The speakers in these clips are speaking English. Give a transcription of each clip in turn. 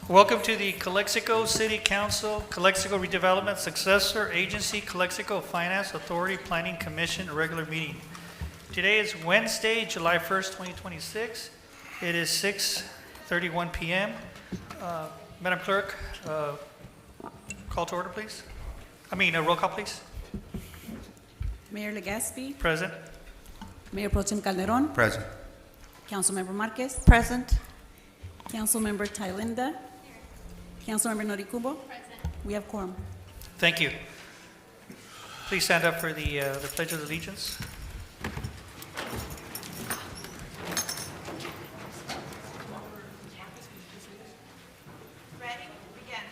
Welcome to the Calexico City Council, Calexico Redevelopment Successor Agency, Calexico Finance Authority Planning Commission regular meeting. Today is Wednesday, July 1st, 2026. It is 6:31 p.m. Madam Clerk, call to order, please. Roll call, please. Mayor Legaspi, Present. Mayor Pro Tem Calderon, Present. Councilmember Marquez, Present. Councilmember Thalinda, Councilmember Noricumbo. We have quorum. Thank you. Please stand up for the Pledge of Allegiance. Ready? Begin.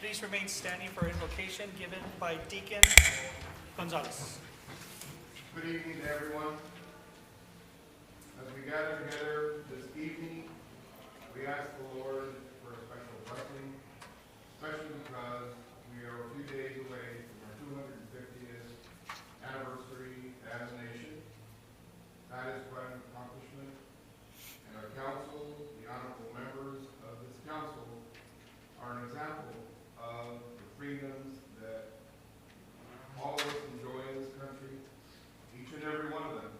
Please remain standing for invocation given by Deacon Gonzalez. Good evening to everyone. As we gather together this evening, we ask the Lord for a special blessing, especially because we are a few days away from our 250th anniversary as a nation. That is quite an accomplishment. And our council, the honorable members of this council, are an example of the freedoms that all of us enjoy in this country. Each and every one of them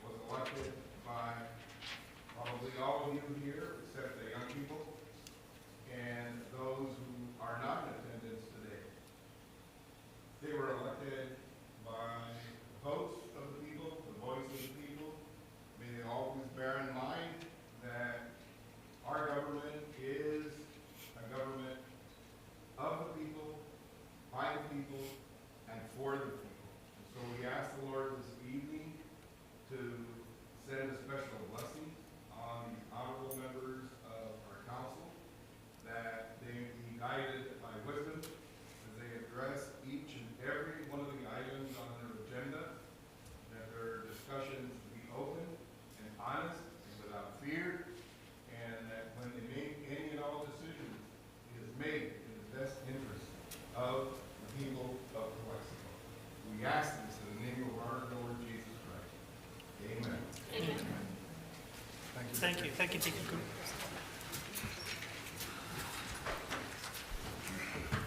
was elected by probably all of you here, except the young people, and those who are not in attendance today. They were elected by the votes of the people, the voice of the people. May they always bear in mind that our government is a government of the people, by the people, and for the people. So we ask the Lord this evening to send a special blessing on the honorable members of our council, that they be guided by wisdom as they address each and every one of the items on their agenda, that their discussions be open and honest and without fear, and that when they make any and all decisions, it is made in the best interest of the people of Calexico. We ask this in the name of our Lord Jesus Christ. Amen. Amen. Thank you. Thank you, Deacon Coon.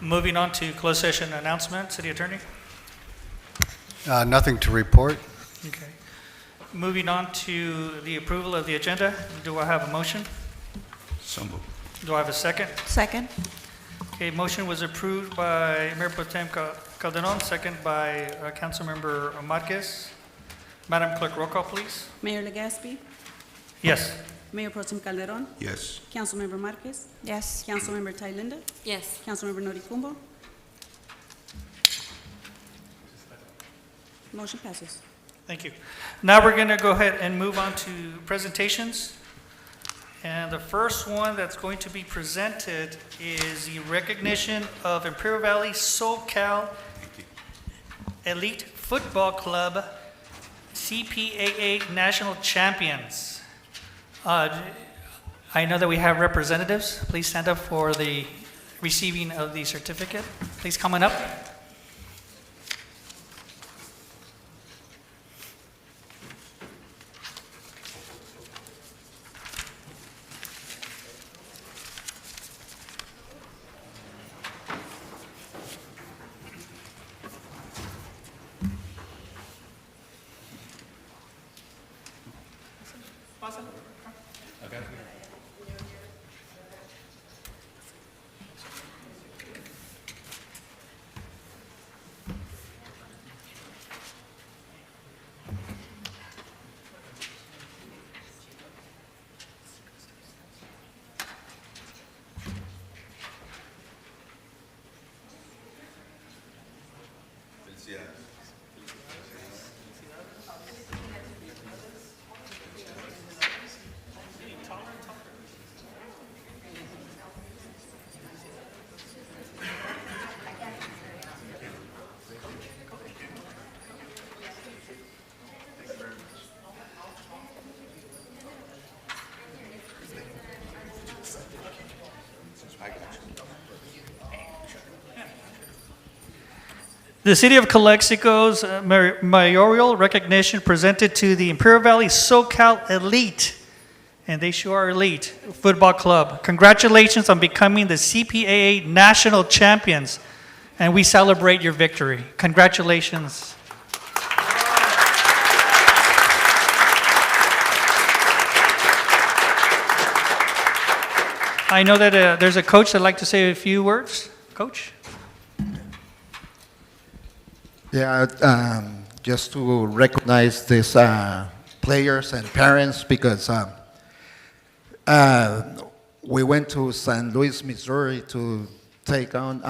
Moving on to closed session announcement, City Attorney. Nothing to report. Okay. Moving on to the approval of the agenda. Do I have a motion? So moved. Do I have a second? Second. Okay, motion was approved by Mayor Pro Tem Calderon, second by Councilmember Marquez. Madam Clerk, roll call, please. Mayor Legaspi, Yes. Mayor Pro Tem Calderon, Yes. Councilmember Marquez, Yes. Councilmember Thalinda, Yes. Councilmember Noricumbo. Motion passes. Thank you. Now we're going to go ahead and move on to presentations. And the first one that's going to be presented is the recognition of Imperial Valley SoCal Elite Football Club CPAA National Champions. I know that we have representatives. Please stand up for the receiving of the certificate. Please come on up. The City of Calexico's mayoral recognition presented to the Imperial Valley SoCal Elite, and they sure are elite, football club. Congratulations on becoming the CPAA national champions, and we celebrate your victory. Congratulations. I know that there's a coach that'd like to say a few words. Coach? Yeah, just to recognize these players and parents because we went to St. Louis, Missouri to take on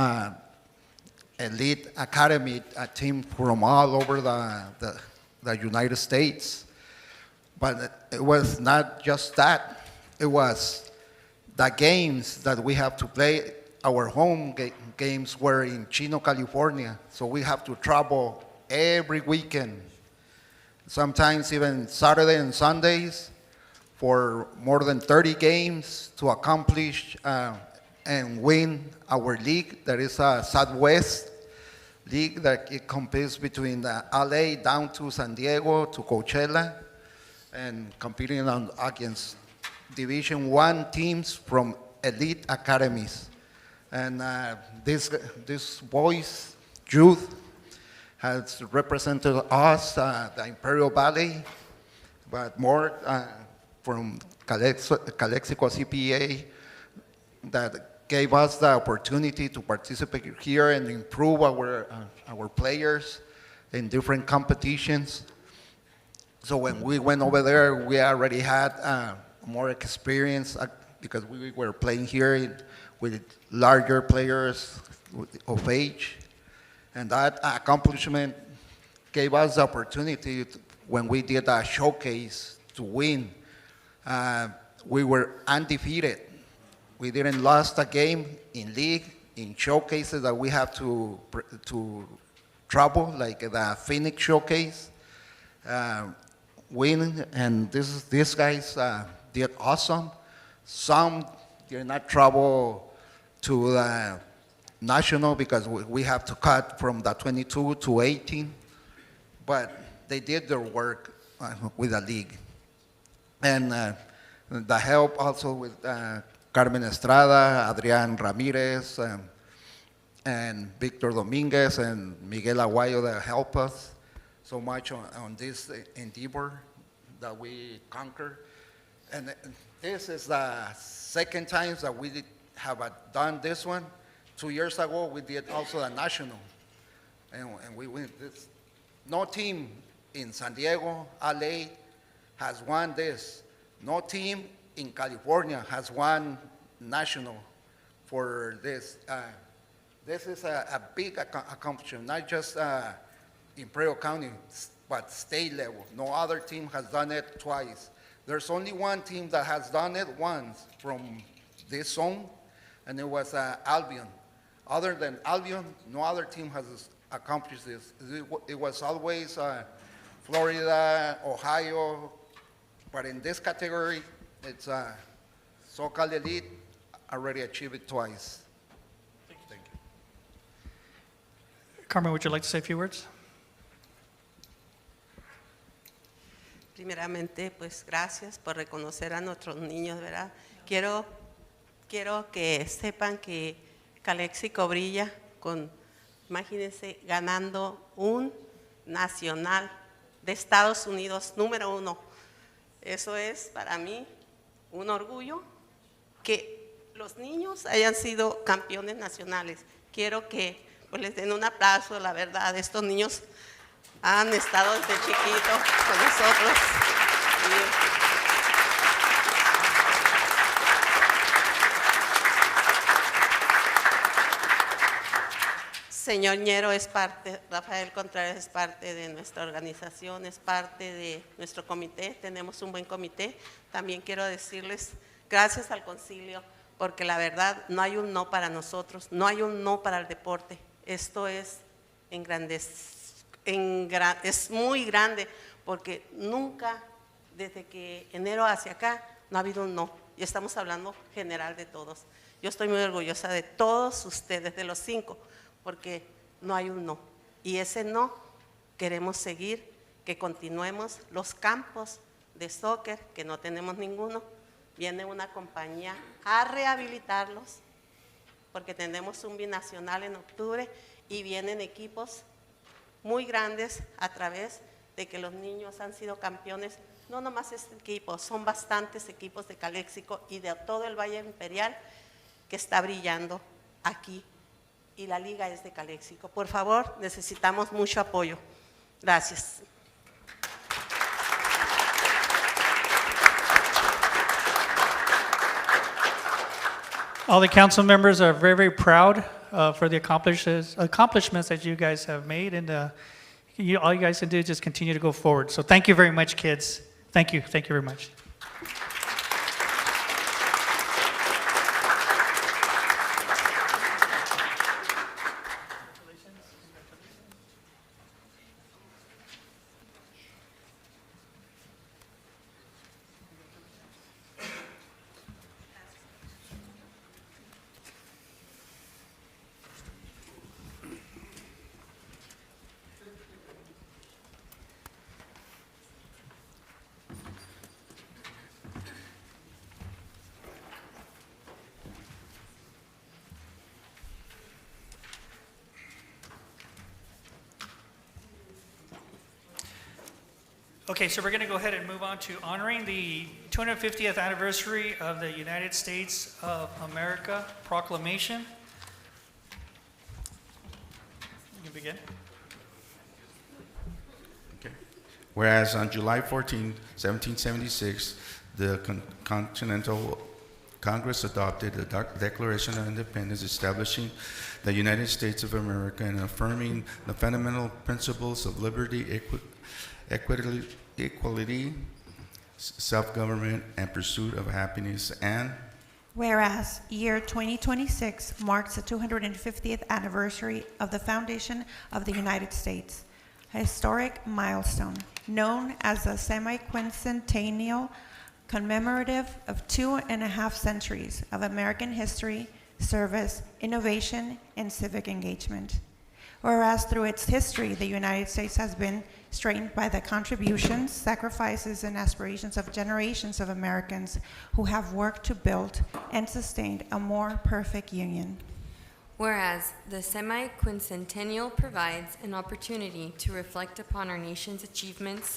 Elite Academy, a team from all over the United States. But it was not just that. It was the games that we have to play. Our home games were in Chino, California, so we have to travel every weekend, sometimes even Saturday and Sundays, for more than 30 games to accomplish and win our league. That is a Southwest League that it competes between LA down to San Diego to Coachella, and competing against Division I teams from elite academies. And this boys' youth has represented us, the Imperial Valley, but more from Calexico CPA that gave us the opportunity to participate here and improve our players in different competitions. So when we went over there, we already had more experience because we were playing here with larger players of age. And that accomplishment gave us the opportunity when we did a showcase to win. We were undefeated. We didn't lose a game in league, in showcases that we have to travel, like the Phoenix showcase, win, and these guys did awesome. Some did not travel to the national because we have to cut from the 22 to 18, but they did their work with the league. And the help also with Carmen Estrada, Adrian Ramirez, and Victor Dominguez, and Miguel Aguayo that help us so much on this endeavor that we conquer. And this is the second time that we have done this one. 2 years ago, we did also the national, and we win this. No team in San Diego, LA has won this. No team in California has won national for this. This is a big accomplishment, not just Imperial County, but state level. No other team has done it twice. There's only one team that has done it once from this zone, and it was Albion. Other than Albion, no other team has accomplished this. It was always Florida, Ohio, but in this category, it's SoCal Elite already achieved it twice. Thank you. Carmen, would you like to say a few words? Primeramente, pues gracias por reconocer a nuestros niños, ¿verdad? Quiero que sepan que Calexico brilla con, imagínense, ganando un nacional de Estados Unidos número 1. Eso es para mí un orgullo que los niños hayan sido campeones nacionales. Quiero que pues, les den un aplauso, la verdad. Estos niños han estado desde chiquitos con nosotros. Señor Ñero es parte, Rafael Contreras es parte de nuestra organización, es parte de nuestro comité, tenemos un buen comité. También quiero decirles gracias al concilio, porque la verdad no hay un no para nosotros, no hay un no para el deporte. Esto es es muy grande, porque nunca, desde que enero hacia acá, no ha habido un no. Y estamos hablando general de todos. Yo estoy muy orgullosa de todos ustedes, de los 5, porque no hay un no. Y ese no, queremos seguir, que continuemos los campos de soccer, que no tenemos ninguno. Viene una compañía a rehabilitarlos, porque tenemos un binacional en octubre y vienen equipos muy grandes a través de que los niños han sido campeones. No nomás este equipo, son bastantes equipos de Calexico y de todo el Valle Imperial que está brillando aquí. Y la liga es de Calexico. Por favor, necesitamos mucho apoyo. Gracias. All the council members are very, very proud for the accomplishments that you guys have made, and all you guys can do is just continue to go forward. So thank you very much, kids. Thank you very much. Okay, so we're going to go ahead and move on to honoring the 250th anniversary of the United States of America Proclamation. You can begin. Okay. Whereas on July 14, 1776, the Continental Congress adopted the Declaration of Independence, establishing the United States of America and affirming the fundamental principles of liberty, equality, self-government, and pursuit of happiness. And whereas year 2026 marks the 250th anniversary of the foundation of the United States, a historic milestone known as the semi-quincentennial, commemorative of 2.5 centuries of American history, service, innovation, and civic engagement. Whereas through its history, the United States has been strengthened by the contributions, sacrifices, and aspirations of generations of Americans who have worked to build and sustain a more perfect union. Whereas the semi-quincentennial provides an opportunity to reflect upon our nation's achievements,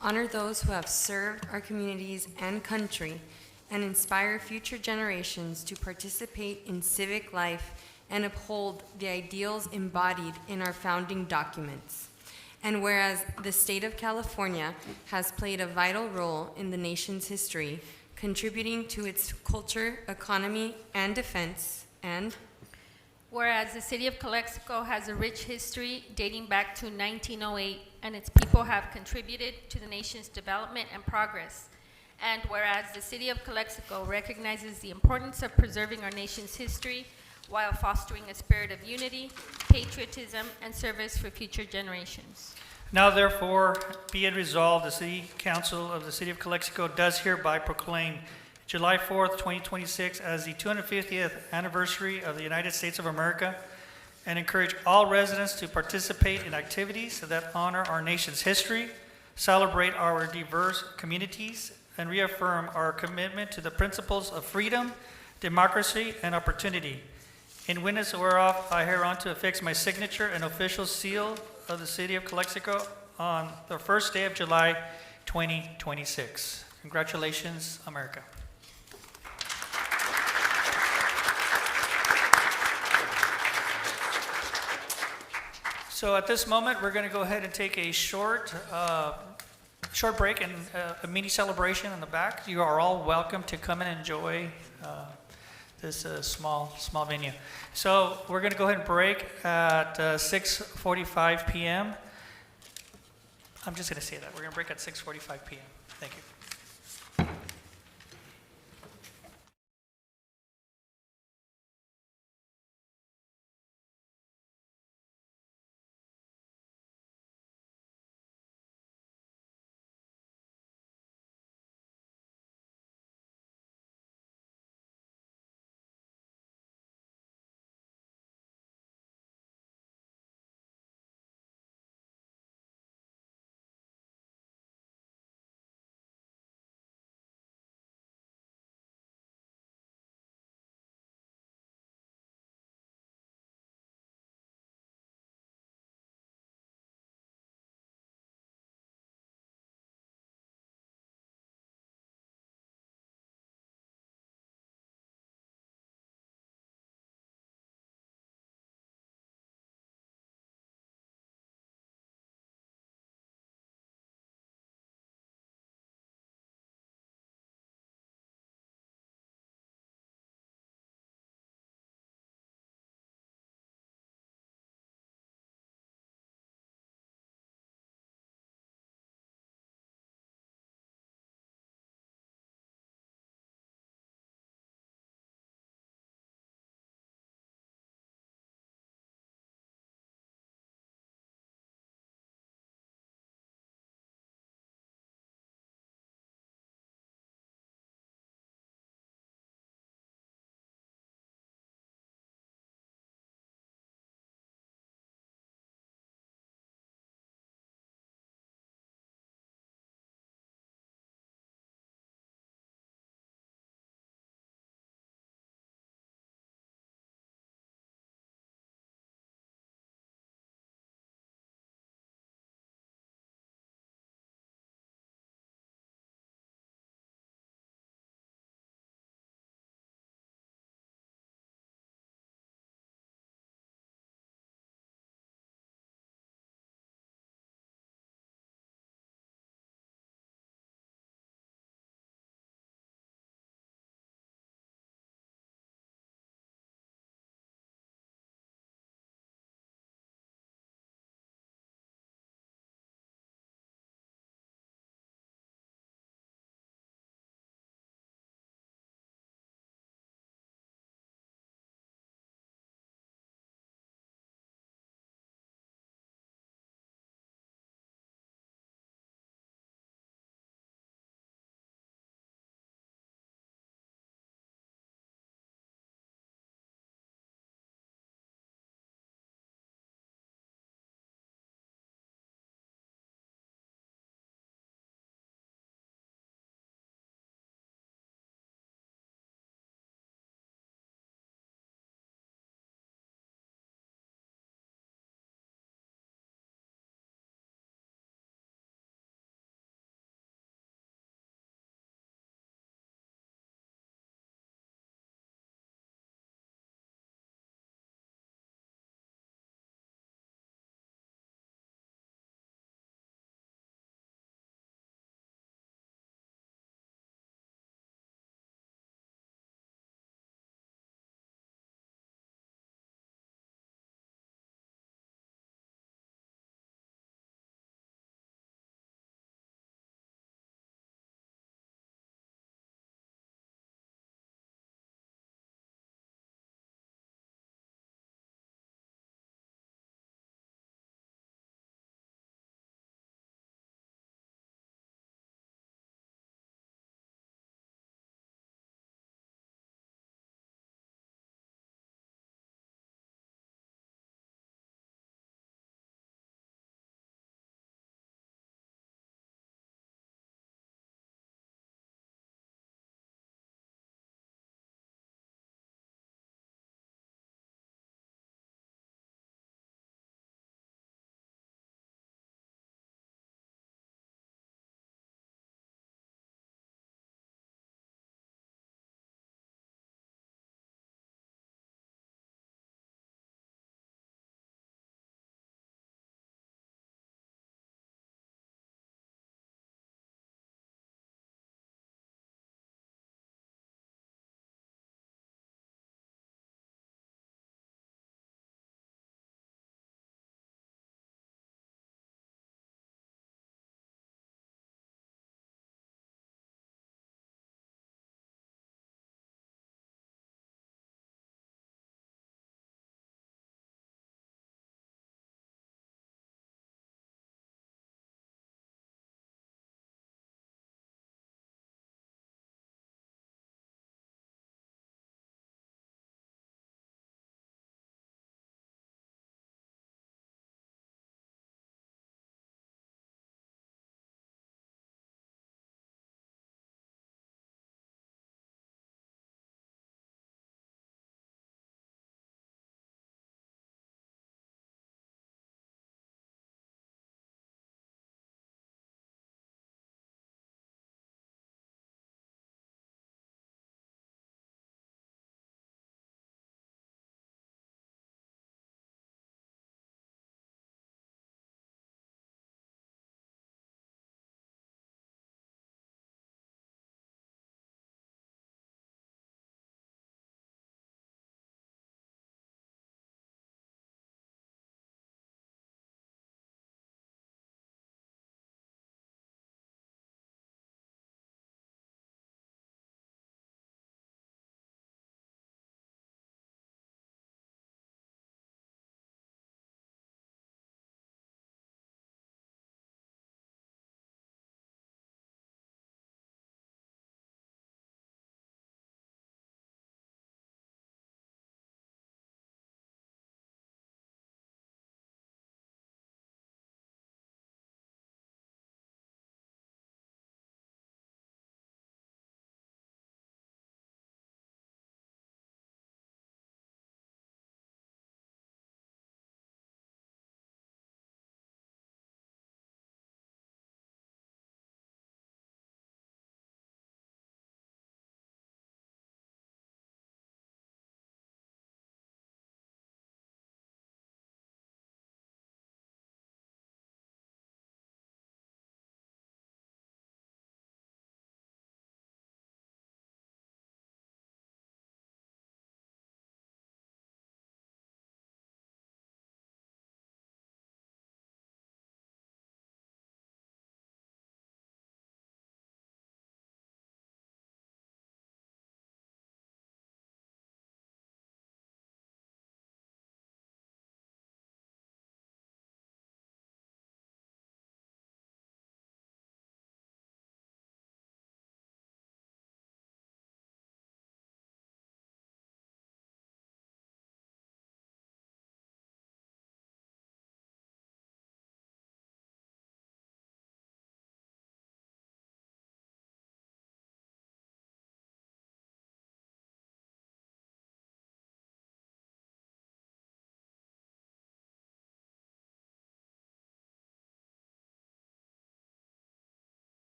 honor those who have served our communities and country, and inspire future generations to participate in civic life and uphold the ideals embodied in our founding documents. And whereas the state of California has played a vital role in the nation's history, contributing to its culture, economy, and defense, and whereas the city of Calexico has a rich history dating back to 1908, and its people have contributed to the nation's development and progress. And whereas the city of Calexico recognizes the importance of preserving our nation's history while fostering a spirit of unity, patriotism, and service for future generations. Now therefore, be it resolved, the City Council of the City of Calexico does hereby proclaim July 4th, 2026 as the 250th anniversary of the United States of America, and encourage all residents to participate in activities that honor our nation's history, celebrate our diverse communities, and reaffirm our commitment to the principles of freedom, democracy, and opportunity. In witness whereof, I hereunto affix my signature and official seal of the City of Calexico on the first day of July 2026. Congratulations, America. So at this moment, we're going to go ahead and take a short break and a mini celebration in the back. You are all welcome to come and enjoy this small venue. So we're going to go ahead and break at 6:45 p.m. I'm just going to say that. We're going to break at 6:45 p.m. Thank you.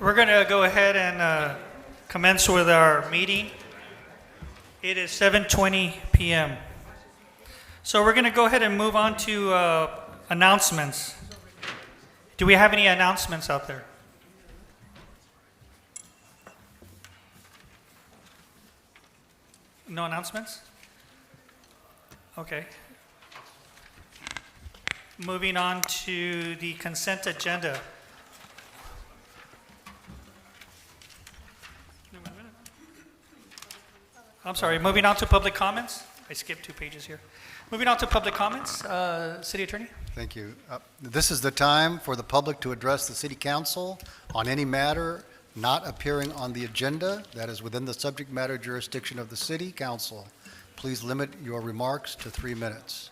We're going to go ahead and commence with our meeting. It is 7:20 p.m. So we're going to go ahead and move on to announcements. Do we have any announcements out there? No announcements? Okay. Moving on to the consent agenda. I'm sorry, moving on to public comments. I skipped 2 pages here. Moving on to public comments, City Attorney? Thank you. This is the time for the public to address the City Council on any matter not appearing on the agenda that is within the subject matter jurisdiction of the City Council. Please limit your remarks to 3 minutes.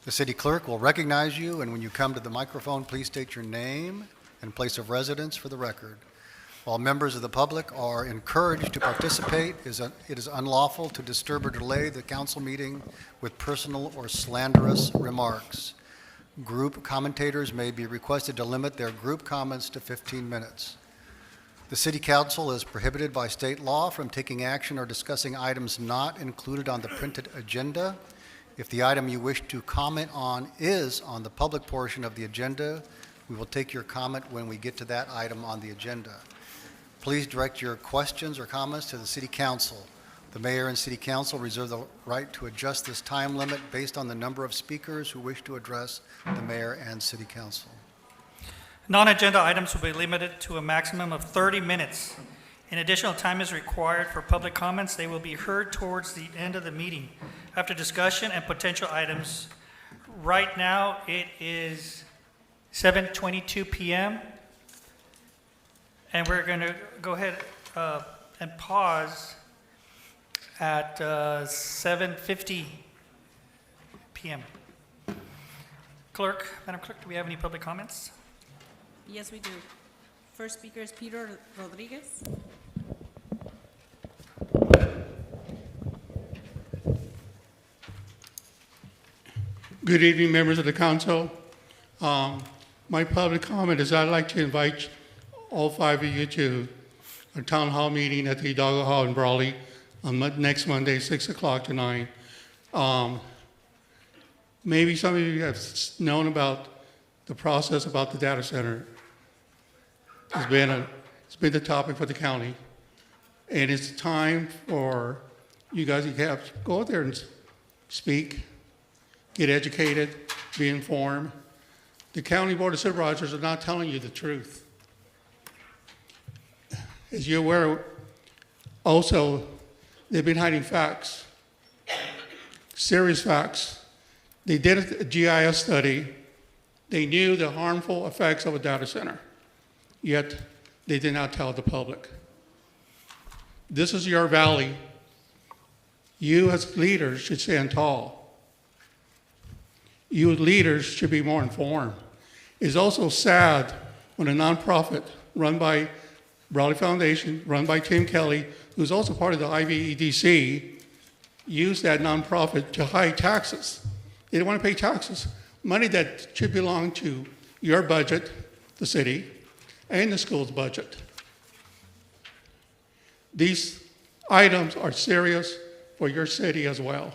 The City Clerk will recognize you, and when you come to the microphone, please state your name and place of residence for the record. While members of the public are encouraged to participate, it is unlawful to disturb or delay the council meeting with personal or slanderous remarks. Group commentators may be requested to limit their group comments to 15 minutes. The City Council is prohibited by state law from taking action or discussing items not included on the printed agenda. If the item you wish to comment on is on the public portion of the agenda, we will take your comment when we get to that item on the agenda. Please direct your questions or comments to the City Council. The Mayor and City Council reserve the right to adjust this time limit based on the number of speakers who wish to address the Mayor and City Council. Non-agenda items will be limited to a maximum of 30 minutes. An additional time is required for public comments. They will be heard towards the end of the meeting after discussion and potential items. Right now, it is 7:22 p.m. And we're going to go ahead and pause at 7:50 p.m. Madam Clerk, do we have any public comments? Yes, we do. First speaker is Peter Rodriguez. Good evening, members of the council. My public comment is I'd like to invite all 5 of you to a town hall meeting at the Hidalgo Hall in Brawley on next Monday, 6 o'clock to 9. Maybe some of you have known about the process about the data center. It's been the topic for the county. And it's time for you guys to go out there and speak, get educated, be informed. The County Board of Supervisors are not telling you the truth. As you're aware, also, they've been hiding facts, serious facts. They did a GIS study. They knew the harmful effects of a data center, yet they did not tell the public. This is your valley. You as leaders should stand tall. You as leaders should be more informed. It's also sad when a nonprofit run by Brawley Foundation, run by Tim Kelly, who's also part of the IVEDC, used that nonprofit to hide taxes. They didn't want to pay taxes. Money that should belong to your budget, the city, and the school's budget. These items are serious for your city as well.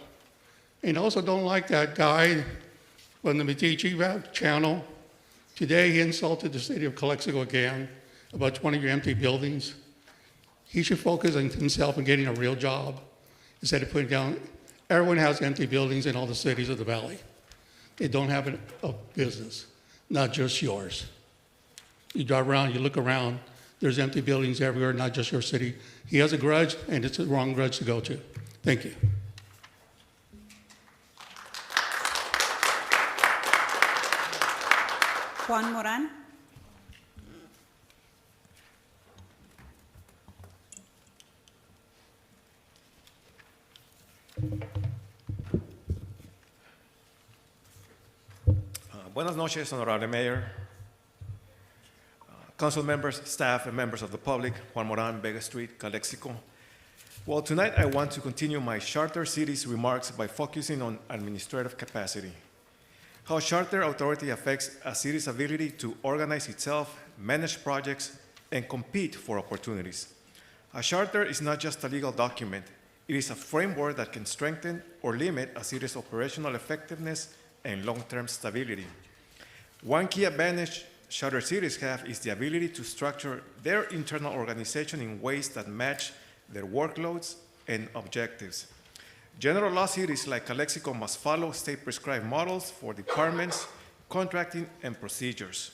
And also don't like that guy from the Medici channel. Today he insulted the city of Calexico again about one of your empty buildings. He should focus on himself and getting a real job instead of putting down, everyone has empty buildings in all the cities of the valley. They don't have a business, not just yours. You drive around, you look around, there's empty buildings everywhere, not just your city. He has a grudge, and it's the wrong grudge to go to. Thank you. Juan Moran. Buenas noches, Honorable Mayor, council members, staff, and members of the public. Juan Moran, Vega Street, Calexico. Well, tonight I want to continue my Charter Cities remarks by focusing on administrative capacity. How Charter authority affects a city's ability to organize itself, manage projects, and compete for opportunities. A charter is not just a legal document. It is a framework that can strengthen or limit a city's operational effectiveness and long-term stability. One key advantage charter cities have is the ability to structure their internal organization in ways that match their workloads and objectives. General law cities like Calexico must follow state-prescribed models for departments, contracting, and procedures.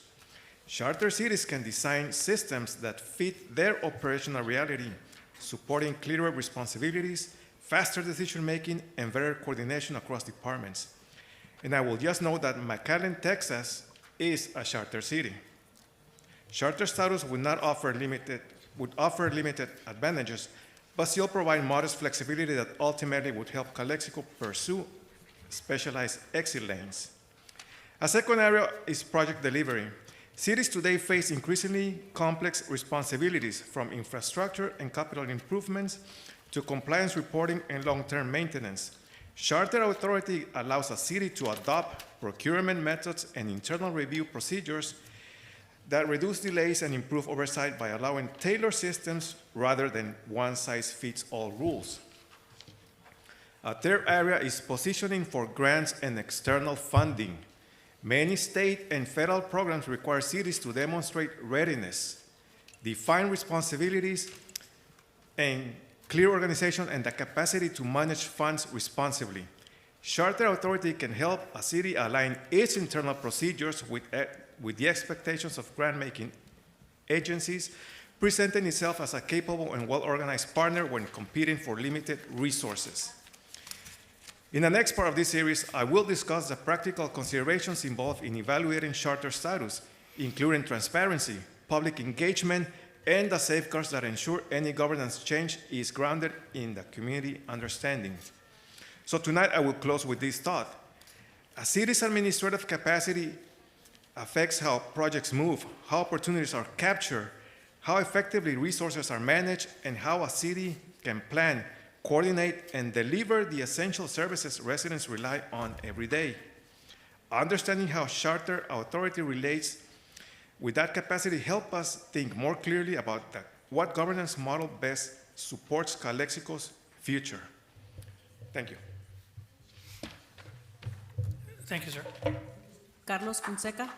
Charter cities can design systems that fit their operational reality, supporting clearer responsibilities, faster decision-making, and better coordination across departments. And I will just note that McAllen, Texas is a charter city. Charter status would offer limited advantages, but still provide modest flexibility that ultimately would help Calexico pursue specialized exit lanes. A second area is project delivery. Cities today face increasingly complex responsibilities, from infrastructure and capital improvements to compliance reporting and long-term maintenance. Charter authority allows a city to adopt procurement methods and internal review procedures that reduce delays and improve oversight by allowing tailored systems rather than one-size-fits-all rules. A third area is positioning for grants and external funding. Many state and federal programs require cities to demonstrate readiness, define responsibilities, and clear organization and the capacity to manage funds responsibly. Charter authority can help a city align its internal procedures with the expectations of grant-making agencies, presenting itself as a capable and well-organized partner when competing for limited resources. In the next part of this series, I will discuss the practical considerations involved in evaluating charter status, including transparency, public engagement, and the safeguards that ensure any governance change is grounded in the community understanding. So tonight I will close with this thought. A city's administrative capacity affects how projects move, how opportunities are captured, how effectively resources are managed, and how a city can plan, coordinate, and deliver the essential services residents rely on every day. Understanding how charter authority relates with that capacity helps us think more clearly about what governance model best supports Calexico's future. Thank you. Thank you, sir. Carlos Fonseca.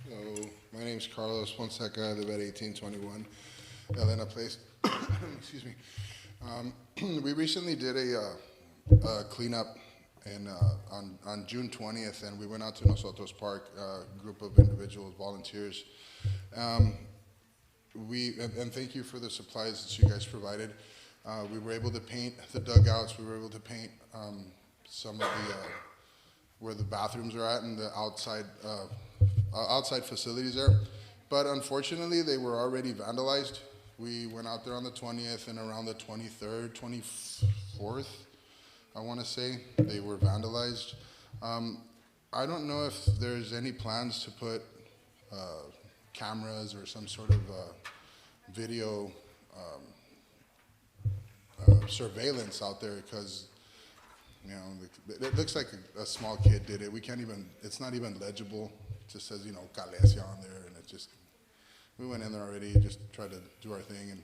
Hello, my name's Carlos Fonseca. I live at 1821 Elena Place. Excuse me. We recently did a cleanup on June 20th, and we went out to Nosotros Park, a group of individuals, volunteers. And thank you for the supplies that you guys provided. We were able to paint the dugouts. We were able to paint some of the where the bathrooms are at and the outside facilities there. But unfortunately, they were already vandalized. We went out there on the 20th, and around the 23rd, 24th, I want to say, they were vandalized. I don't know if there's any plans to put cameras or some sort of video surveillance out there, because you know, it looks like a small kid did it. We can't even, it's not even legible. It just says, you know, Calexico on there, and it just, we went in there already, just tried to do our thing, and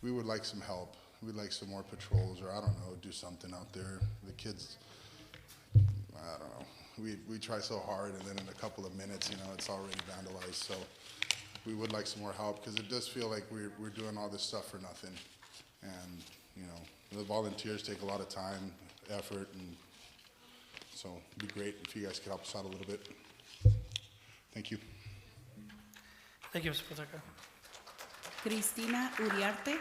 we would like some help. We'd like some more patrols, or I don't know, do something out there. The kids, I don't know. We try so hard, and then in a couple of minutes, you know, it's already vandalized. So we would like some more help, because it does feel like we're doing all this stuff for nothing. And, you know, the volunteers take a lot of time, effort, and so it'd be great if you guys could help us out a little bit. Thank you. Thank you, Mr. Fonseca. Cristina Uriarte.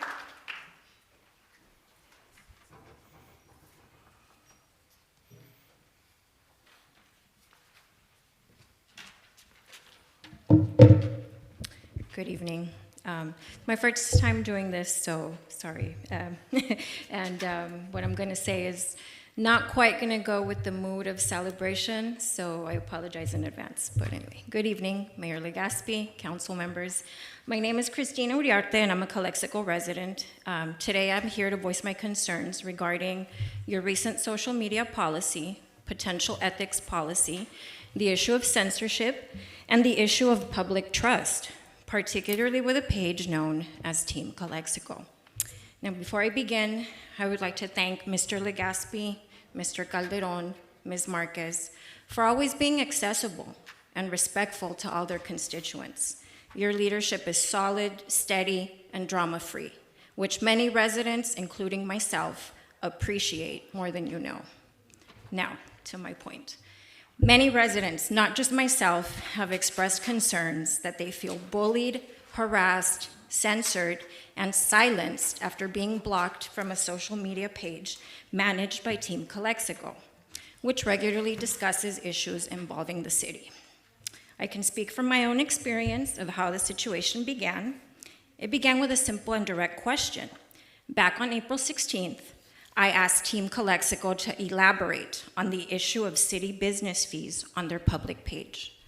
Good evening. My first time doing this, so sorry. And what I'm going to say is not quite going to go with the mood of celebration, so I apologize in advance. But anyway, good evening, Mayor Legaspi, council members. My name is Cristina Uriarte, and I'm a Calexico resident. Today, I'm here to voice my concerns regarding your recent social media policy potential ethics policy, the issue of censorship, and the issue of public trust, particularly with a page known as Team Calexico. Now, before I begin, I would like to thank Mr. Legaspi, Mr. Calderon, Ms. Marquez, for always being accessible and respectful to all their constituents. Your leadership is solid, steady, and drama-free, which many residents, including myself, appreciate more than you know. Now, to my point. Many residents, not just myself, have expressed concerns that they feel bullied, harassed, censored, and silenced after being blocked from a social media page managed by Team Calexico, which regularly discusses issues involving the city. I can speak from my own experience of how the situation began. It began with a simple and direct question. Back on April 16th, I asked Team Calexico to elaborate on the issue of city business fees on their public page.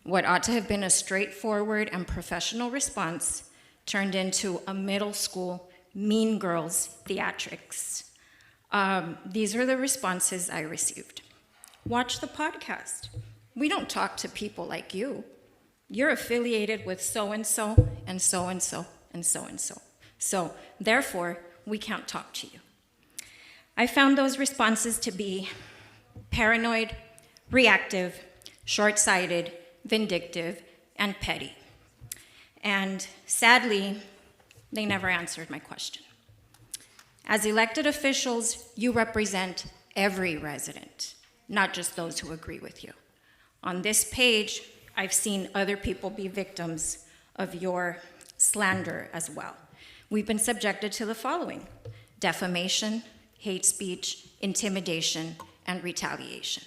What ought to have been a straightforward and professional response turned into a middle school Mean Girls theatrics. These are the responses I received. Watch the podcast. We don't talk to people like you. You're affiliated with so-and-so and so-and-so and so-and-so. So, therefore, we can't talk to you. I found those responses to be paranoid, reactive, short-sighted, vindictive, and petty. And sadly, they never answered my question. As elected officials, you represent every resident, not just those who agree with you. On this page, I've seen other people be victims of your slander as well. We've been subjected to the following: defamation, hate speech, intimidation, and retaliation.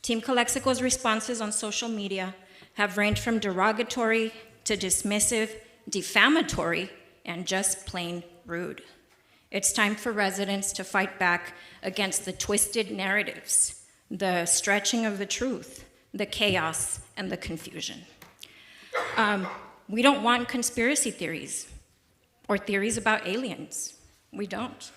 Team Calexico's responses on social media have ranged from derogatory to dismissive, defamatory, and just plain rude. It's time for residents to fight back against the twisted narratives, the stretching of the truth, the chaos, and the confusion. We don't want conspiracy theories or theories about aliens. We don't.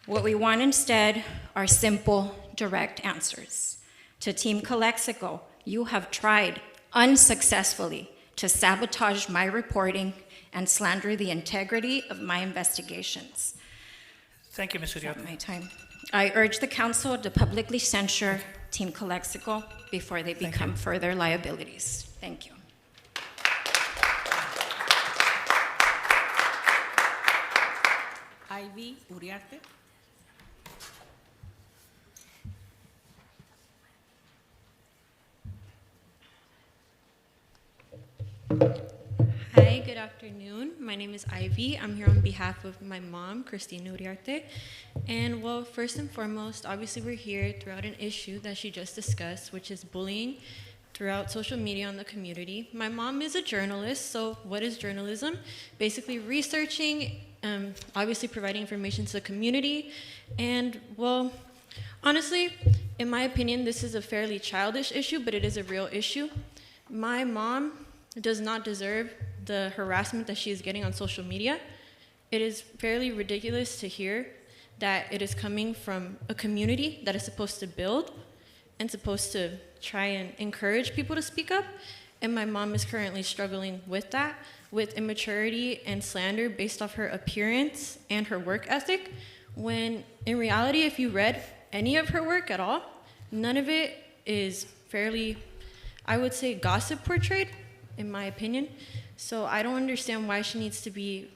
What we want instead are simple, direct answers. To Team Calexico, you have tried unsuccessfully to sabotage my reporting and slander the integrity of my investigations. Thank you, Ms. Uriarte. My time. I urge the council to publicly censure Team Calexico before they become further liabilities. Thank you. Ivy Uriarte. Hi, good afternoon. My name is Ivy. I'm here on behalf of my mom, Christine Uriarte. And well, first and foremost, obviously we're here throughout an issue that she just discussed, which is bullying throughout social media on the community. My mom is a journalist, so what is journalism? Basically researching, obviously providing information to the community. And well, honestly, in my opinion, this is a fairly childish issue, but it is a real issue. My mom does not deserve the harassment that she is getting on social media. It is fairly ridiculous to hear that it is coming from a community that is supposed to build and supposed to try and encourage people to speak up. And my mom is currently struggling with that, with immaturity and slander based off her appearance and her work ethic, when in reality, if you read any of her work at all, none of it is fairly, I would say, gossip portrayed, in my opinion. So I don't understand why she needs to be,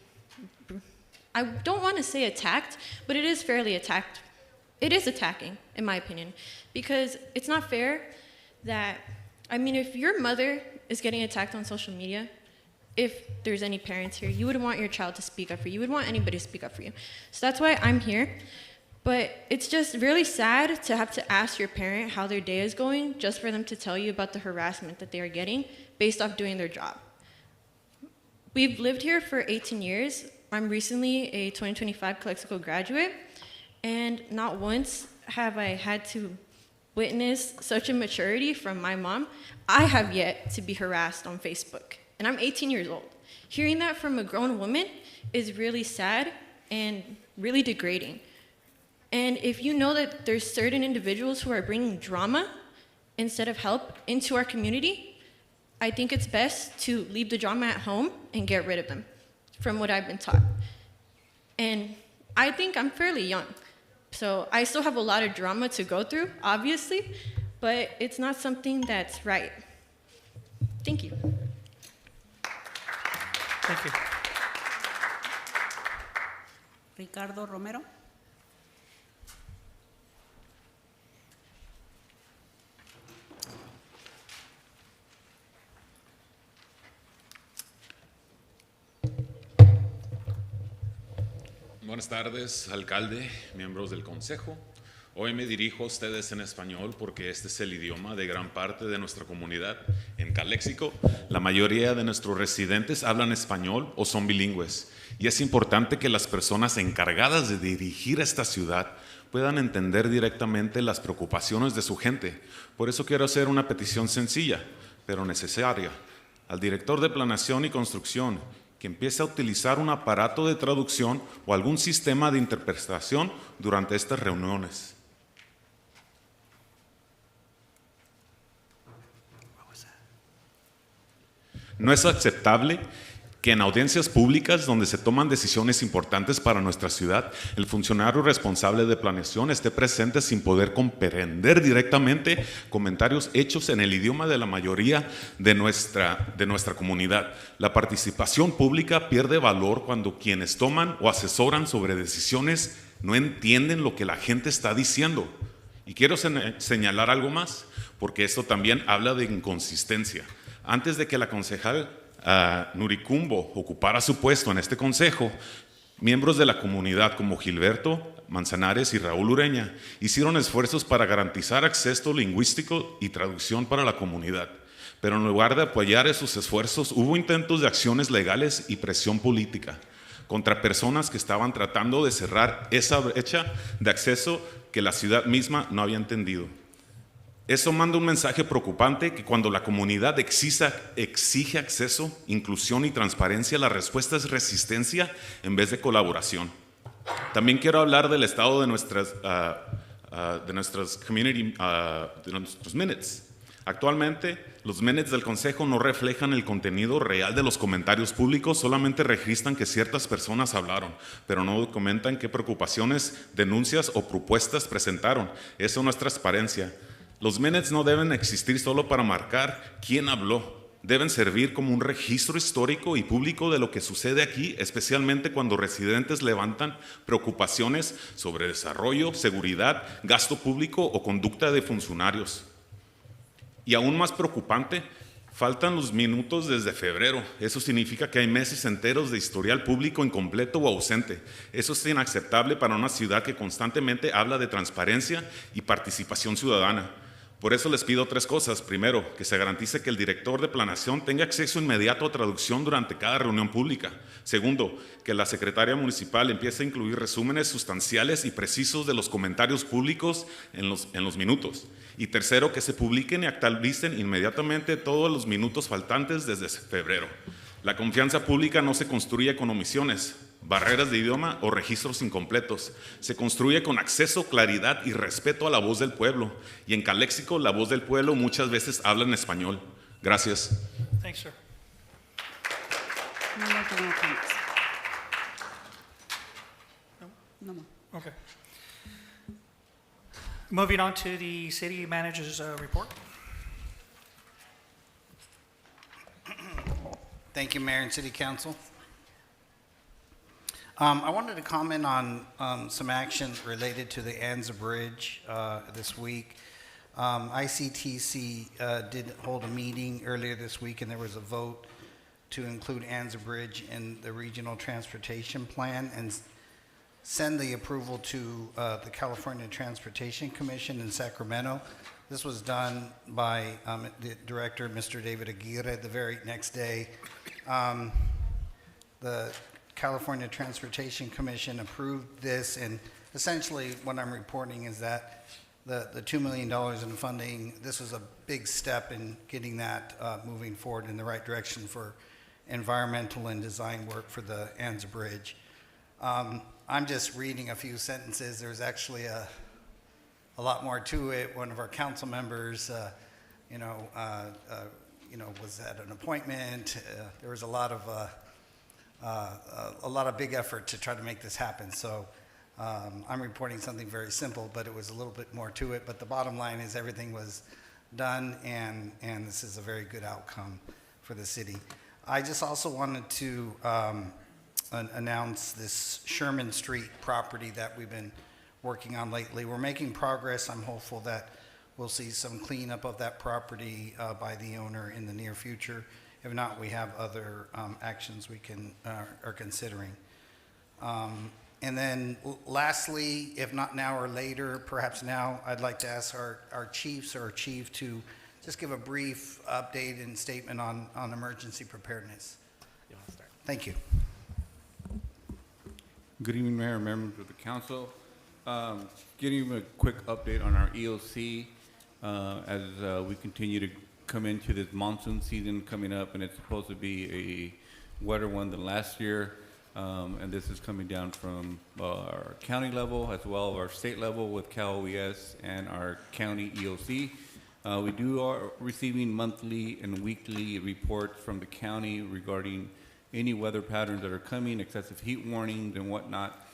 I don't want to say attacked, but it is fairly attacked. It is attacking, in my opinion, because it's not fair that, I mean, if your mother is getting attacked on social media, if there's any parents here, you would want your child to speak up for you. You would want anybody to speak up for you. So that's why I'm here. But it's just really sad to have to ask your parent how their day is going just for them to tell you about the harassment that they are getting based off doing their job. We've lived here for 18 years. I'm recently a 2025 Calexico graduate, and not once have I had to witness such a maturity from my mom. I have yet to be harassed on Facebook, and I'm 18 years old. Hearing that from a grown woman is really sad and really degrading. And if you know that there's certain individuals who are bringing drama instead of help into our community, I think it's best to leave the drama at home and get rid of them, from what I've been taught. And I think I'm fairly young, so I still have a lot of drama to go through, obviously, but it's not something that's right. Thank you. Thank you. Ricardo Romero. Buenas tardes, alcalde, miembros del consejo. Hoy me dirijo a ustedes en español porque este es el idioma de gran parte de nuestra comunidad. En Calexico, la mayoría de nuestros residentes hablan español o son bilingües. Y es importante que las personas encargadas de dirigir esta ciudad puedan entender directamente las preocupaciones de su gente. Por eso quiero hacer una petición sencilla, pero necesaria, al director de Planeación y Construcción, que empiece a utilizar un aparato de traducción o algún sistema de interpretación durante estas reuniones. No es aceptable que en audiencias públicas donde se toman decisiones importantes para nuestra ciudad, el funcionario responsable de planeación esté presente sin poder comprender directamente comentarios hechos en el idioma de la mayoría de nuestra comunidad. La participación pública pierde valor cuando quienes toman o asesoran sobre decisiones no entienden lo que la gente está diciendo. Y quiero señalar algo más, porque esto también habla de inconsistencia. Antes de que la concejal Nuricumbo ocupara su puesto en este consejo, miembros de la comunidad como Gilberto Manzanares y Raúl Ureña hicieron esfuerzos para garantizar acceso lingüístico y traducción para la comunidad. Pero en lugar de apoyar esos esfuerzos, hubo intentos de acciones legales y presión política contra personas que estaban tratando de cerrar esa brecha de acceso que la ciudad misma no había entendido. Eso manda un mensaje preocupante que cuando la comunidad exige acceso, inclusión y transparencia, la respuesta es resistencia en vez de colaboración. También quiero hablar del estado de nuestros minutes. Actualmente, los minutes del Consejo no reflejan el contenido real de los comentarios públicos, solamente registran que ciertas personas hablaron, pero no documentan qué preocupaciones, denuncias o propuestas presentaron. Eso no es transparencia. Los minutes no deben existir solo para marcar quién habló. Deben servir como un registro histórico y público de lo que sucede aquí, especialmente cuando residentes levantan preocupaciones sobre desarrollo, seguridad, gasto público o conducta de funcionarios. Y aún más preocupante, faltan los minutos desde febrero. Eso significa que hay meses enteros de historial público incompleto o ausente. Eso es inaceptable para una ciudad que constantemente habla de transparencia y participación ciudadana. Por eso les pido tres cosas. Primero, que se garantice que el director de planeación tenga acceso inmediato a traducción durante cada reunión pública. Segundo, que la secretaria municipal empiece a incluir resúmenes sustanciales y precisos de los comentarios públicos en los minutos. Y tercero, que se publiquen y actualicen inmediatamente todos los minutos faltantes desde febrero. La confianza pública no se construye con omisiones, barreras de idioma o registros incompletos. Se construye con acceso, claridad y respeto a la voz del pueblo. Y en Calexico, la voz del pueblo muchas veces habla en español. Gracias. Thanks, sir. No more general comments. No more. Okay. Moving on to the city manager's report. Thank you, Mayor and City Council. I wanted to comment on some action related to the Anza Bridge this week. ICTC did hold a meeting earlier this week, and there was a vote to include Anza Bridge in the Regional Transportation Plan and send the approval to the California Transportation Commission in Sacramento. This was done by the director, Mr. David Aguirre, the very next day. The California Transportation Commission approved this, and essentially what I'm reporting is that the $2 million in funding, this was a big step in getting that moving forward in the right direction for environmental and design work for the Anza Bridge. I'm just reading a few sentences. There's actually a lot more to it. One of our council members, was at an appointment. There was a lot of big effort to try to make this happen. So I'm reporting something very simple, but it was a little bit more to it. But the bottom line is everything was done, and this is a very good outcome for the city. I just also wanted to announce this Sherman Street property that we've been working on lately. We're making progress. I'm hopeful that we'll see some cleanup of that property by the owner in the near future. If not, we have other actions we are considering. And then lastly, if not now or later, perhaps now, I'd like to ask our chiefs or our chief to just give a brief update and statement on emergency preparedness. Thank you. Good evening, Mayor and members of the council. Getting you a quick update on our EOC as we continue to come into this monsoon season coming up, and it's supposed to be a wetter one than last year. And this is coming down from our county level as well as our state level with Cal OES and our county EOC. We are receiving monthly and weekly reports from the county regarding any weather patterns that are coming, excessive heat warnings and whatnot.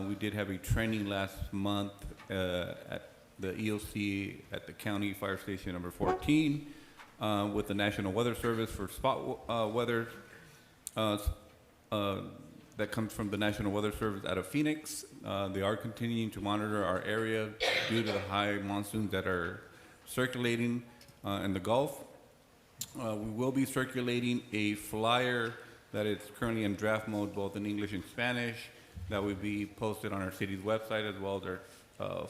We did have a training last month at the EOC at the county fire station number 14 with the National Weather Service for spot weather. That comes from the National Weather Service out of Phoenix. They are continuing to monitor our area due to the high monsoons that are circulating in the Gulf. We will be circulating a flyer that is currently in draft mode, both in English and Spanish, that will be posted on our city's website as well as our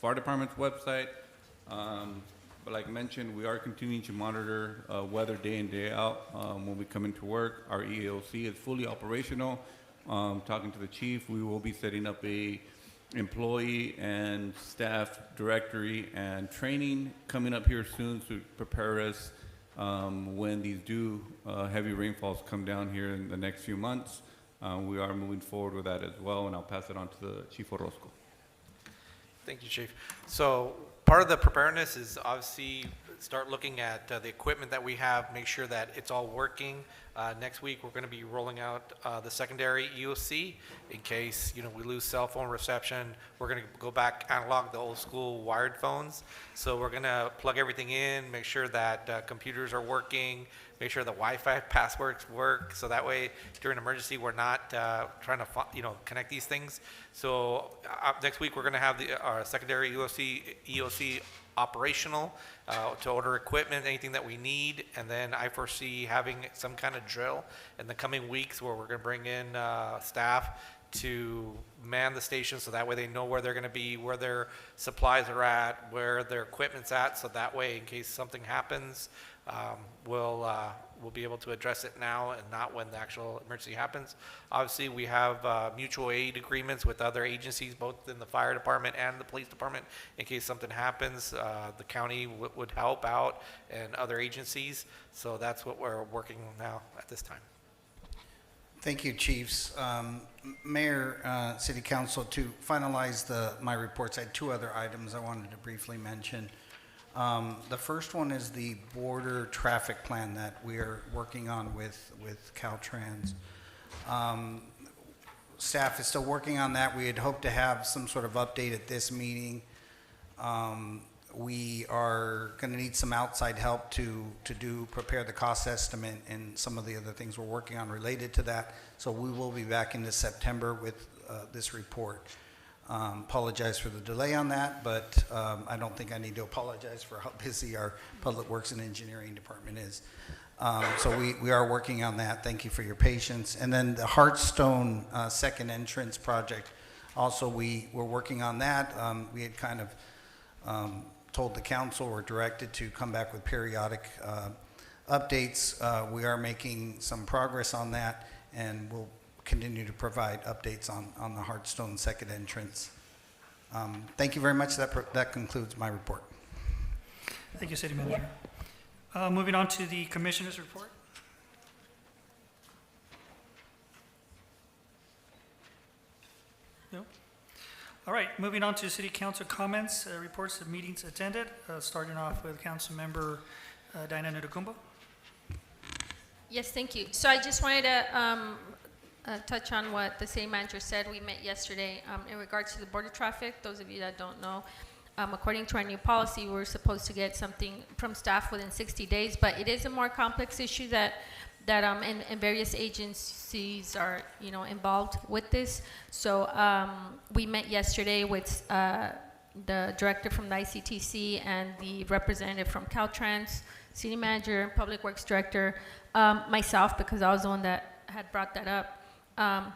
fire department's website. But like mentioned, we are continuing to monitor weather day in, day out when we come into work. Our EOC is fully operational. Talking to the chief, we will be setting up a employee and staff directory and training coming up here soon to prepare us when these heavy rainfalls come down here in the next few months. We are moving forward with that as well, and I'll pass it on to the Chief Orozco. Thank you, Chief. So part of the preparedness is obviously start looking at the equipment that we have, make sure that it's all working. Next week, we're going to be rolling out the secondary EOC in case we lose cell phone reception. We're going to go back analog, the old school wired phones. So we're going to plug everything in, make sure that computers are working, make sure the Wi-Fi passwords work. So that way, during an emergency, we're not trying to connect these things. So next week, we're going to have our secondary EOC operational to order equipment, anything that we need, and then I foresee having some kind of drill in the coming weeks where we're going to bring in staff to man the station so that way they know where they're going to be, where their supplies are at, where their equipment's at, so that way in case something happens, we'll be able to address it now and not when the actual emergency happens. Obviously, we have mutual aid agreements with other agencies, both in the fire department and the police department. In case something happens, the county would help out and other agencies. So that's what we're working on now at this time. Thank you, Chiefs. Mayor, City Council, to finalize my reports, I had two other items I wanted to briefly mention. The first one is the border traffic plan that we are working on with Caltrans. Staff is still working on that. We had hoped to have some sort of update at this meeting. We are going to need some outside help to prepare the cost estimate and some of the other things we're working on related to that. So we will be back into September with this report. Apologize for the delay on that, but I don't think I need to apologize for how busy our Public Works and Engineering Department is. So we are working on that. Thank you for your patience. And then the Hartstone second entrance project, also we're working on that. We had kind of told the council or directed to come back with periodic updates. We are making some progress on that, and we'll continue to provide updates on the Hartstone second entrance. Thank you very much. That concludes my report. Thank you, City Manager. Moving on to the Commissioner's report. All right, moving on to city council comments, reports of meetings attended, starting off with Councilmember Diana Nudukumbo. Yes, thank you. So I just wanted to touch on what the city manager said. We met yesterday in regards to the border traffic. Those of you that don't know, according to our new policy, we're supposed to get something from staff within 60 days, but it is a more complex issue that and various agencies are, involved with this. So we met yesterday with the director from the ICTC and the representative from Caltrans, city manager, public works director, myself, because I was the one that had brought that up.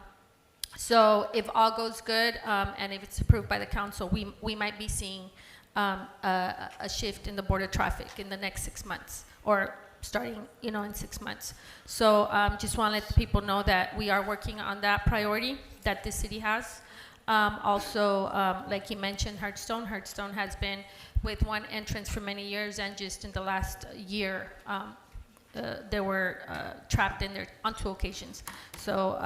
So if all goes good, and if it's approved by the council, we might be seeing a shift in the border traffic in the next 6 months, or starting, in 6 months. So just want to let the people know that we are working on that priority that the city has. Also, like you mentioned, Hearthstone has been with one entrance for many years, and just in the last year, they were trapped in there on 2 occasions. So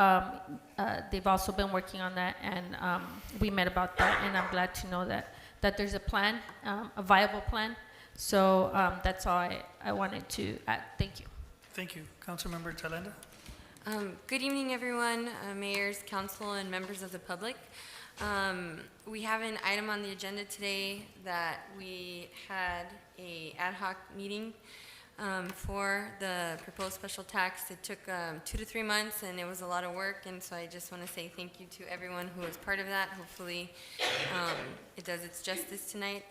they've also been working on that, and we met about that, and I'm glad to know that there's a plan, a viable plan. So that's all I wanted to add. Thank you. Thank you. Councilmember Talenda. Good evening, everyone, mayors, council, and members of the public. We have an item on the agenda today that we had a ad hoc meeting for the proposed special tax. It took 2 to 3 months, and it was a lot of work, and so I just want to say thank you to everyone who was part of that. Hopefully it does its justice tonight.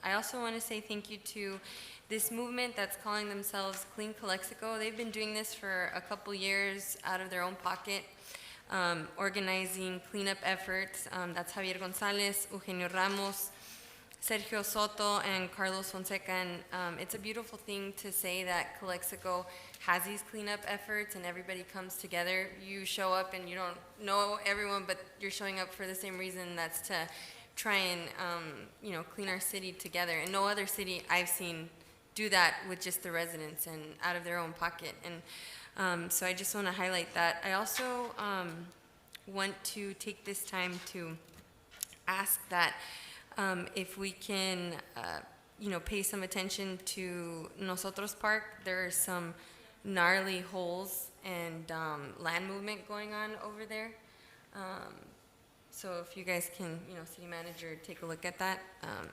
I also want to say thank you to this movement that's calling themselves Clean Calexico. They've been doing this for a couple years out of their own pocket, organizing cleanup efforts. That's Javier Gonzalez, Eugenio Ramos, Sergio Soto, and Carlos Fonseca, and it's a beautiful thing to say that Calexico has these cleanup efforts and everybody comes together. You show up and you don't know everyone, but you're showing up for the same reason, that's to try and clean our city together. And no other city I've seen do that with just the residents and out of their own pocket. And so I just want to highlight that. I also want to take this time to ask that if we can, pay some attention to Nosotros Park. There are some gnarly holes and land movement going on over there. So if you guys can, city manager, take a look at that.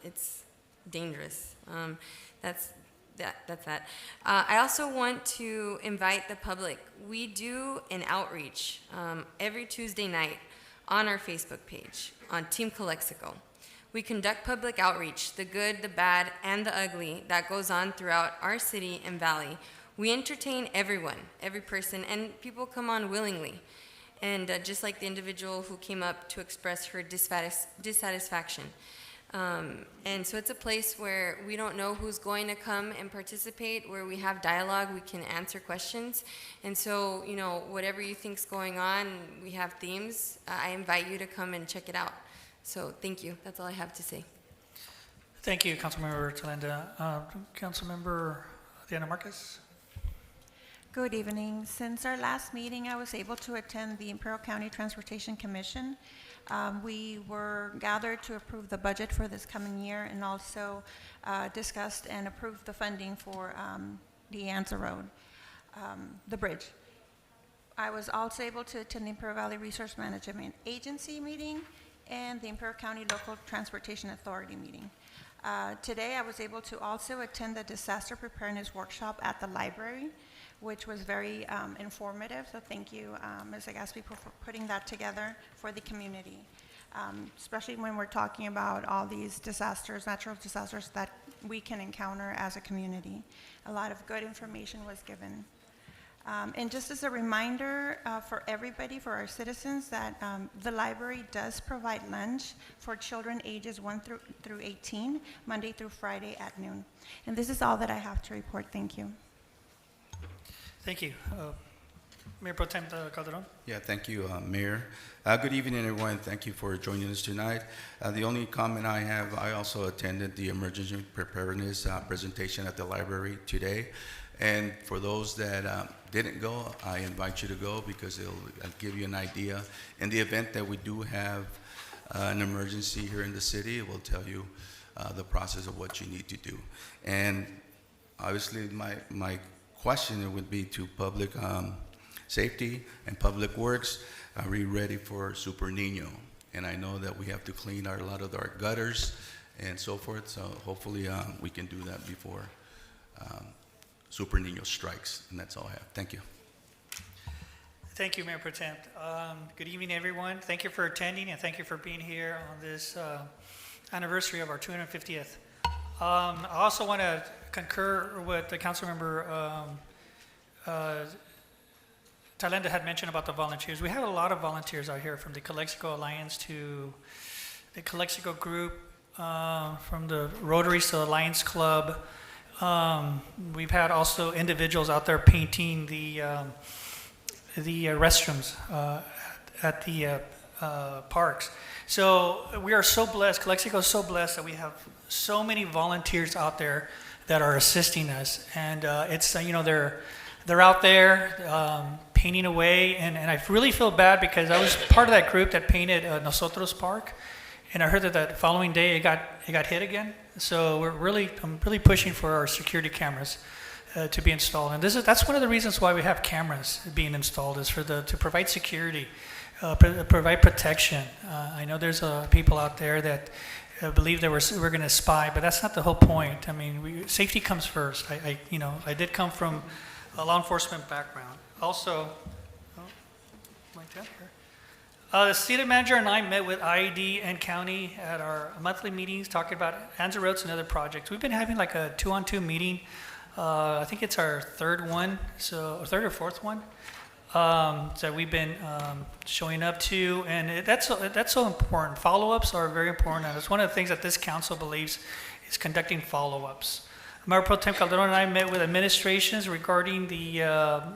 It's dangerous. That's that. I also want to invite the public. We do an outreach every Tuesday night on our Facebook page on Team Calexico. We conduct public outreach, the good, the bad, and the ugly that goes on throughout our city and valley. We entertain everyone, every person, and people come on willingly. And just like the individual who came up to express her dissatisfaction. And so it's a place where we don't know who's going to come and participate, where we have dialogue, we can answer questions. And so, whatever you think's going on, we have themes. I invite you to come and check it out. So thank you. That's all I have to say. Thank you, Councilmember Talenda. Councilmember Diana Marquez. Good evening. Since our last meeting, I was able to attend the Imperial County Transportation Commission. We were gathered to approve the budget for this coming year, and also discussed and approved the funding for the Anza Road, the bridge. I was also able to attend the Imperial Valley Resource Management Agency meeting and the Imperial County Local Transportation Authority meeting. Today, I was able to also attend the disaster preparedness workshop at the library, which was very informative. So thank you, Ms. Agaspi, for putting that together for the community, especially when we're talking about all these disasters, natural disasters that we can encounter as a community. A lot of good information was given. And just as a reminder for everybody, for our citizens, that the library does provide lunch for children ages 1 through 18, Monday through Friday at noon. And this is all that I have to report. Thank you. Thank you. Mayor Pro Tem Calderon. Yeah, thank you, Mayor. Good evening, everyone. Thank you for joining us tonight. The only comment I have, I also attended the emergency preparedness presentation at the library today. And for those that didn't go, I invite you to go because it'll give you an idea. In the event that we do have an emergency here in the city, it will tell you the process of what you need to do. And obviously, my question would be to public safety and public works, are we ready for Super Nino? And I know that we have to clean a lot of our gutters and so forth, so hopefully we can do that before Super Nino strikes. And that's all I have. Thank you. Thank you, Mayor Pro Tem. Good evening, everyone. Thank you for attending, and thank you for being here on this anniversary of our 250th. I also want to concur with the council member Talenda had mentioned about the volunteers. We have a lot of volunteers out here, from the Calexico Alliance to the Calexico Group, from the Rotaries to the Lions Club. We've had also individuals out there painting the restrooms at the parks. So we are so blessed, Calexico is so blessed that we have so many volunteers out there that are assisting us. And it's, they're out there painting away. And I really feel bad because I was part of that group that painted Nosotros Park. And I heard that the following day it got hit again. So I'm really pushing for our security cameras to be installed. And that's one of the reasons why we have cameras being installed, is to provide security, provide protection. I know there's people out there that believe that we're going to spy, but that's not the whole point. I mean, safety comes first. I did come from a law enforcement background. Also, the city manager and I met with IED and county at our monthly meetings talking about Anza Roads and other projects. We've been having like a 2-on-2 meeting. I think it's our third or fourth one that we've been showing up to, and that's so important. Follow-ups are very important, and it's one of the things that this council believes is conducting follow-ups. Mayor Pro Tem Calderon and I met with administrations regarding the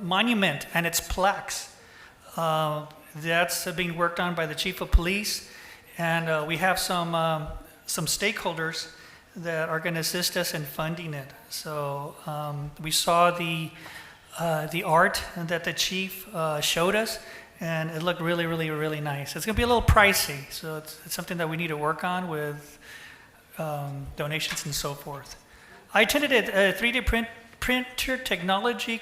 monument and its plaques. That's being worked on by the chief of police, and we have some stakeholders that are going to assist us in funding it. So we saw the art that the chief showed us, and it looked really, really, really nice. It's going to be a little pricey, so it's something that we need to work on with donations and so forth. I attended a 3D printer technology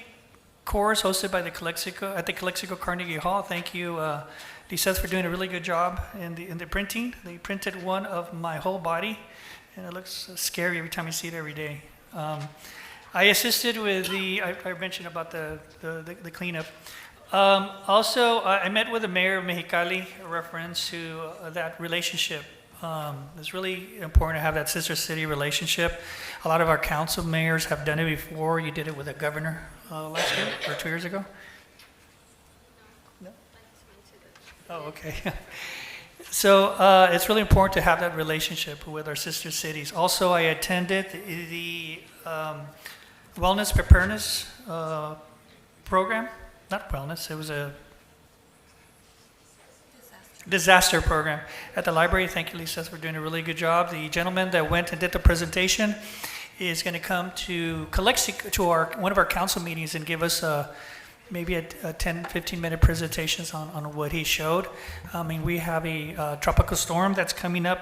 course hosted by the Calexico Carnegie Hall. Thank you, Lisa, for doing a really good job in the printing. They printed one of my whole body, and it looks scary every time you see it every day. I assisted with I mentioned about the cleanup. Also, I met with the mayor of Mexicali in reference to that relationship. It's really important to have that sister city relationship. A lot of our council mayors have done it before. You did it with the governor last year or 2 years ago? No? Oh, okay. So it's really important to have that relationship with our sister cities. Also, I attended the wellness preparedness program. Not wellness, it was a disaster program at the library. Thank you, Lisa, for doing a really good job. The gentleman that went and did the presentation is going to come to Calexico, to one of our council meetings, and give us maybe a 10-15-minute presentations on what he showed. I mean, we have a tropical storm that's coming up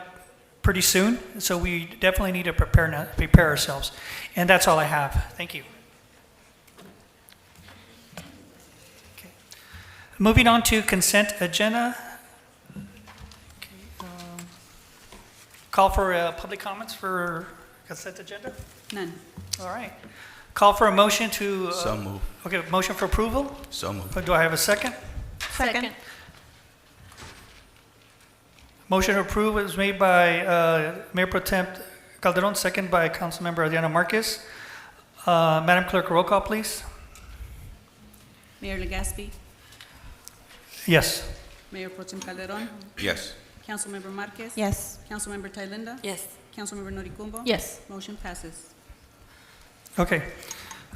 pretty soon, so we definitely need to prepare ourselves. And that's all I have. Thank you. Okay. Moving on to consent agenda. Call for public comments for consent agenda? None. All right. Call for a motion to... So move. Okay, motion for approval? So move. Do I have a second? Second. Motion to approve was made by Mayor Pro Tem Calderon, second by Councilmember Adriana Marquez. Madam Clerk, roll call, please. Mayor Legaspi, Yes. Mayor Pro Tem Calderon, Yes. Councilmember Marquez. Yes. Councilmember Thailenda. Yes. Councilmember Noricumbo. Yes. Motion passes. Okay.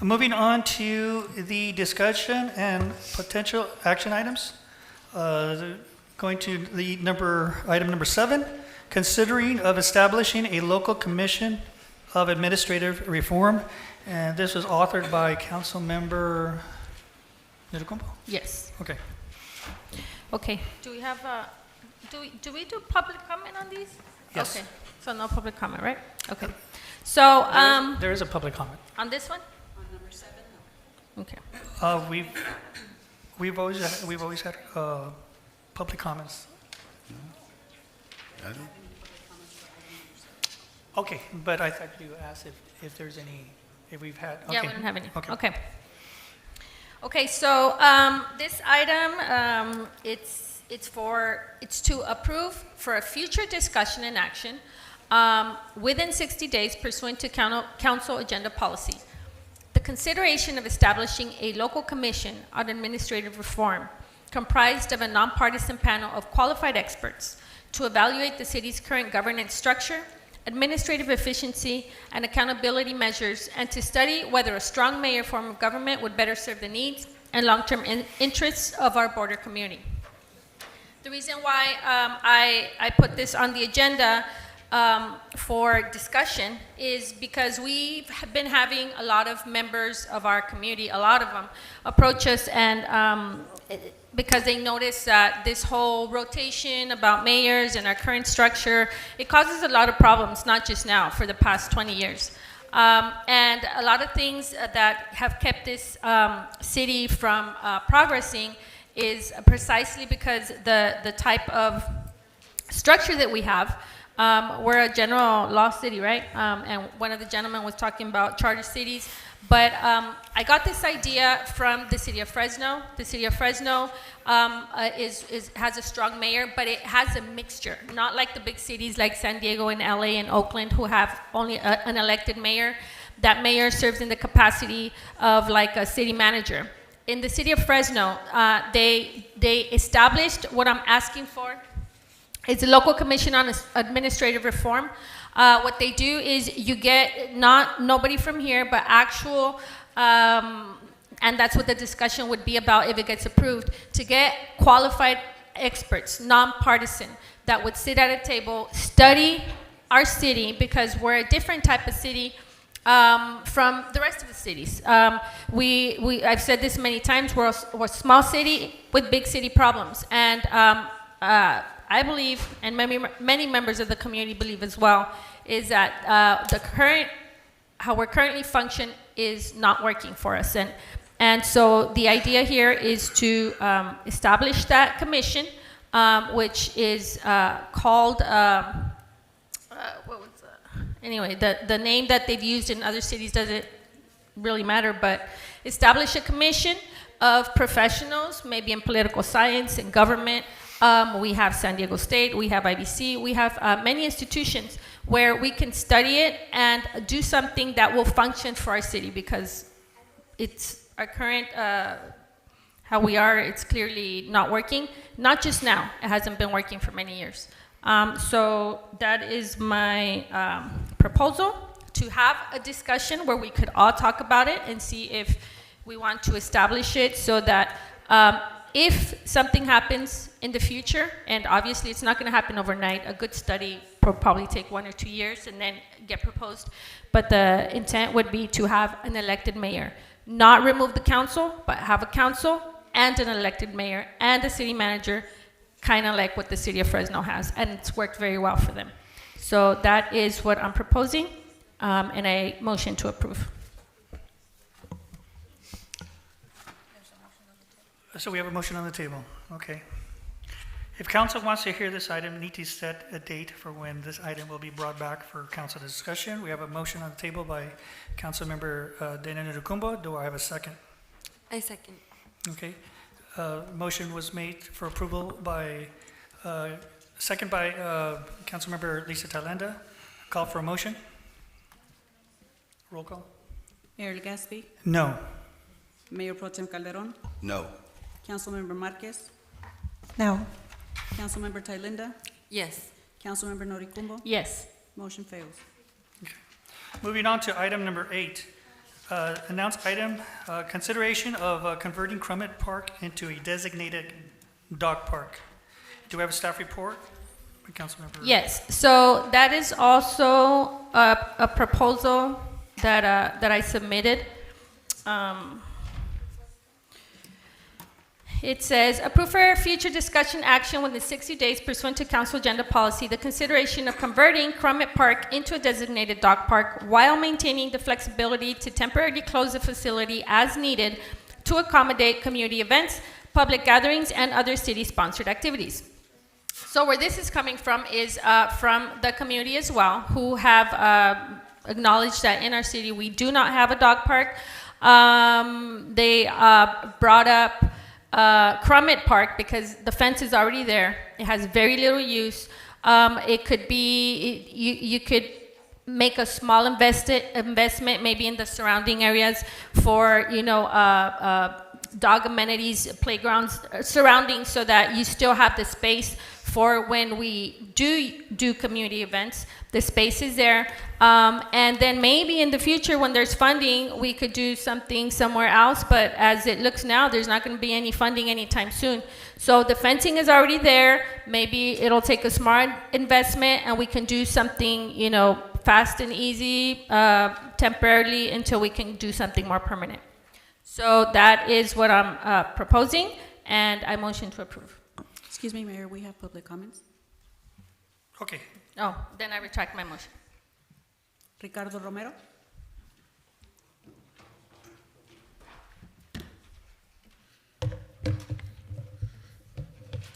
Moving on to the discussion and potential action items. Going to the item number 7, considering of establishing a local commission of administrative reform. And this was authored by Councilmember Noricumbo? Yes. Okay. Okay. Do we have do we do public comment on these? Yes. Okay, so no public comment, right? Okay. So, There is a public comment. on this one? On number 7, no. Okay. We've always had public comments. Okay, but I thought you asked if there's any, if we've had, okay. Yeah, we don't have any. Okay. Okay. Okay, so this item, it's to approve for a future discussion and action within 60 days pursuant to council agenda policy. The consideration of establishing a local commission on administrative reform comprised of a nonpartisan panel of qualified experts to evaluate the city's current governance structure, administrative efficiency, and accountability measures, and to study whether a strong mayor form of government would better serve the needs and long-term interests of our border community. The reason why I put this on the agenda for discussion is because we've been having a lot of members of our community, a lot of them, approach us and because they notice that this whole rotation about mayors and our current structure, it causes a lot of problems, not just now, for the past 20 years. And a lot of things that have kept this city from progressing is precisely because the type of structure that we have. We're a general law city, right? And one of the gentlemen was talking about charter cities. But I got this idea from the city of Fresno. The city of Fresno has a strong mayor, but it has a mixture. Not like the big cities like San Diego and LA and Oakland who have only an elected mayor. That mayor serves in the capacity of like a city manager. In the city of Fresno, they established what I'm asking for. It's a local commission on administrative reform. What they do is you get nobody from here, but actual, and that's what the discussion would be about if it gets approved, to get qualified experts, nonpartisan, that would sit at a table, study our city, because we're a different type of city from the rest of the cities. I've said this many times, we're a small city with big city problems. And I believe, and many members of the community believe as well, is that how we're currently function is not working for us. And so the idea here is to establish that commission, which is called, anyway, the name that they've used in other cities doesn't really matter, but establish a commission of professionals, maybe in political science and government. We have San Diego State, we have IBC, we have many institutions where we can study it and do something that will function for our city, because it's our current, how we are, it's clearly not working. Not just now, it hasn't been working for many years. So that is my proposal, to have a discussion where we could all talk about it and see if we want to establish it so that if something happens in the future, and obviously it's not going to happen overnight, a good study will probably take 1 or 2 years and then get proposed, but the intent would be to have an elected mayor. Not remove the council, but have a council and an elected mayor and a city manager, kind of like what the city of Fresno has, and it's worked very well for them. So that is what I'm proposing, and I motion to approve. So we have a motion on the table, okay. If council wants to hear this item, need to set a date for when this item will be brought back for council discussion. We have a motion on the table by Councilmember Dena Nurukumbo. Do I have a second? I second. Okay. Motion was made for approval by, second by Councilmember Lisa Talenda. Call for a motion. Roll call. Mayor Legaspi, No. Mayor Pro Tem Calderon, No. Councilmember Marquez, No. Councilmember Thalinda, Yes. Councilmember Noricumbo. Yes. Motion fails. Moving on to item number 8. Announced item, consideration of converting Crummett Park into a designated dog park. Do we have a staff report? Councilmember? Yes, so that is also a proposal that I submitted. It says, approve for future discussion action within 60 days pursuant to council agenda policy, the consideration of converting Crummett Park into a designated dog park while maintaining the flexibility to temporarily close the facility as needed to accommodate community events, public gatherings, and other city-sponsored activities. So where this is coming from is from the community as well, who have acknowledged that in our city we do not have a dog park. They brought up Crummett Park because the fence is already there. It has very little use. It could be, you could make a small investment maybe in the surrounding areas for, dog amenities, playgrounds surrounding, so that you still have the space for when we do community events. The space is there. And then maybe in the future when there's funding, we could do something somewhere else, but as it looks now, there's not gonna be any funding anytime soon. So the fencing is already there. Maybe it'll take a smart investment and we can do something, fast and easy, temporarily, until we can do something more permanent. So that is what I'm proposing, and I motion to approve. Excuse me, Mayor, we have public comments. Okay. Oh, then I retract my motion. Ricardo Romero.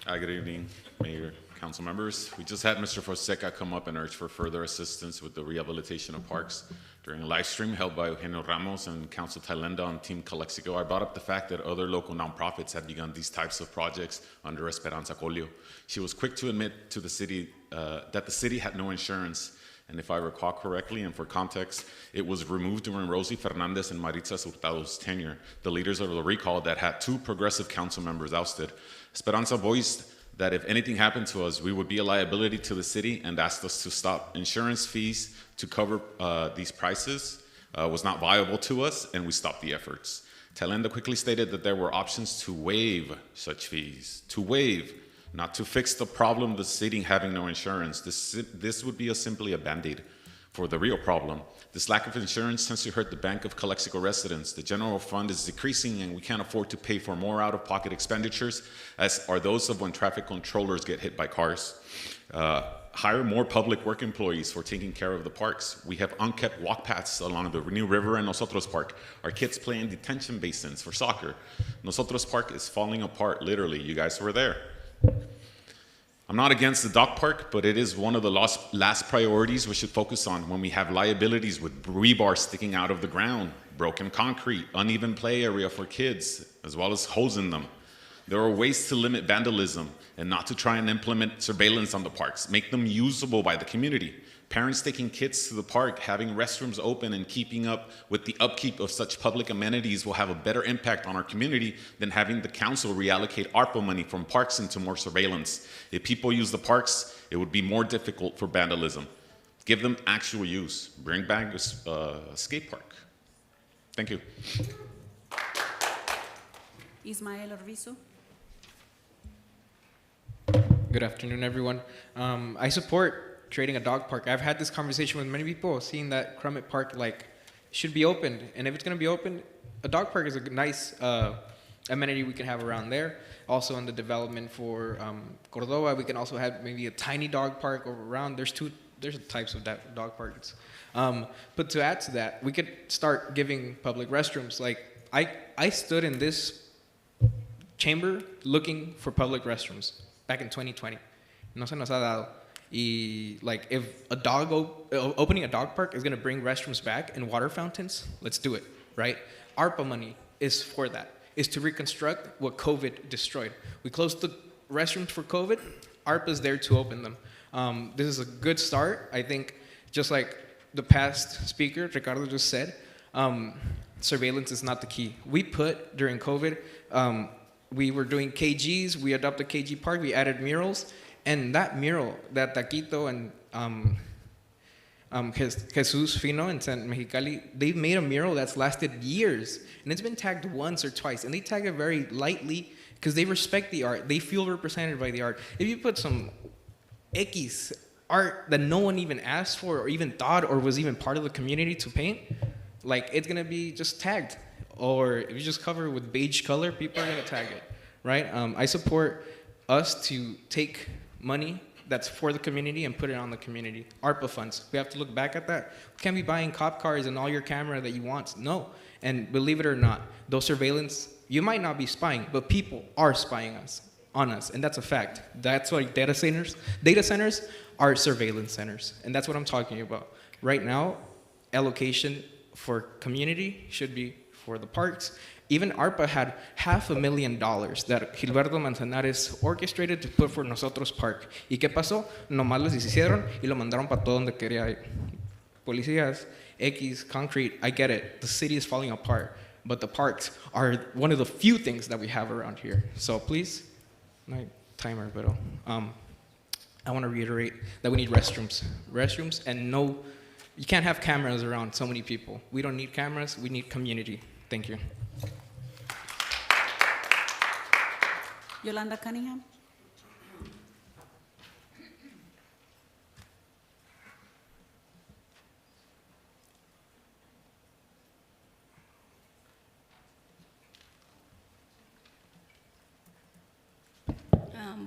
Good evening, Mayor, council members. We just had Mr. Fonseca come up and urge for further assistance with the rehabilitation of parks. During a live stream held by Eugenio Ramos and Council Talenda on Team Calexico, I brought up the fact that other local nonprofits had begun these types of projects under Esperanza Colio. She was quick to admit to the city that the city had no insurance. And if I recall correctly, and for context, it was removed during Rosie Fernandez and Maritza Hurtado's tenure, the leaders of the recall that had 2 progressive council members ousted. Esperanza voiced that if anything happened to us, we would be a liability to the city, and asked us to stop. Insurance fees to cover these prices was not viable to us, and we stopped the efforts. Talenda quickly stated that there were options to waive such fees, not to fix the problem of the city having no insurance. This would be simply a Band-Aid for the real problem. This lack of insurance tends to hurt the Bank of Calexico residents. The general fund is decreasing, and we can't afford to pay for more out-of-pocket expenditures, as are those of when traffic controllers get hit by cars. Hire more public work employees for taking care of the parks. We have unkept walk paths along the New River and Nosotros Park. Our kids play in detention basins for soccer. Nosotros Park is falling apart, literally. You guys were there. I'm not against the dog park, but it is one of the last priorities we should focus on when we have liabilities with rebar sticking out of the ground, broken concrete, uneven play area for kids, as well as holes in them. There are ways to limit vandalism and not to try and implement surveillance on the parks, make them usable by the community. Parents taking kids to the park, having restrooms open, and keeping up with the upkeep of such public amenities will have a better impact on our community than having the council reallocate ARPA money from parks into more surveillance. If people use the parks, it would be more difficult for vandalism. Give them actual use. Bring back a skate park. Thank you. Ismael Orvizu. Good afternoon, everyone. I support creating a dog park. I've had this conversation with many people, seeing that Crummett Park should be opened, and if it's going to be opened, a dog park is a nice amenity we can have around there. Also, in the development for Cordova, we can also have maybe a tiny dog park around. There's types of dog parks. But to add to that, we could start giving public restrooms. Like I stood in this chamber looking for public restrooms back in 2020. No se nos ha dado. Y if opening a dog park is going to bring restrooms back and water fountains, let's do it, right? ARPA money is for that, is to reconstruct what COVID destroyed. We closed the restrooms for COVID, ARPA is there to open them. This is a good start. I think, just like the past speaker, Ricardo just said, surveillance is not the key. We put, during COVID, we were doing KGs, we adopted KG Park, we added murals, and that mural that Taquito and Jesus Fino in San Mexicali, they've made a mural that's lasted years, and it's been tagged once or twice, and they tag it very lightly because they respect the art. They feel represented by the art. If you put some X art that no one even asked for or even thought or was even part of the community to paint, it's gonna be just tagged. Or if you just cover it with beige color, people are gonna tag it. right? I support us to take money that's for the community and put it on the community. ARPA funds, we have to look back at that. We can't be buying cop cars and all your camera that you want, no. And believe it or not, those surveillance, you might not be spying, but people are spying on us, and that's a fact. That's why data centers are surveillance centers, and that's what I'm talking about. Right now, allocation for community should be for the parks. Even ARPA had $500,000 that Gilberto Manzanares orchestrated to put for Nosotros Park. ¿Y qué pasó? Nomás los deshicieron y lo mandaron para todo donde quería ir. Policías, X, concrete, I get it. The city is falling apart. But the parks are one of the few things that we have around here. So please, my timer, pero I want to reiterate that we need restrooms. Restrooms and no, you can't have cameras around so many people. We don't need cameras, we need community. Thank you. Yolanda Cunningham.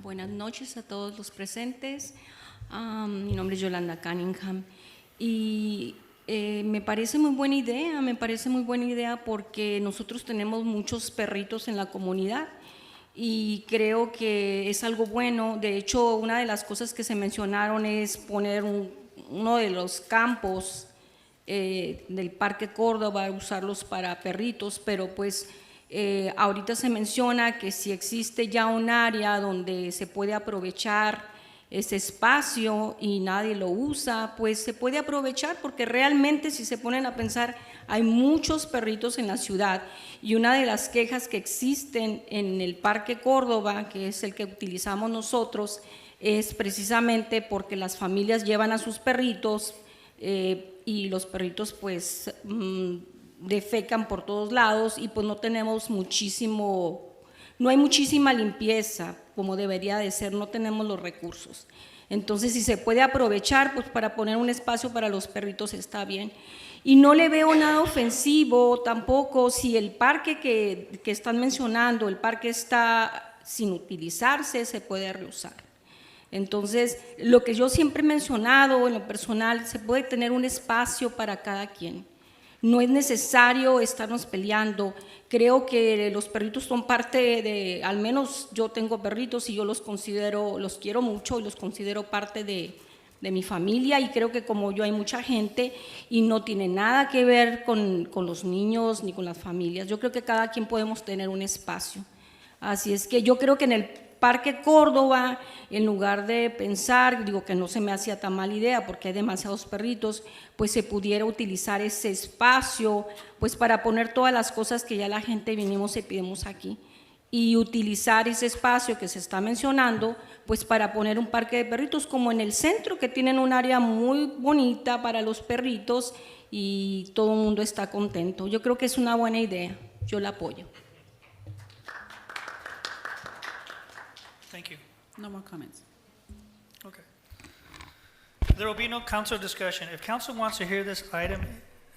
Buenas noches a todos los presentes. Mi nombre es Yolanda Cunningham y me parece muy buena idea porque nosotros tenemos muchos perritos en la comunidad y creo que es algo bueno. De hecho, una de las cosas que se mencionaron es poner uno de los campos del Parque Córdoba, usarlos para perritos, pero pues ahorita se menciona que si existe ya un área donde se puede aprovechar ese espacio y nadie lo usa, pues se puede aprovechar porque realmente si se ponen a pensar hay muchos perritos en la ciudad y una de las quejas que existen en el Parque Córdoba, que es el que utilizamos nosotros, es precisamente porque las familias llevan a sus perritos y los perritos pues defecan por todos lados y pues no hay muchísima limpieza como debería de ser, no tenemos los recursos. Entonces, si se puede aprovechar pues para poner un espacio para los perritos está bien. Y no le veo nada ofensivo tampoco si el parque que están mencionando, el parque está sin utilizarse, se puede reusar. Entonces, lo que yo siempre he mencionado en lo personal, se puede tener un espacio para cada quien. No es necesario estarnos peleando. Creo que los perritos son parte de, al menos yo tengo perritos y yo los quiero mucho y los considero parte de mi familia y creo que como yo hay mucha gente y no tiene nada que ver con los niños ni con las familias. Yo creo que cada quien podemos tener un espacio. Así es que yo creo que en el Parque Córdoba, en lugar de pensar, digo que no se me hacía tan mala idea porque hay demasiados perritos, pues se pudiera utilizar ese espacio pues para poner todas las cosas que ya la gente vinimos y pedimos aquí y utilizar ese espacio que se está mencionando pues para poner un parque de perritos como en el centro que tienen un área muy bonita para los perritos y todo el mundo está contento. Yo creo que es una buena idea, yo la apoyo. Thank you. No more comments. Okay. There will be no council discussion. If council wants to hear this item,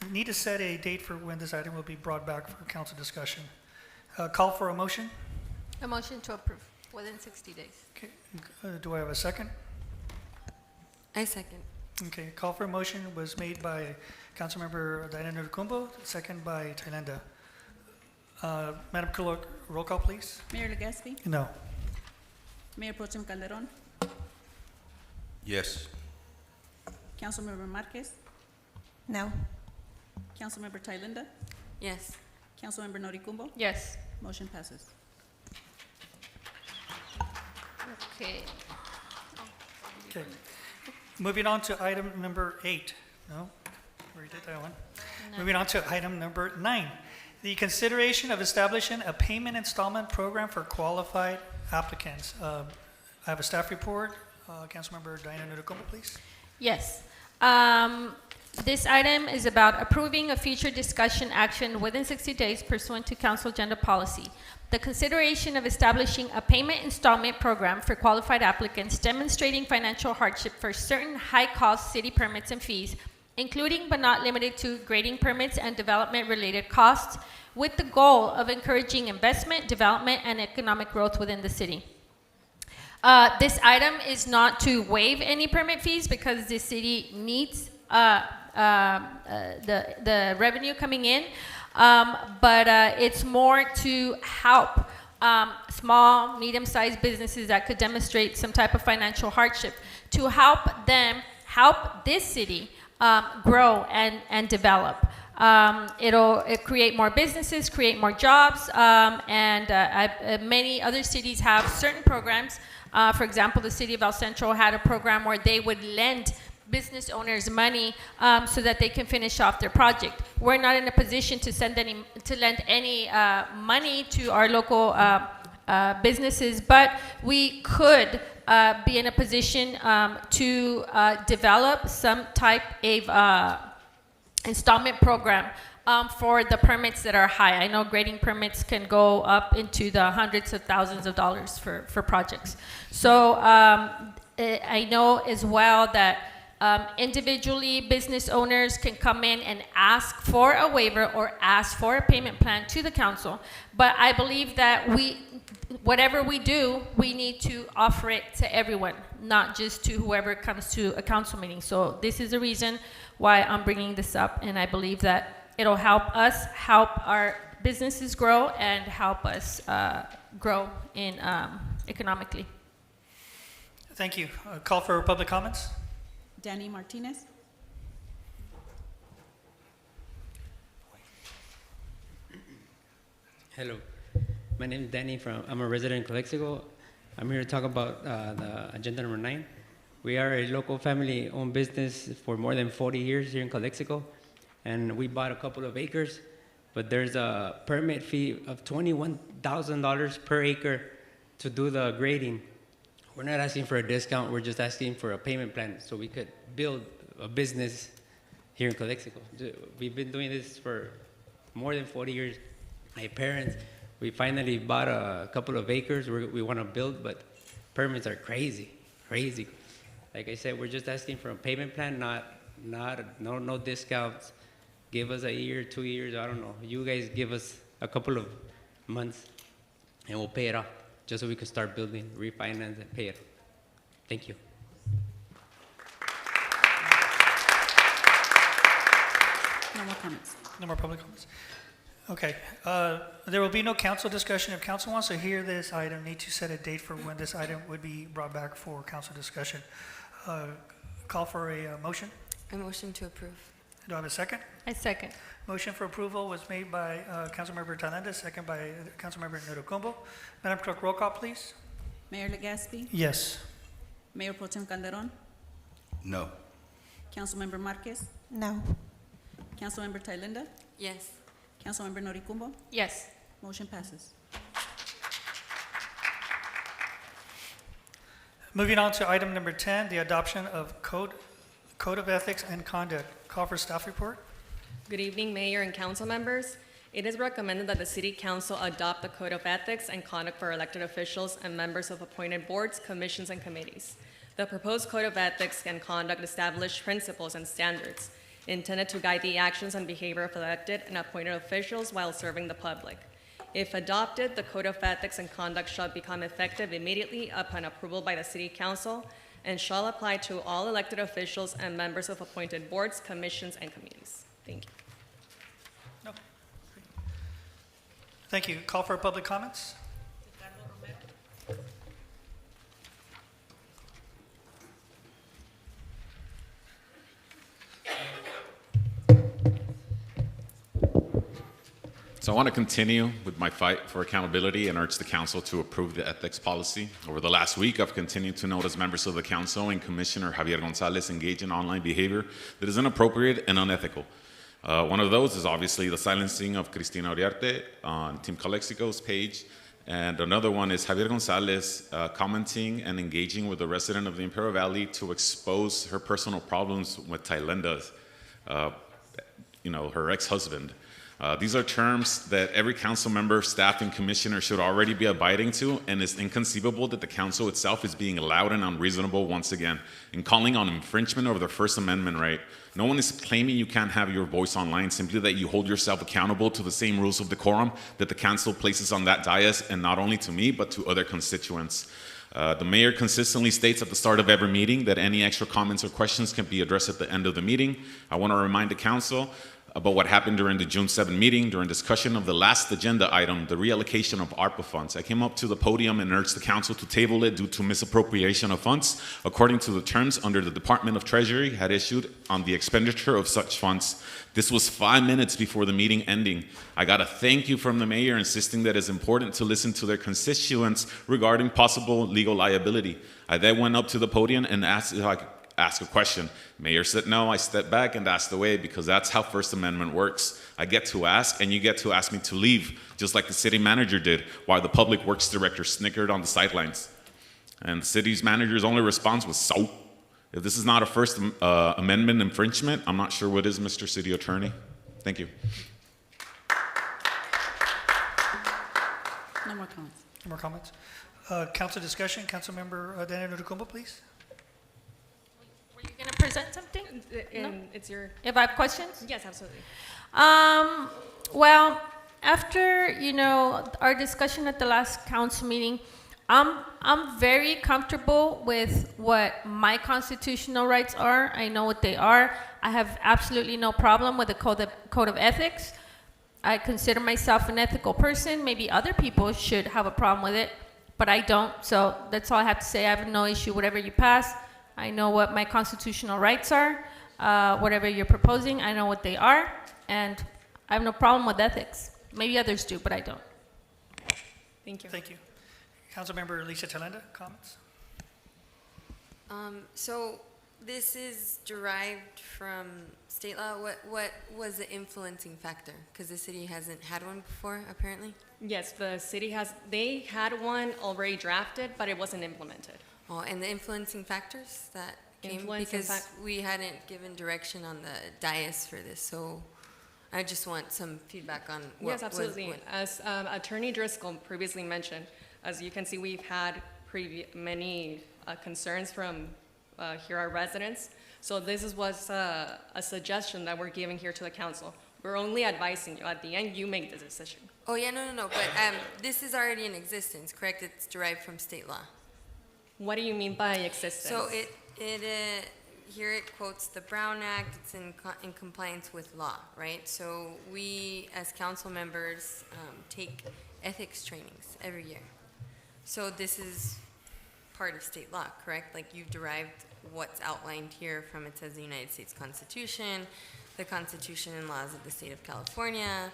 you need to set a date for when this item will be brought back for council discussion. Call for a motion. A motion to approve within 60 days. Okay. Do I have a second? I second. Okay. Call for a motion was made by Councilmember Diana Nurcumbo, second by Thailenda. Madam Clerk, roll call, please. Mayor Legaspi, No. Mayor Pro Tem Calderon, Yes. Councilmember Marquez, No. Councilmember Thailenda, Yes. Councilmember Noricumbo. Yes. Motion passes. Okay. Okay. Moving on to item number 8. No? We already did that one. Moving on to item number 9. The consideration of establishing a payment installment program for qualified applicants. I have a staff report. Councilmember Diana Nurcumbo, please. Yes. This item is about approving a future discussion action within 60 days pursuant to council agenda policy. The consideration of establishing a payment installment program for qualified applicants demonstrating financial hardship for certain high-cost city permits and fees including but not limited to grading permits and development-related costs, with the goal of encouraging investment, development, and economic growth within the city. This item is not to waive any permit fees because the city needs the revenue coming in, but it's more to help small, medium-sized businesses that could demonstrate some type of financial hardship, to help them help this city grow and develop. It'll create more businesses, create more jobs, and many other cities have certain programs. For example, the city of El Centro had a program where they would lend business owners money so that they can finish off their project. We're not in a position to lend any money to our local businesses, but we could be in a position to develop some type of installment program for the permits that are high. I know grading permits can go up into the hundreds of thousands of dollars for projects. So I know as well that individually business owners can come in and ask for a waiver or ask for a payment plan to the council. But I believe that whatever we do, we need to offer it to everyone, not just to whoever comes to a council meeting. So this is the reason why I'm bringing this up, and I believe that it'll help us, help our businesses grow, and help us grow in economically. Thank you. Call for public comments. Danny Martinez. Hello, my name is Danny. I'm a resident in Calexico. I'm here to talk about the agenda number 9. We are a local family-owned business for more than 40 years here in Calexico, and we bought a couple of acres, but there's a permit fee of $21,000 per acre to do the grading. We're not asking for a discount, we're just asking for a payment plan so we could build a business here in Calexico. We've been doing this for more than 40 years. My parents, we finally bought a couple of acres we want to build, but permits are crazy. Like I said, we're just asking for a payment plan, no discounts. Give us a year, 2 years, I don't know. You guys give us a couple of months and we'll pay it off, just so we can start building, refinance, and pay it. Thank you. No more comments. No more public comments. Okay. There will be no council discussion. If council wants to hear this item, need to set a date for when this item would be brought back for council discussion. Call for a motion. A motion to approve. Do I have a second? I second. Motion for approval was made by Councilmember Talenda, second by Councilmember Notokumbo. Madam Clerk, roll call, please. Mayor Legaspi. Yes. Mayor Pro Tem Calderon. No. Councilmember Marquez. No. Councilmember Thailenda. Yes. Councilmember Noricumbo. Yes. Motion passes. Moving on to item number 10, the adoption of Code of Ethics and Conduct. Call for staff report. Good evening, Mayor and council members. It is recommended that the City Council adopt the Code of Ethics and Conduct for elected officials and members of appointed boards, commissions, and committees. The proposed Code of Ethics and Conduct establish principles and standards intended to guide the actions and behavior of elected and appointed officials while serving the public. If adopted, the Code of Ethics and Conduct shall become effective immediately upon approval by the City Council and shall apply to all elected officials and members of appointed boards, commissions, and committees. Thank you. No. Thank you. Call for public comments. So I want to continue with my fight for accountability and urge the council to approve the ethics policy. Over the last week, I've continued to notice members of the council and Commissioner Javier Gonzalez engage in online behavior that is inappropriate and unethical. One of those is obviously the silencing of Cristina Uriarte on Team Calexico's page. And another one is Javier Gonzalez commenting and engaging with the resident of the Imperial Valley to expose her personal problems with Thailenda, her ex-husband. These are terms that every council member, staff, and commissioner should already be abiding to, and it's inconceivable that the council itself is being loud and unreasonable once again in calling on infringement of the First Amendment right. No one is claiming you can't have your voice online, simply that you hold yourself accountable to the same rules of decorum that the council places on that dais, and not only to me, but to other constituents. The mayor consistently states at the start of every meeting that any extra comments or questions can be addressed at the end of the meeting. I want to remind the council about what happened during the June 7 meeting during discussion of the last agenda item, the reallocation of ARPA funds. I came up to the podium and urged the council to table it due to misappropriation of funds according to the terms under the Department of Treasury had issued on the expenditure of such funds. This was 5 minutes before the meeting ending. I got a thank you from the mayor insisting that it's important to listen to their constituents regarding possible legal liability. I then went up to the podium and asked if I could ask a question. Mayor said no. I stepped back and asked away because that's how First Amendment works. I get to ask, and you get to ask me to leave, just like the city manager did, while the public works director snickered on the sidelines. And the city's manager's only response was, so? If this is not a First Amendment infringement, I'm not sure what is, Mr. City Attorney. Thank you. No more comments. No more comments. Council discussion, Councilmember Daniel Nurukumbo, please. Were you going to present something? No? It's your... If I have questions? Yes, absolutely. Well, after, our discussion at the last council meeting, I'm very comfortable with what my constitutional rights are. I know what they are. I have absolutely no problem with the code of ethics. I consider myself an ethical person. Maybe other people should have a problem with it, but I don't. So that's all I have to say. I have no issue whatever you pass. I know what my constitutional rights are. Whatever you're proposing, I know what they are, and I have no problem with ethics. Maybe others do, but I don't. Thank you. Thank you. Councilmember Lisa Talenda, comments? So this is derived from state law. What was the influencing factor? Because the city hasn't had one before, apparently? Yes, the city they had one already drafted, but it wasn't implemented. Oh, and the influencing factors that came? Because we hadn't given direction on the dais for this, so I just want some feedback on what Yes, absolutely. As Attorney Driscoll previously mentioned, as you can see, we've had many concerns from here, our residents. So this was a suggestion that we're giving here to the council. We're only advising you. At the end, you make the decision. Oh, yeah, no. But this is already in existence, correct? It's derived from state law. What do you mean by existence? So here it quotes the Brown Act. It's in compliance with law, right? So we, as council members, take ethics trainings every year. So this is part of state law, correct? Like you've derived what's outlined here from, it says the United States Constitution, the Constitution and laws of the state of California.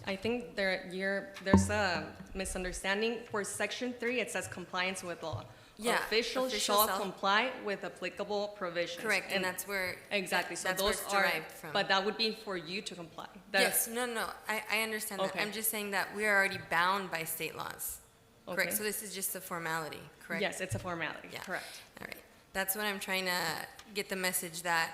I think there's a misunderstanding. For Section 3, it says compliance with law. Yeah, Officials shall comply with applicable provisions. Correct, and that's where exactly. So that's those where it's derived from. But that would be for you to comply. Yes, no. I understand that. I'm just saying that we are already bound by state laws. Correct. So this is just a formality. Correct. Yes, it's a formality. Yeah. Correct. All right. That's what I'm trying to get the message that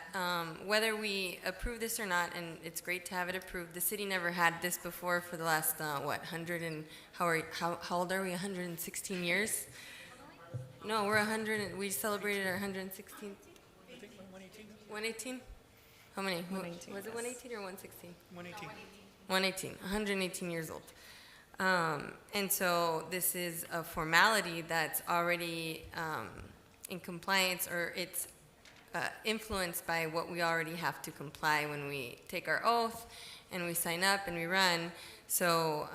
whether we approve this or not, and it's great to have it approved. The city never had this before for the last 100 and how old are we? 116 years. No, we're 100. We celebrated our 116th. 118. How many? 118. Was it 118 or 116? 118. 118. 118 years old. And so this is a formality that's already in compliance, or it's influenced by what we already have to comply when we take our oath and we sign up and we run. So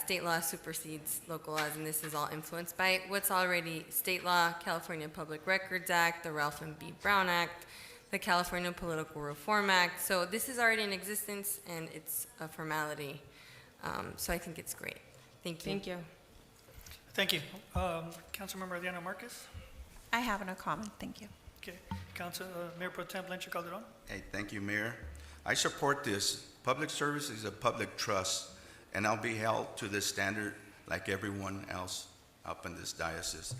state law supersedes local laws, and this is all influenced by what's already state law: California Public Records Act, the Ralph M. B. Brown Act, the California Political Reform Act. So this is already in existence, and it's a formality. So I think it's great. Thank you. Thank you. Thank you. Councilmember Adriana Marquez? I have no comment, thank you. Okay. Mayor Pro Tem Blanchard Calderon? Hey, thank you, Mayor. I support this. Public service is a public trust, and I'll be held to this standard like everyone else up in this diocese.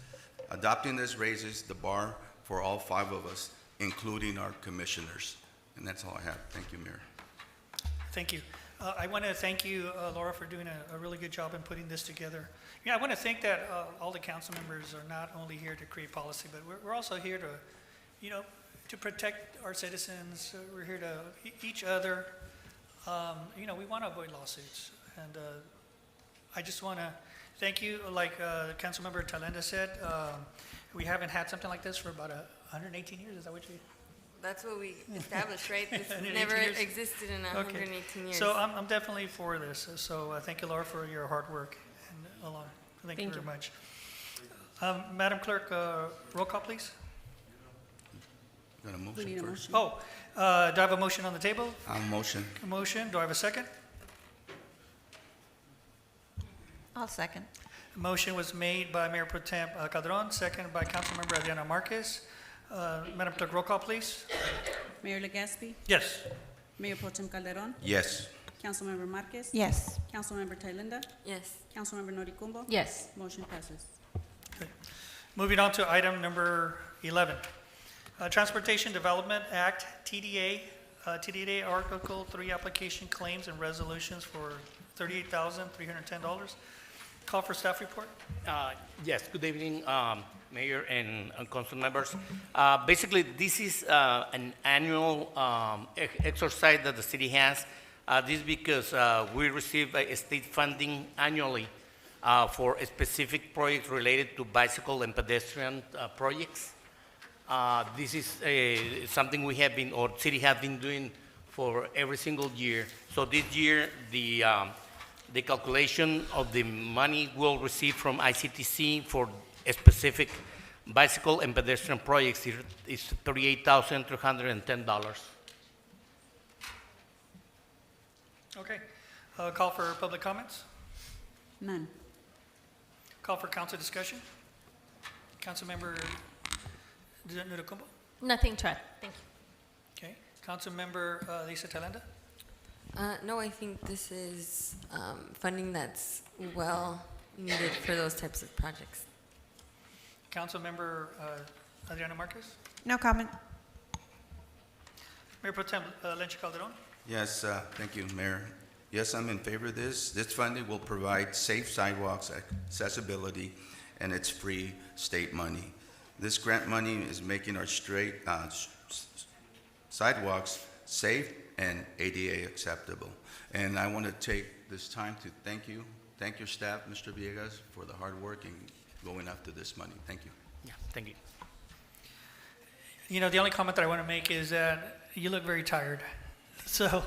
Adopting this raises the bar for all 5 of us, including our commissioners. And that's all I have. Thank you, Mayor. Thank you. I want to thank you, Laura, for doing a really good job in putting this together. Yeah, I want to thank that all the council members are not only here to create policy, but we're also here to, you know, to protect our citizens. We're here to each other. You know, we want to avoid lawsuits. And I just want to thank you. Like Councilmember Talenda said, we haven't had something like this for about 118 years. Is that what you? That's what we established, right? This 118 never years? existed in 118 years. So I'm definitely for this. So thank you, Laura, for your hard work. And along. Thank you very much. Madam Clerk, roll call, please. Got a motion We need a first? motion. Do I have a motion on the table? Motion. A motion. Do I have a second? I'll second. A motion was made by Mayor Pro Tem Calderon, seconded by Councilmember Adriana Marquez. Madam Clerk, roll call, please. Mayor Legaspi, Yes. Mayor Pro Tem Calderon, Yes. Councilmember Marquez. Yes. Councilmember Thalinda, Yes. Councilmember Noricumbo. Yes. Motion passes. Okay. Moving on to item number 11. Transportation Development Act, TDA, TDA Article 3 application claims and resolutions for $38,310. Call for staff report. Yes, good evening, Mayor and council members. Basically, this is an annual exercise that the city has. This is because we receive state funding annually for specific projects related to bicycle and pedestrian projects. This is something we have been, or city have been doing for every single year. So this year, the calculation of the money we'll receive from ICTC for a specific bicycle and pedestrian projects is $38,310. Okay. Call for public comments. None. Call for council discussion. Councilmember Noricumbo. Nothing to add. Thank you. Okay. Councilmember Lisa Talenda. No, I think this is funding that's well needed for those types of projects. Councilmember Adriana Marquez. No comment. Mayor Pro Tem Lenche Calderon. Yes, thank you, Mayor. Yes, I'm in favor of this. This funding will provide safe sidewalks, accessibility, and it's free state money. This grant money is making our sidewalks safe and ADA acceptable. And I want to take this time to thank your staff, Mr. Villegas, for the hard work in going after this money. Thank you. Yeah, thank you. You know, the only comment that I want to make is that you look very tired. So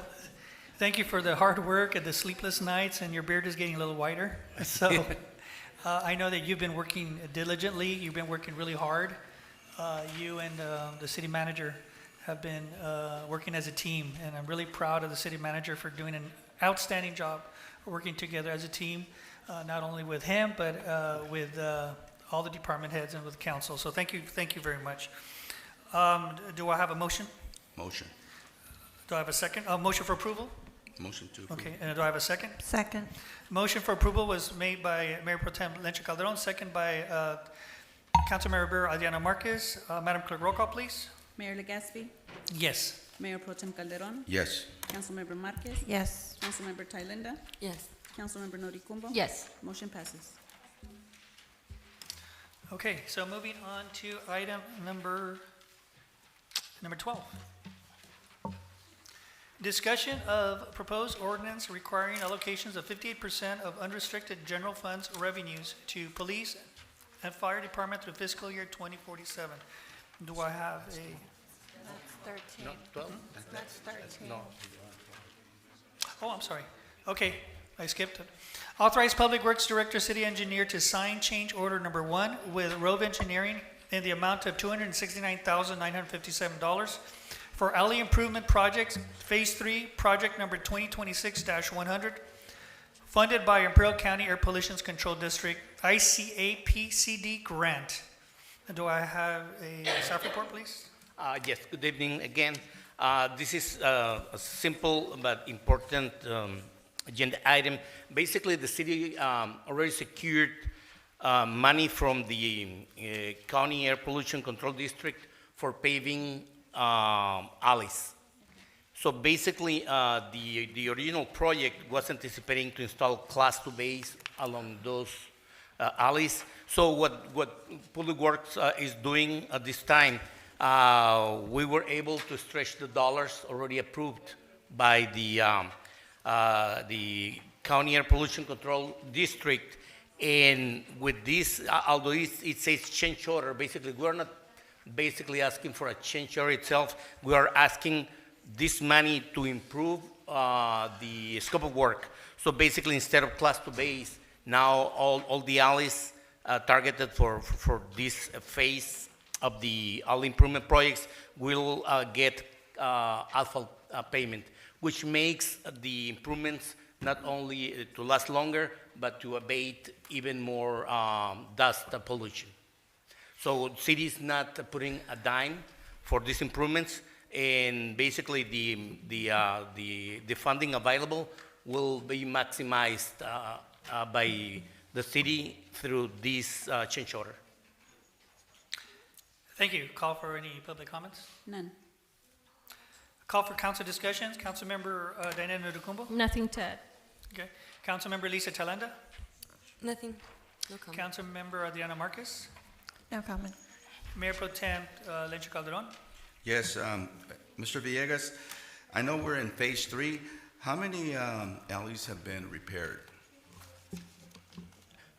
thank you for the hard work and the sleepless nights, and your beard is getting a little whiter. So I know that you've been working diligently. You've been working really hard. You and the city manager have been working as a team, and I'm really proud of the city manager for doing an outstanding job working together as a team, not only with him, but with all the department heads and with council. So thank you very much. Do I have a motion? Motion. Do I have a second? Motion for approval? Motion to approve. Okay, and do I have a second? Second. Motion for approval was made by Mayor Pro Tem Lenche Calderon, second by Councilmember Adriana Marquez. Madam Clerk, roll call, please. Mayor Legaspi, Yes. Mayor Pro Tem Calderon, Yes. Councilmember Marquez. Yes. Councilmember Thalinda, Yes. Councilmember Noricumbo. Yes. Motion passes. Okay, so moving on to item number 12. Discussion of proposed ordinance requiring allocations of 58% of unrestricted general funds revenues to police and fire department through fiscal year 2047. Do I have a? That's 13. No, 12? That's 13. No. Oh, I'm sorry. Okay, I skipped it. Authorize Public Works Director, City Engineer to sign change order number 1 with Rove Engineering in the amount of $269,957 for alley improvement projects, Phase 3, project number 2026-100, funded by Imperial County Air Pollution Control District, ICAPCD grant. Do I have a staff report, please? Yes, good evening again. This is a simple but important agenda item. Basically, the city already secured money from the County Air Pollution Control District for paving alleys. So basically, the original project was anticipating to install Class 2 bays along those alleys. So what Public Works is doing at this time, we were able to stretch the dollars already approved by the County Air Pollution Control District. And with this, although it says change order, basically we're not basically asking for a change order itself. We are asking this money to improve the scope of work. So basically, instead of Class 2 bays, now all the alleys targeted for this phase of the alley improvement projects will get asphalt pavement, which makes the improvements not only to last longer, but to abate even more dust pollution. So city is not putting a dime for these improvements, and basically the funding available will be maximized by the city through this change order. Thank you. Call for any public comments? None. Call for council discussions. Councilmember Diana Nudukumbo? Nothing to add. Okay. Councilmember Lisa Talanda? Nothing. No comment. Councilmember Adriana Marquez? No comment. Mayor Pro Tem Lencho Calderon? Yes, Mr. Villegas, I know we're in phase 3. How many alleys have been repaired?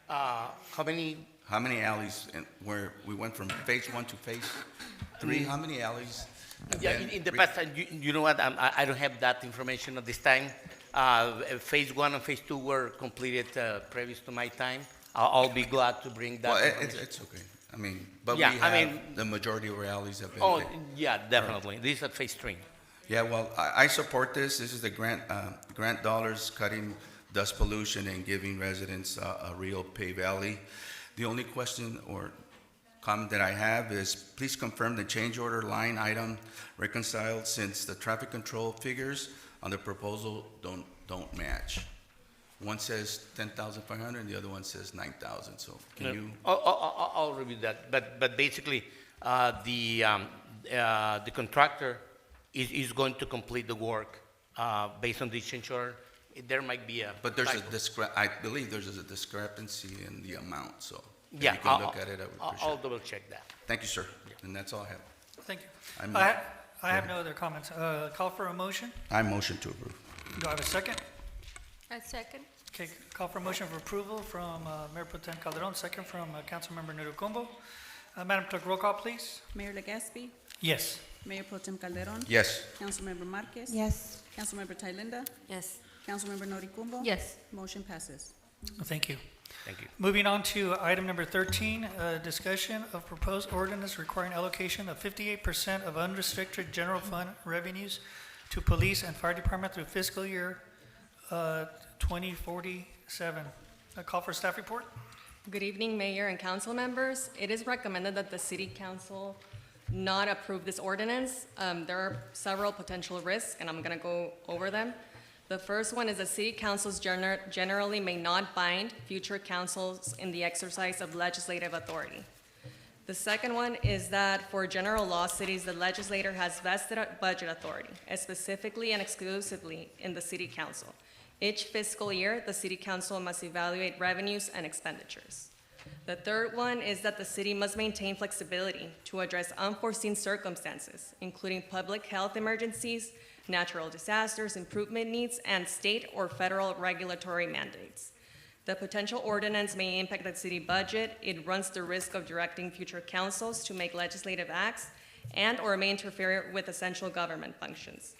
How many? How many alleys, where we went from phase 1 to phase 3, how many alleys? Yeah, in the past, you know what, I don't have that information at this time. Phase 1 and phase 2 were completed previous to my time. I'll be glad to bring that. Well, information. it's okay. I mean, but Yeah, we I have, mean- the majority of our alleys have been. Oh, fixed. yeah, definitely. This is at phase 3. Yeah, well, I support this. This is the grant dollars cutting dust pollution and giving residents a real paved alley. The only question or comment that I have is, please confirm the change order line item reconciled, since the traffic control figures on the proposal don't match. One says 10,500 and the other one says 9,000, so can you? I'll review that, but basically, the contractor is going to complete the work based on this change order. There might be a. But there's typo. I believe there's a discrepancy in the amount, so if Yeah, you can look at it, I would appreciate I'll it. double check that. Thank you, sir. And that's all I have. Thank you. I'm- I have no other comments. Call for a motion. I motion to approve. Do I have a second? A second. Okay, call for a motion for approval from Mayor Pro Tem Calderon, second from Councilmember Nudukumbo. Madam Clerk, roll call, please. Mayor Legaspi, Yes. Mayor Pro Tem Calderon. Yes. Councilmember Marquez. Yes. Councilmember Thalinda. Yes. Councilmember Noricumbo. Yes. Motion passes. Thank you. Thank you. Moving on to item number 13, discussion of proposed ordinance requiring allocation of 58% of unrestricted general fund revenues to police and fire department through fiscal year 2047. A call for staff report? Good evening, Mayor and council members. It is recommended that the City Council not approve this ordinance. There are several potential risks, and I'm going to go over them. The first one is the City Councils generally may not bind future councils in the exercise of legislative authority. The second one is that for general law cities, the legislator has vested budget authority, specifically and exclusively in the City Council. Each fiscal year, the City Council must evaluate revenues and expenditures. The third one is that the city must maintain flexibility to address unforeseen circumstances, including public health emergencies, natural disasters, improvement needs, and state or federal regulatory mandates. The potential ordinance may impact the city budget. It runs the risk of directing future councils to make legislative acts and or may interfere with essential government functions.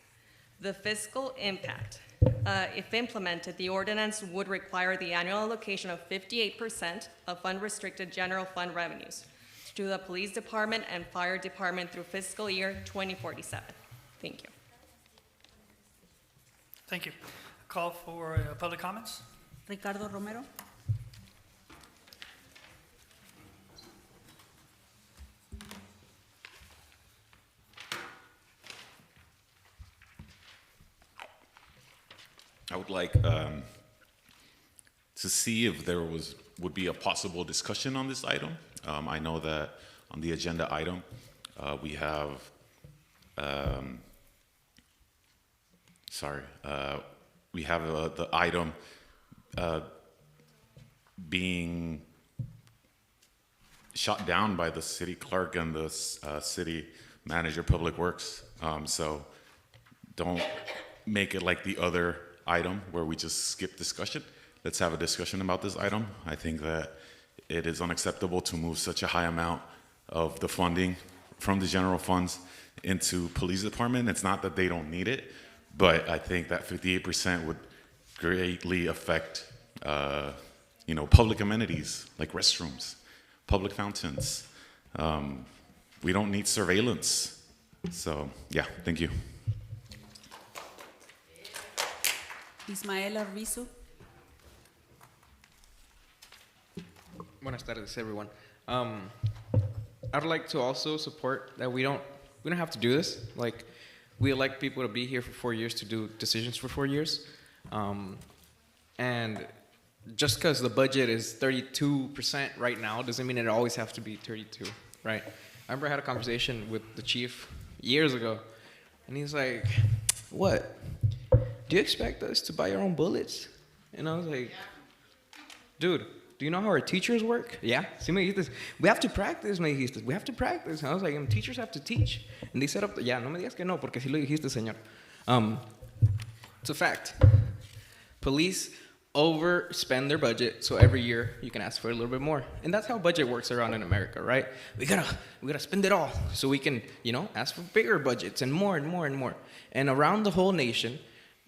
The fiscal impact. If implemented, the ordinance would require the annual allocation of 58% of unrestricted general fund revenues to the police department and fire department through fiscal year 2047. Thank you. Thank you. Call for public comments? Ricardo Romero. I would like to see if there would be a possible discussion on this item. I know that on the agenda item, we have we have the item being shot down by the city clerk and the city manager, public works. So don't make it like the other item where we just skip discussion. Let's have a discussion about this item. I think that it is unacceptable to move such a high amount of the funding from the general funds into police department. It's not that they don't need it, but I think that 58% would greatly affect, public amenities like restrooms, public fountains. We don't need surveillance. So, yeah, thank you. Ismael Arvizu. Buenas tardes, everyone. I'd like to also support that we don't have to do this. Like, we elect people to be here for 4 years to do decisions for 4 years. And just because the budget is 32% right now doesn't mean it always have to be 32, right? I remember I had a conversation with the chief years ago, and he's like, "What? Do you expect us to buy our own bullets?" And I was like, "Dude, do you know how our teachers work?" "Yeah, sí me dijiste. We have to practice, me dijiste. We have to practice." And I was like, "Teachers have to teach." And they set up, no me digas que no, porque sí lo dijiste, señor. It's a fact. Police overspend their budget, so every year you can ask for a little bit more. And that's how budget works around in America, right? We gotta spend it all so we can, ask for bigger budgets and more and more and more. And around the whole nation,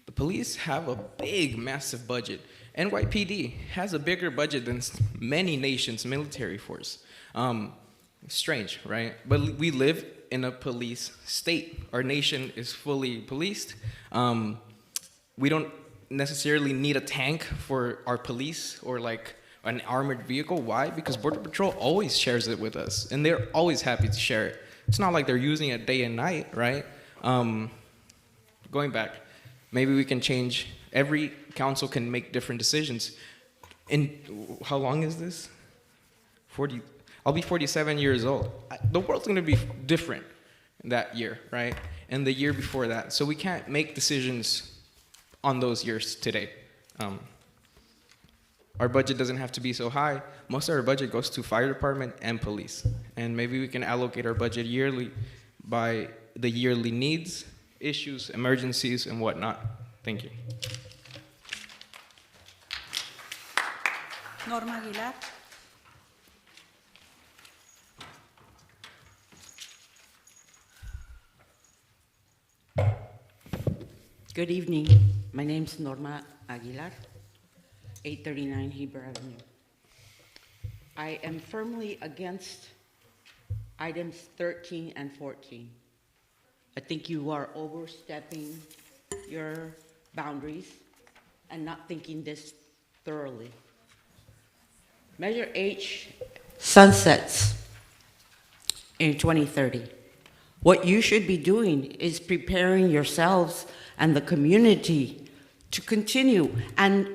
the police have a big, massive budget. NYPD has a bigger budget than many nations' military force. Strange, right? But we live in a police state. Our nation is fully policed. We don't necessarily need a tank for our police or like an armored vehicle. Why? Because Border Patrol always shares it with us, and they're always happy to share it. It's not like they're using it day and night, right? Going back, maybe we can change. Every council can make different decisions. And how long is this? 40. I'll be 47 years old. The world's going to be different that year, right? And the year before that. So we can't make decisions on those years today. Our budget doesn't have to be so high. Most of our budget goes to fire department and police. And maybe we can allocate our budget yearly by the yearly needs, issues, emergencies, and whatnot. Thank you. Norma Aguilar. Good evening. My name's Norma Aguilar, 839 Heber Avenue. I am firmly against items 13 and 14. I think you are overstepping your boundaries and not thinking this thoroughly. Measure H sunsets in 2030. What you should be doing is preparing yourselves and the community to continue and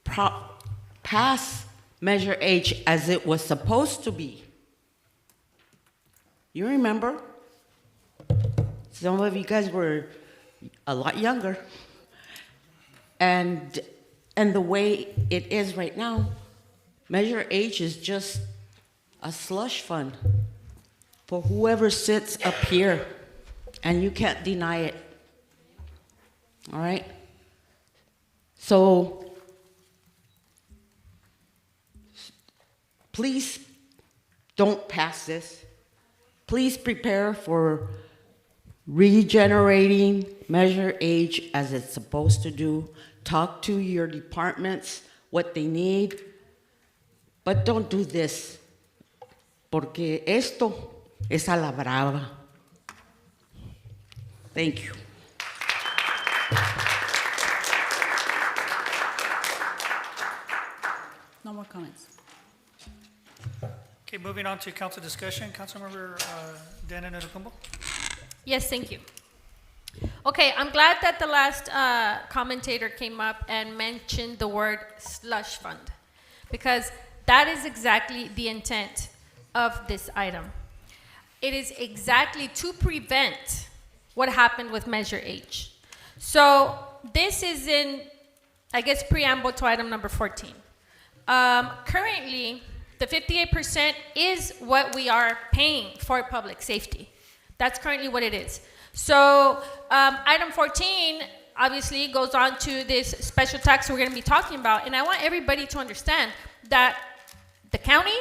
pass Measure H as it was supposed to be. You remember? Some of you guys were a lot younger. And the way it is right now, Measure H is just a slush fund for whoever sits up here, and you can't deny it. All right? So, please don't pass this. Please prepare for regenerating Measure H as it's supposed to do. Talk to your departments, what they need, but don't do this, porque esto es a la brava. Thank you. No more comments. Okay, moving on to council discussion. Councilmember Dana Netukumbo. Yes, thank you. Okay, I'm glad that the last commentator came up and mentioned the word slush fund, because that is exactly the intent of this item. It is exactly to prevent what happened with Measure H. So this is in, I guess, preamble to item number 14. Currently, the 58% is what we are paying for public safety. That's currently what it is. So item 14 obviously goes on to this special tax we're going to be talking about. And I want everybody to understand that the county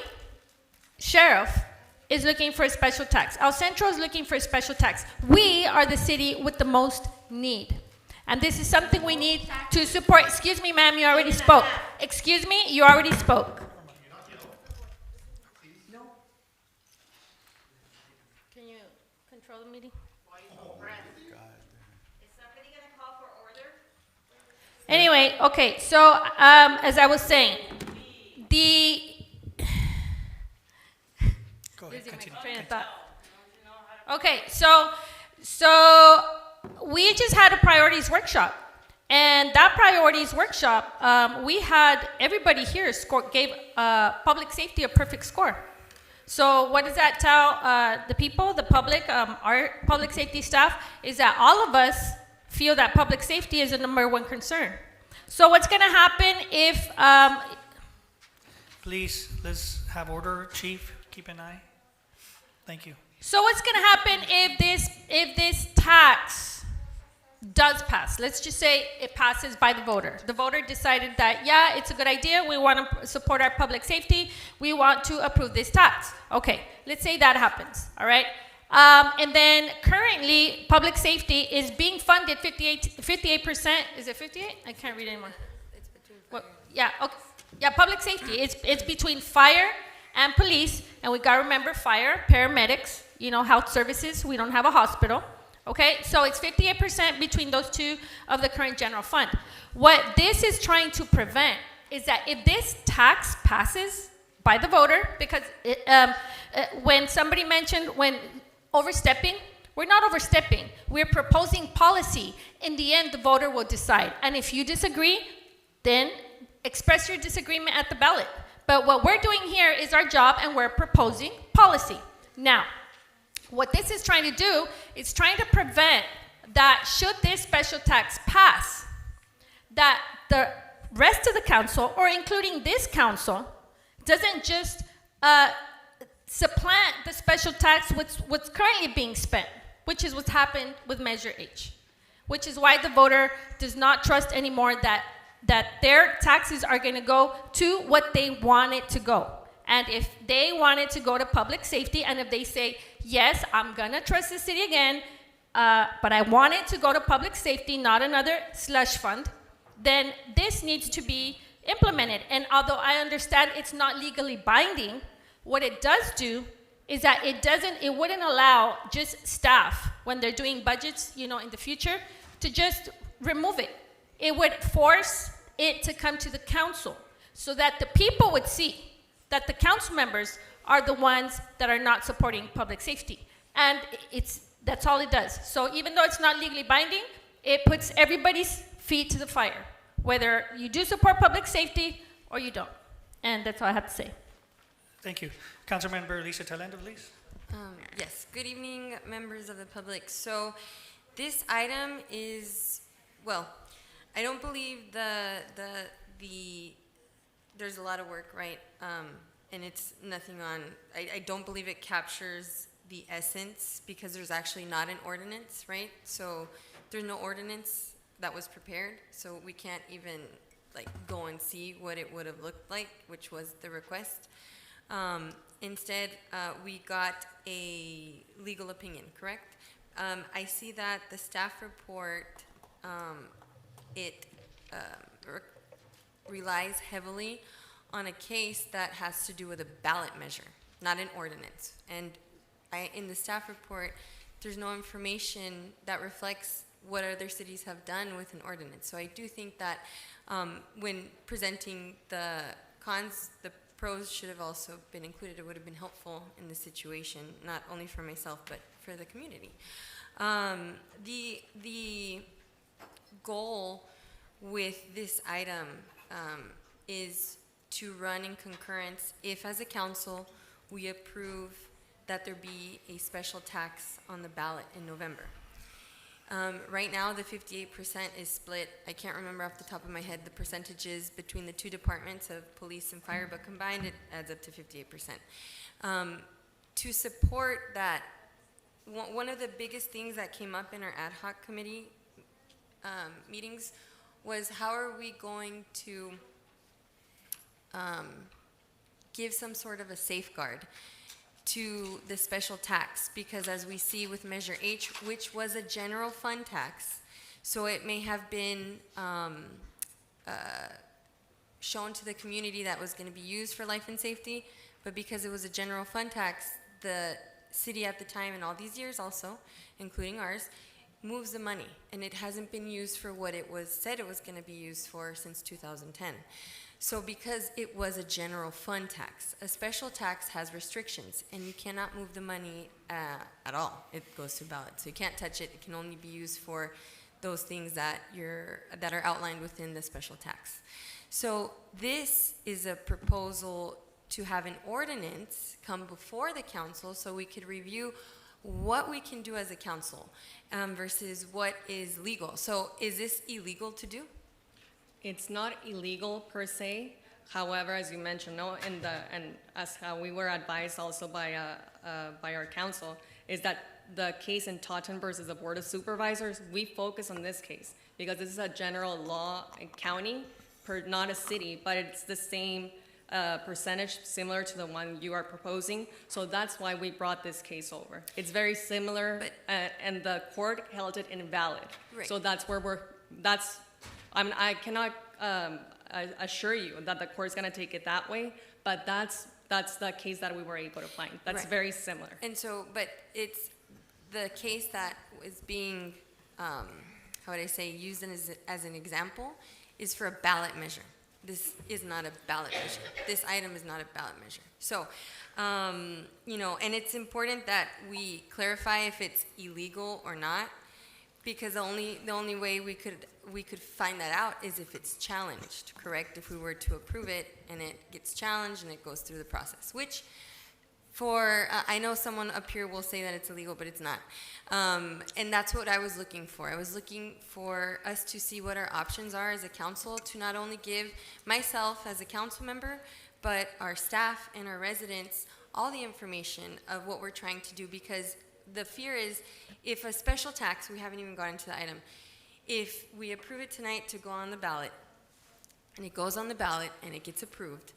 sheriff is looking for a special tax. El Centro is looking for a special tax. We are the city with the most need. And this is something we need to support. Excuse me, ma'am, you already spoke. Excuse me, you already spoke. Can you control the meeting? Anyway, okay, so as I was saying, the Go ahead, continue. train of thought. Okay, so we just had a priorities workshop, and that priorities workshop, we had everybody here gave public safety a perfect score. So what does that tell the people, the public, our public safety staff, is that all of us feel that public safety is the #1 concern. So what's going to happen if... Please, let's have order. Chief, keep an eye. Thank you. So what's going to happen if this tax does pass? Let's just say it passes by the voter. The voter decided that, yeah, it's a good idea. We want to support our public safety. We want to approve this tax. Okay, let's say that happens, all right? And then currently, public safety is being funded 58%. Is it 58? I can't read anymore. It's between What? Yeah, okay. Yeah, public safety. It's between fire and police, and we gotta remember fire, paramedics, health services. We don't have a hospital. Okay, so it's 58% between those two of the current general fund. What this is trying to prevent is that if this tax passes by the voter, because when somebody mentioned when overstepping, we're not overstepping. We're proposing policy. In the end, the voter will decide. And if you disagree, then express your disagreement at the ballot. But what we're doing here is our job, and we're proposing policy. Now, what this is trying to do is trying to prevent that should this special tax pass, that the rest of the council, or including this council, doesn't just supplant the special tax with what's currently being spent, which is what's happened with Measure H, which is why the voter does not trust anymore that their taxes are going to go to what they want it to go. And if they want it to go to public safety, and if they say, yes, I'm going to trust the city again, but I want it to go to public safety, not another slush fund, then this needs to be implemented. And although I understand it's not legally binding, what it does do is that it wouldn't allow just staff, when they're doing budgets, in the future, to just remove it. It would force it to come to the council so that the people would see that the council members are the ones that are not supporting public safety. And that's all it does. So even though it's not legally binding, it puts everybody's feet to the fire, whether you do support public safety or you don't. And that's all I have to say. Thank you. Councilmember Lisa Talendo, please. Yes, good evening, members of the public. So this item is, well, I don't believe there's a lot of work, right? And it's nothing on, I don't believe it captures the essence, because there's actually not an ordinance, right? So there's no ordinance that was prepared, so we can't even go and see what it would have looked like, which was the request. Instead, we got a legal opinion, correct? I see that the staff report, relies heavily on a case that has to do with a ballot measure, not an ordinance. And in the staff report, there's no information that reflects what other cities have done with an ordinance. So I do think that when presenting the cons, the pros should have also been included. It would have been helpful in this situation, not only for myself, but for the community. The goal with this item is to run in concurrence if, as a council, we approve that there be a special tax on the ballot in November. Right now, the 58% is split. I can't remember off the top of my head the percentages between the two departments of police and fire, but combined it adds up to 58%. To support that, one of the biggest things that came up in our ad hoc committee meetings was how are we going to give some sort of a safeguard to the special tax, because as we see with Measure H, which was a general fund tax, so it may have been shown to the community that was going to be used for life and safety, but because it was a general fund tax, the city at the time and all these years also, including ours, moves the money, and it hasn't been used for what it was said it was going to be used for since 2010. So because it was a general fund tax, a special tax has restrictions, and you cannot move the money at all. It goes to ballot, so you can't touch it. It can only be used for those things that are outlined within the special tax. So this is a proposal to have an ordinance come before the council so we could review what we can do as a council versus what is legal. So is this illegal to do? It's not illegal per se. However, as you mentioned, no, and as how we were advised also by our council, is that the case in Taunton versus the Board of Supervisors, we focus on this case because this is a general law in county, not a city, but it's the same percentage similar to the one you are proposing. So that's why we brought this case over. It's very similar, and the court held it invalid. Right. So that's where I cannot assure you that the court's going to take it that way, but that's the case that we were able to find. That's Right. very similar. And so, but it's the case that is being, how would I say, used as an example is for a ballot measure. This is not a ballot measure. This item is not a ballot measure. So, and it's important that we clarify if it's illegal or not, because the only way we could find that out is if it's challenged, correct? If we were to approve it and it gets challenged and it goes through the process, which I know someone up here will say that it's illegal, but it's not. And that's what I was looking for. I was looking for us to see what our options are as a council to not only give myself as a council member, but our staff and our residents all the information of what we're trying to do, because the fear is if a special tax, we haven't even gotten to the item, if we approve it tonight to go on the ballot, and it goes on the ballot and it gets approved,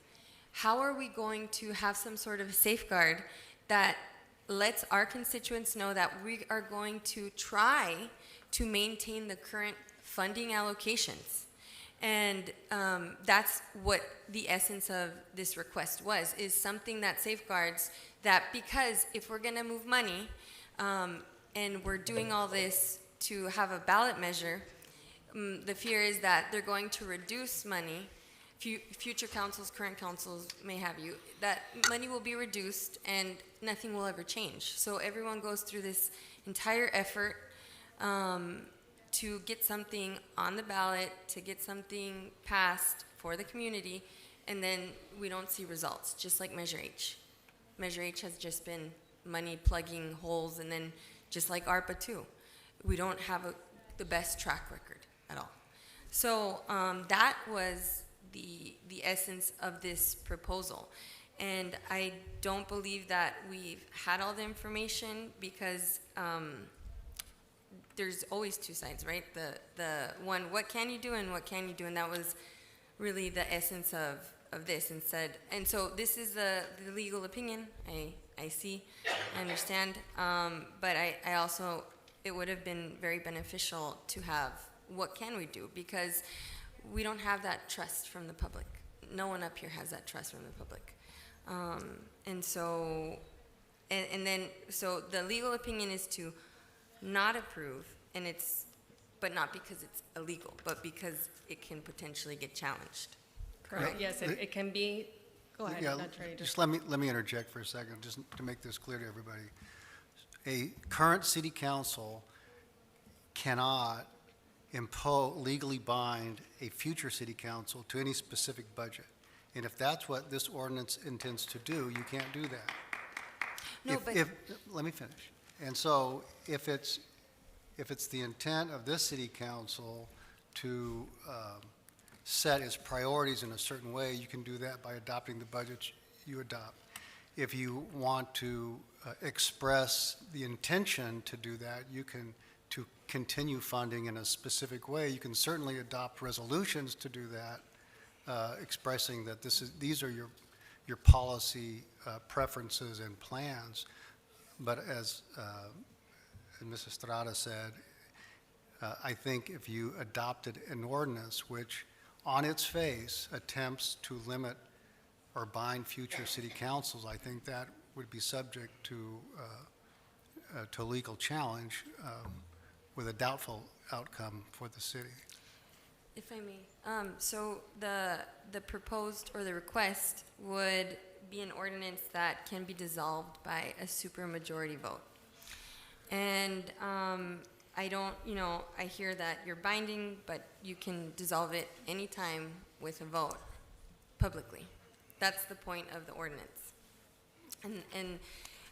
how are we going to have some sort of safeguard that lets our constituents know that we are going to try to maintain the current funding allocations? And that's what the essence of this request was, is something that safeguards that, because if we're going to move money and we're doing all this to have a ballot measure, the fear is that they're going to reduce money. Future councils, current councils may have you, that money will be reduced and nothing will ever change. So everyone goes through this entire effort to get something on the ballot, to get something passed for the community, and then we don't see results, just like Measure H. Measure H has just been money plugging holes, and then just like ARPA too, we don't have the best track record at all. So that was the essence of this proposal. And I don't believe that we've had all the information, because there's always two sides, right? The one, what can you do and what can you do? And that was really the essence of this. And so this is the legal opinion. I see, I understand. But I also, it would have been very beneficial to have what can we do, because we don't have that trust from the public. No one up here has that trust from the public. And so the legal opinion is to not approve, but not because it's illegal, but because it can potentially get challenged. Correct. Yes, it can be. Go ahead. Yeah, just let me interject for a second, just to make this clear to everybody. A current city council cannot legally bind a future city council to any specific budget. And if that's what this ordinance intends to do, you can't do that. No, Let me finish. And so if if it's the intent of this city council to set its priorities in a certain way, you can do that by adopting the budget you adopt. If you want to express the intention to do that, you can, to continue funding in a specific way, you can certainly adopt resolutions to do that, expressing that these are your policy preferences and plans. But as Ms. Estrada said, I think if you adopted an ordinance which on its face attempts to limit or bind future city councils, I think that would be subject to legal challenge with a doubtful outcome for the city. If I may, so the proposed or the request would be an ordinance that can be dissolved by a supermajority vote. And I don't, I hear that you're binding, but you can dissolve it anytime with a vote publicly. That's the point of the ordinance. And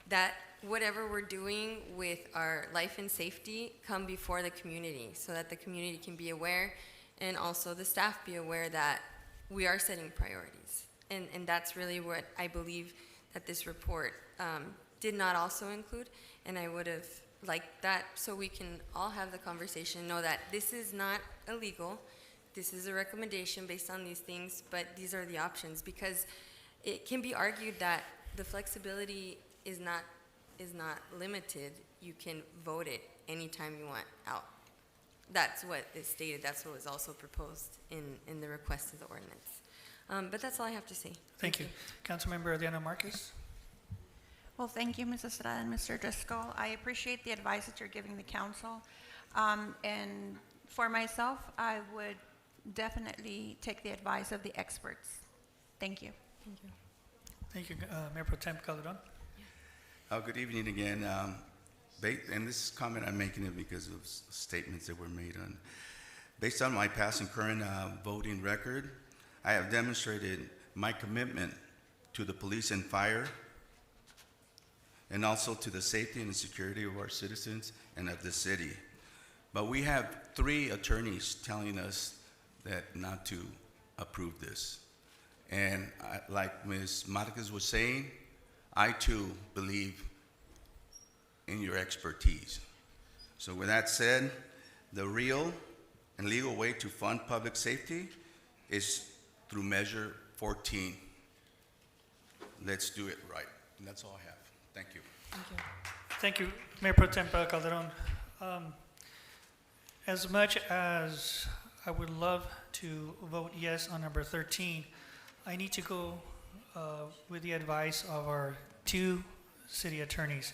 that whatever we're doing with our life and safety come before the community so that the community can be aware and also the staff be aware that we are setting priorities. And that's really what I believe that this report did not also include, and I would have liked that so we can all have the conversation, know that this is not illegal, this is a recommendation based on these things, but these are the options, because it can be argued that the flexibility is not limited. You can vote it anytime you want out. That's what is stated. That's what was also proposed in the request of the ordinance. But that's all I have to say. Thank you. Councilmember Adriana Marquez. Well, thank you, Ms. Estrada and Mr. Driscoll. I appreciate the advice that you're giving the council. And for myself, I would definitely take the advice of the experts. Thank you. Thank you. Thank you, Mayor Pro Tem Calderon. Good evening again. And this comment, I'm making it because of statements that were made on. Based on my past and current voting record, I have demonstrated my commitment to the police and fire, and also to the safety and the security of our citizens and of the city. But we have 3 attorneys telling us that not to approve this. And like Ms. Marquez was saying, I too believe in your expertise. So with that said, the real and legal way to fund public safety is through Measure 14. Let's do it right. And that's all I have. Thank you. Thank you. Thank you, Mayor Pro Tem Calderon. As much as I would love to vote yes on number 13, I need to go with the advice of our 2 city attorneys.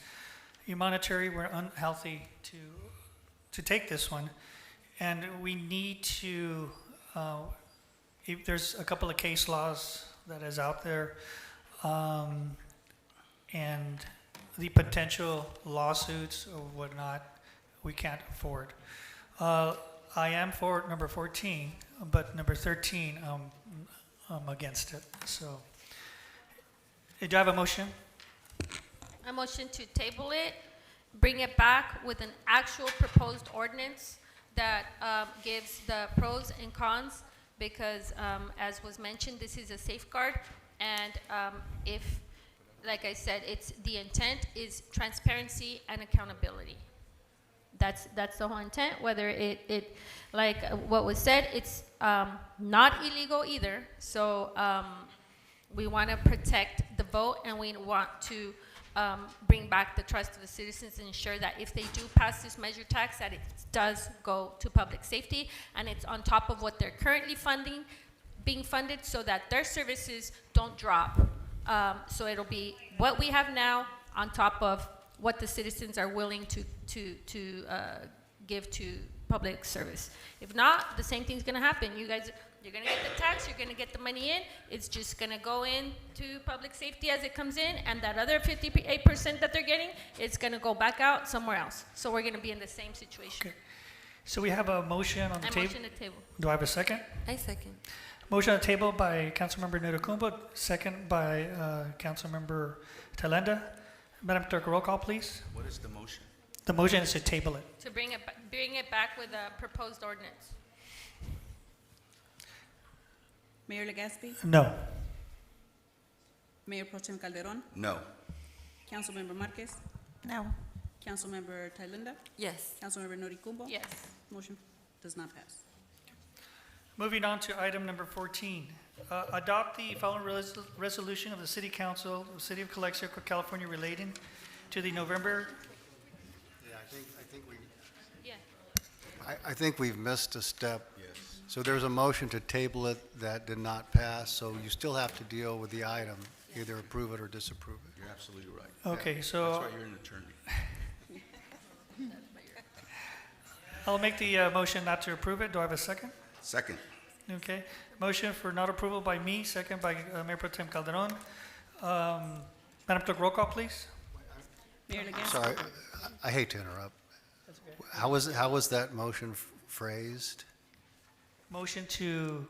Humanitary, we're unhealthy to take this one, and we need to, if there's a couple of case laws that is out there, and the potential lawsuits or whatnot, we can't afford. I am for number 14, but number 13, I'm against it. So, do I have a motion? A motion to table it, bring it back with an actual proposed ordinance that gives the pros and cons, because as was mentioned, this is a safeguard, and if, like I said, it's the intent is transparency and accountability. That's the whole intent. Whether it like what was said, it's not illegal either. So we want to protect the vote, and we want to bring back the trust of the citizens and ensure that if they do pass this measure tax, that it does go to public safety, and it's on top of what they're currently being funded, so that their services don't drop. So it'll be what we have now on top of what the citizens are willing to give to public service. If not, the same thing's gonna happen. You guys, you're gonna get the tax, you're gonna get the money in, it's just gonna go into public safety as it comes in, and that other 58% that they're getting, it's gonna go back out somewhere else. So we're gonna be in the same situation. Okay. So we have a motion on the table. Motion to table. Do I have a second? I second. Motion on the table by Councilmember Nutakumbo, second by Councilmember Talenda. Madam Clerk, roll call, please. What is the motion? The motion is to table it. To bring it back with a proposed ordinance. Mayor Legaspi, No. Mayor Pro Tem Calderon, No. Councilmember Marquez, No. Councilmember Thalinda, Yes. Councilmember Noricumbo. Yes. Motion does not pass. Moving on to item number 14. Adopt the following resolution of the City Council of the City of Calexico, California relating to the November. Yeah, I think we. Yeah. I think we've missed a step. Yes. So there's a motion to table it that did not pass, so you still have to deal with the item, either approve it or disapprove it. You're absolutely right. Okay, so That's why you're an attorney. I'll make the motion not to approve it. Do I have a second? Second. Okay. Motion for not approval by me, second by Mayor Pro Tem Calderon. Madam Clerk, roll call, please. Mayor Legaspi. Sorry, I hate to interrupt. How was that motion phrased? Motion to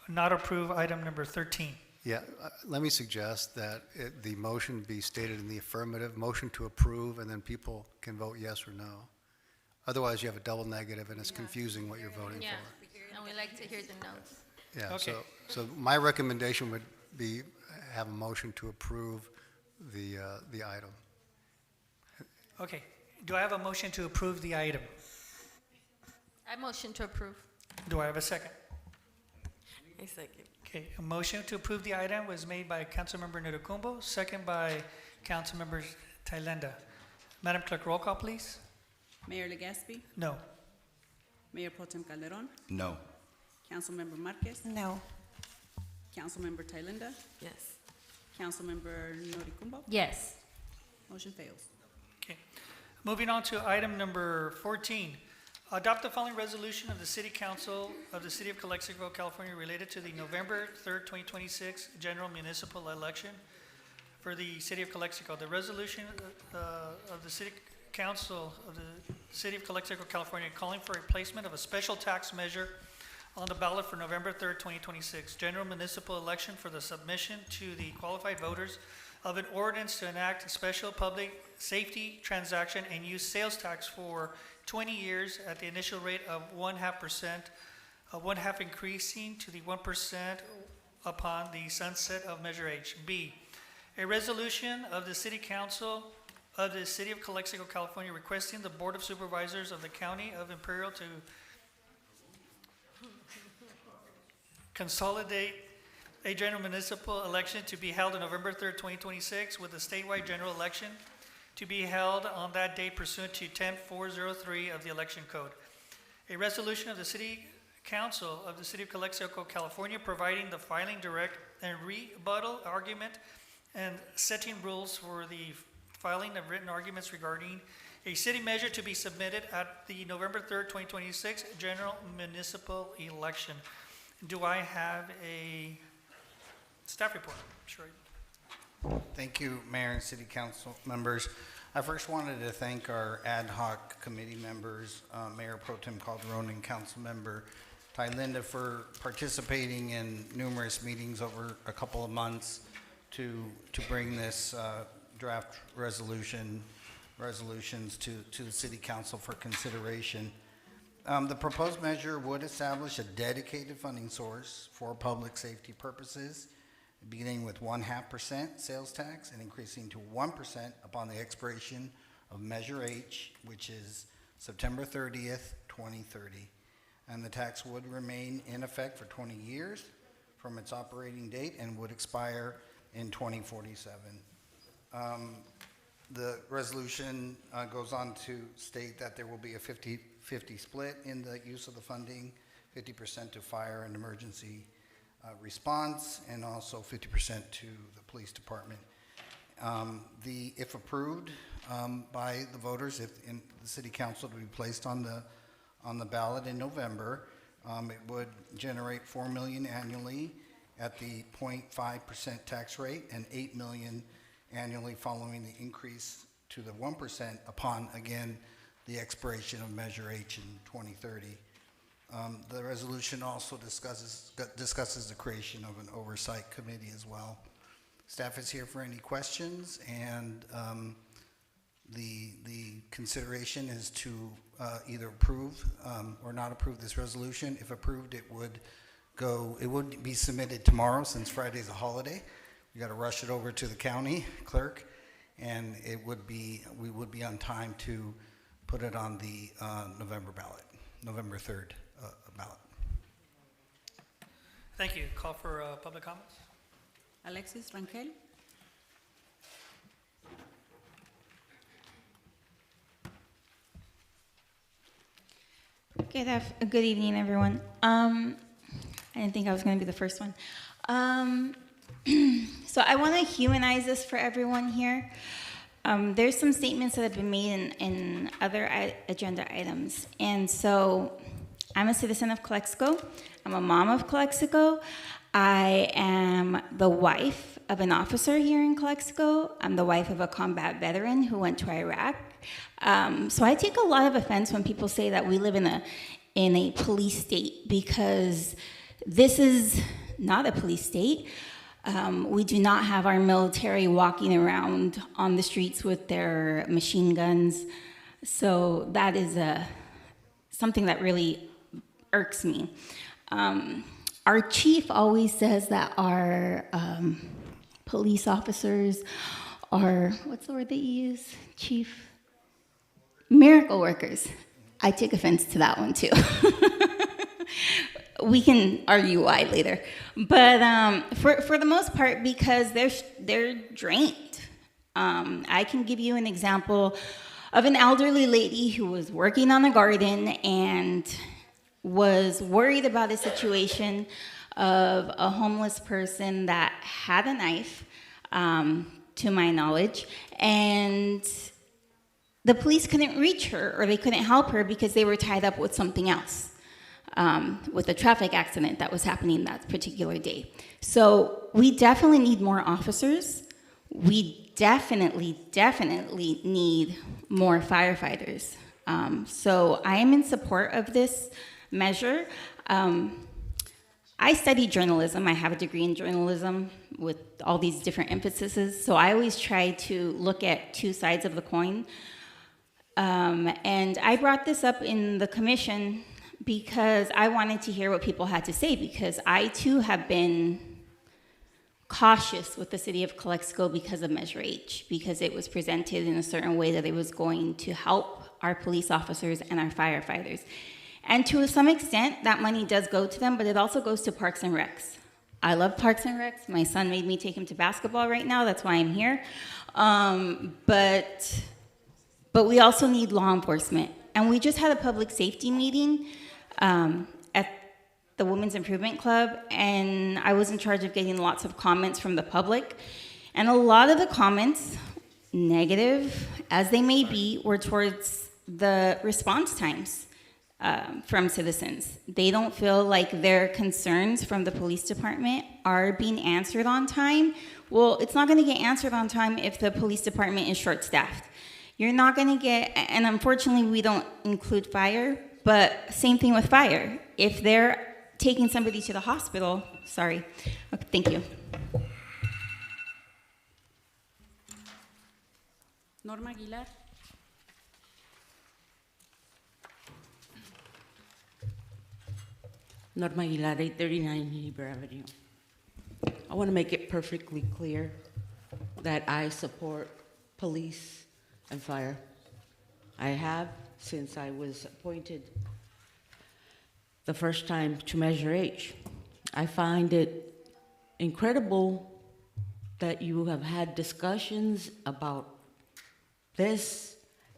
not approve item number 13. Yeah, let me suggest that the motion be stated in the affirmative, motion to approve, and then people can vote yes or no. Otherwise, you have a double negative, and it's confusing what you're voting Yeah, for. and we like to hear the notes. Yeah, Okay. so my recommendation would be have a motion to approve the item. Okay. Do I have a motion to approve the item? I motion to approve. Do I have a second? I second. Okay, a motion to approve the item was made by Councilmember Noricumbo, second by Councilmember Thailenda. Madam Clerk, roll call, please. Mayor Legaspi, No. Mayor Pro Tem Calderon, No. Councilmember Marquez, No. Councilmember Thailenda, Yes. Councilmember Noricumbo. Yes. Motion fails. Okay. Moving on to item number 14. Adopt the following resolution of the City Council of the City of Calexico, California related to the November 3rd, 2026 general municipal election for the City of Calexico. The resolution of the City Council of the City of Calexico, California, calling for a placement of a special tax measure on the ballot for November 3rd, 2026 general municipal election for the submission to the qualified voters of an ordinance to enact a special public safety transaction and use sales tax for 20 years at the initial rate of 0.5%, 1/2 increasing to the 1% upon the sunset of Measure H. B, a resolution of the City Council of the City of Calexico, California, requesting the Board of Supervisors of the County of Imperial to consolidate a general municipal election to be held on November 3rd, 2026, with a statewide general election to be held on that date pursuant to 10403 of the Election Code. A resolution of the City Council of the City of Calexico, California, providing the filing, direct, and rebuttal argument and setting rules for the filing of written arguments regarding a city measure to be submitted at the November 3rd, 2026 general municipal election. Do I have a staff report? Sure. Thank you, Mayor and City Council members. I first wanted to thank our ad hoc committee members, Mayor Pro Tem Calderon and Councilmember Thailenda, for participating in numerous meetings over a couple of months to bring this draft resolutions to the City Council for consideration. The proposed measure would establish a dedicated funding source for public safety purposes, beginning with 0.5% sales tax and increasing to 1% upon the expiration of Measure H, which is September 30th, 2030. And the tax would remain in effect for 20 years from its operating date and would expire in 2047. The resolution goes on to state that there will be a 50-50 split in the use of the funding, 50% to fire and emergency response, and also 50% to the police department. If approved by the voters, if in the City Council to be placed on the ballot in November, it would generate $4 million annually at the 0.5% tax rate and $8 million annually following the increase to the 1% upon, again, the expiration of Measure H in 2030. The resolution also discusses the creation of an oversight committee as well. Staff is here for any questions, and The consideration is to either approve or not approve this resolution. If approved, it would be submitted tomorrow since Friday's a holiday. We got to rush it over to the county clerk, and we would be on time to put it on the November ballot, November 3rd ballot. Thank you. Call for public comments. Alexis Rangel. Good evening, everyone. I didn't think I was going to be the first one. So I want to humanize this for everyone here. There's some statements that have been made in other agenda items. And so I'm a citizen of Calexico. I'm a mom of Calexico. I am the wife of an officer here in Calexico. I'm the wife of a combat veteran who went to Iraq. So I take a lot of offense when people say that we live in a police state, because this is not a police state. We do not have our military walking around on the streets with their machine guns. So that is something that really irks me. Our chief always says that our police officers are, what's the word that you use, chief? Miracle workers. I take offense to that one too. We can argue why later. But for the most part, because they're drained. I can give you an example of an elderly lady who was working on the garden and was worried about a situation of a homeless person that had a knife, to my knowledge, and the police couldn't reach her, or they couldn't help her because they were tied up with something else, with a traffic accident that was happening that particular day. So we definitely need more officers. We definitely need more firefighters. So I am in support of this measure. I study journalism. I have a degree in journalism with all these different emphases. So I always try to look at two sides of the coin. And I brought this up in the commission because I wanted to hear what people had to say, because I too have been cautious with the city of Calexico because of Measure H, because it was presented in a certain way that it was going to help our police officers and our firefighters. And to some extent, that money does go to them, but it also goes to Parks and Recs. I love Parks and Recs. My son made me take him to basketball right now. That's why I'm here. But we also need law enforcement. And we just had a public safety meeting at the Women's Improvement Club, and I was in charge of getting lots of comments from the public. And a lot of the comments, negative as they may be, were towards the response times from citizens. They don't feel like their concerns from the police department are being answered on time. Well, it's not gonna get answered on time if the police department is short-staffed. You're not gonna get, and unfortunately we don't include fire, but same thing with fire. If they're taking somebody to the hospital, sorry. Okay, thank you. Norma Aguilar. Norma Aguilar, 839 Heber Avenue. I want to make it perfectly clear that I support police and fire. I have since I was appointed the first time to Measure H. I find it incredible that you have had discussions about this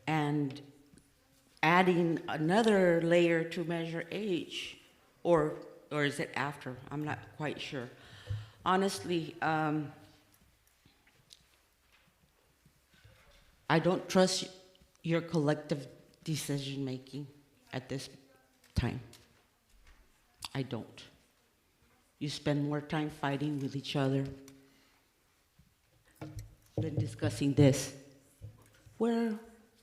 and adding another layer to Measure H, or is it after? I'm not quite sure. Honestly, I don't trust your collective decision-making at this time. I don't. You spend more time fighting with each other than discussing this. Where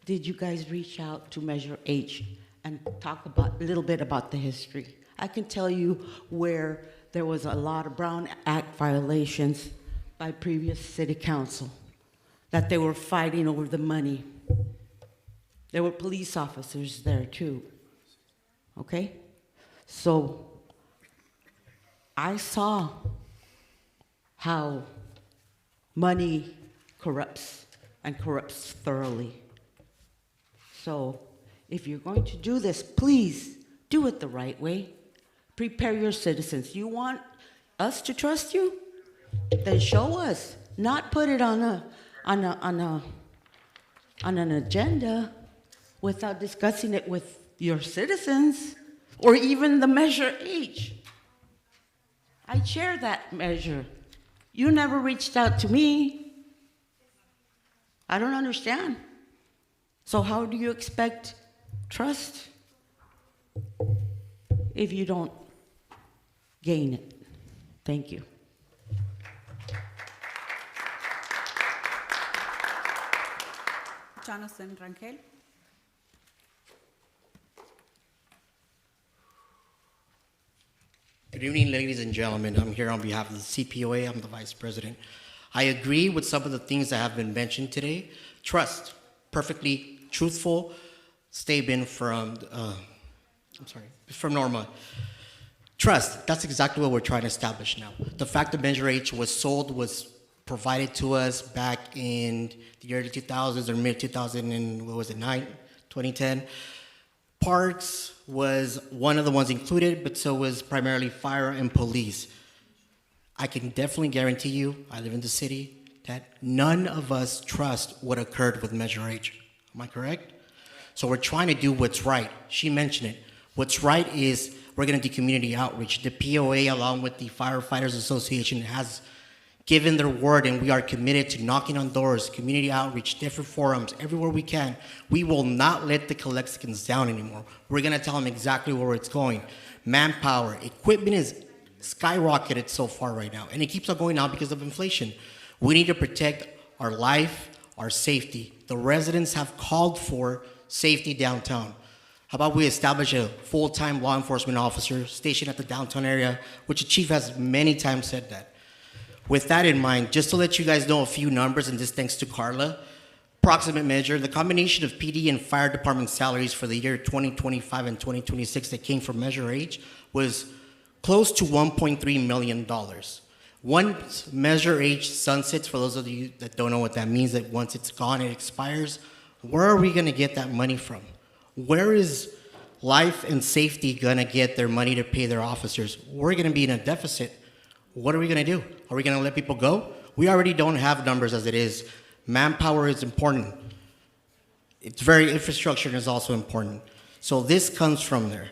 did you guys reach out to Measure H and talk about a little bit about the history? I can tell you where there was a lot of Brown Act violations by previous city council, that they were fighting over the money. There were police officers there too. Okay? So I saw how money corrupts and corrupts thoroughly. So if you're going to do this, please do it the right way. Prepare your citizens. You want us to trust you? Then show us, not put it on an agenda without discussing it with your citizens or even the Measure H. I chair that measure. You never reached out to me. I don't understand. So how do you expect trust if you don't gain it? Thank you. Jonathan Rangel. Good evening, ladies and gentlemen. I'm here on behalf of the CPOA. I'm the vice president. I agree with some of the things that have been mentioned today. Trust, perfectly truthful statement from, from Norma. Trust, that's exactly what we're trying to establish now. The fact that Measure H was sold, was provided to us back in the early 2000s or mid 2000 and what was it, 2010. Parks was one of the ones included, but so was primarily fire and police. I can definitely guarantee you, I live in the city, that none of us trust what occurred with Measure H. Am I correct? So we're trying to do what's right. She mentioned it. What's right is we're going to do community outreach. The POA, along with the Firefighters Association, has given their word, and we are committed to knocking on doors, community outreach, different forums, everywhere we can. We will not let the Calexicans down anymore. We're going to tell them exactly where it's going. Manpower, equipment is skyrocketed so far right now, and it keeps on going down because of inflation. We need to protect our life, our safety. The residents have called for safety downtown. How about we establish a full-time law enforcement officer stationed at the downtown area, which the chief has many times said that. With that in mind, just to let you guys know a few numbers, and this thanks to Carla, approximate measure, the combination of PD and fire department salaries for the year 2025 and 2026 that came from Measure H was close to $1.3 million. Once Measure H sunsets, for those of you that don't know what that means, that once it's gone, it expires, where are we gonna get that money from? Where is life and safety gonna get their money to pay their officers? We're gonna be in a deficit. What are we gonna do? Are we gonna let people go? We already don't have numbers as it is. Manpower is important. It's infrastructure is also important. So this comes from there.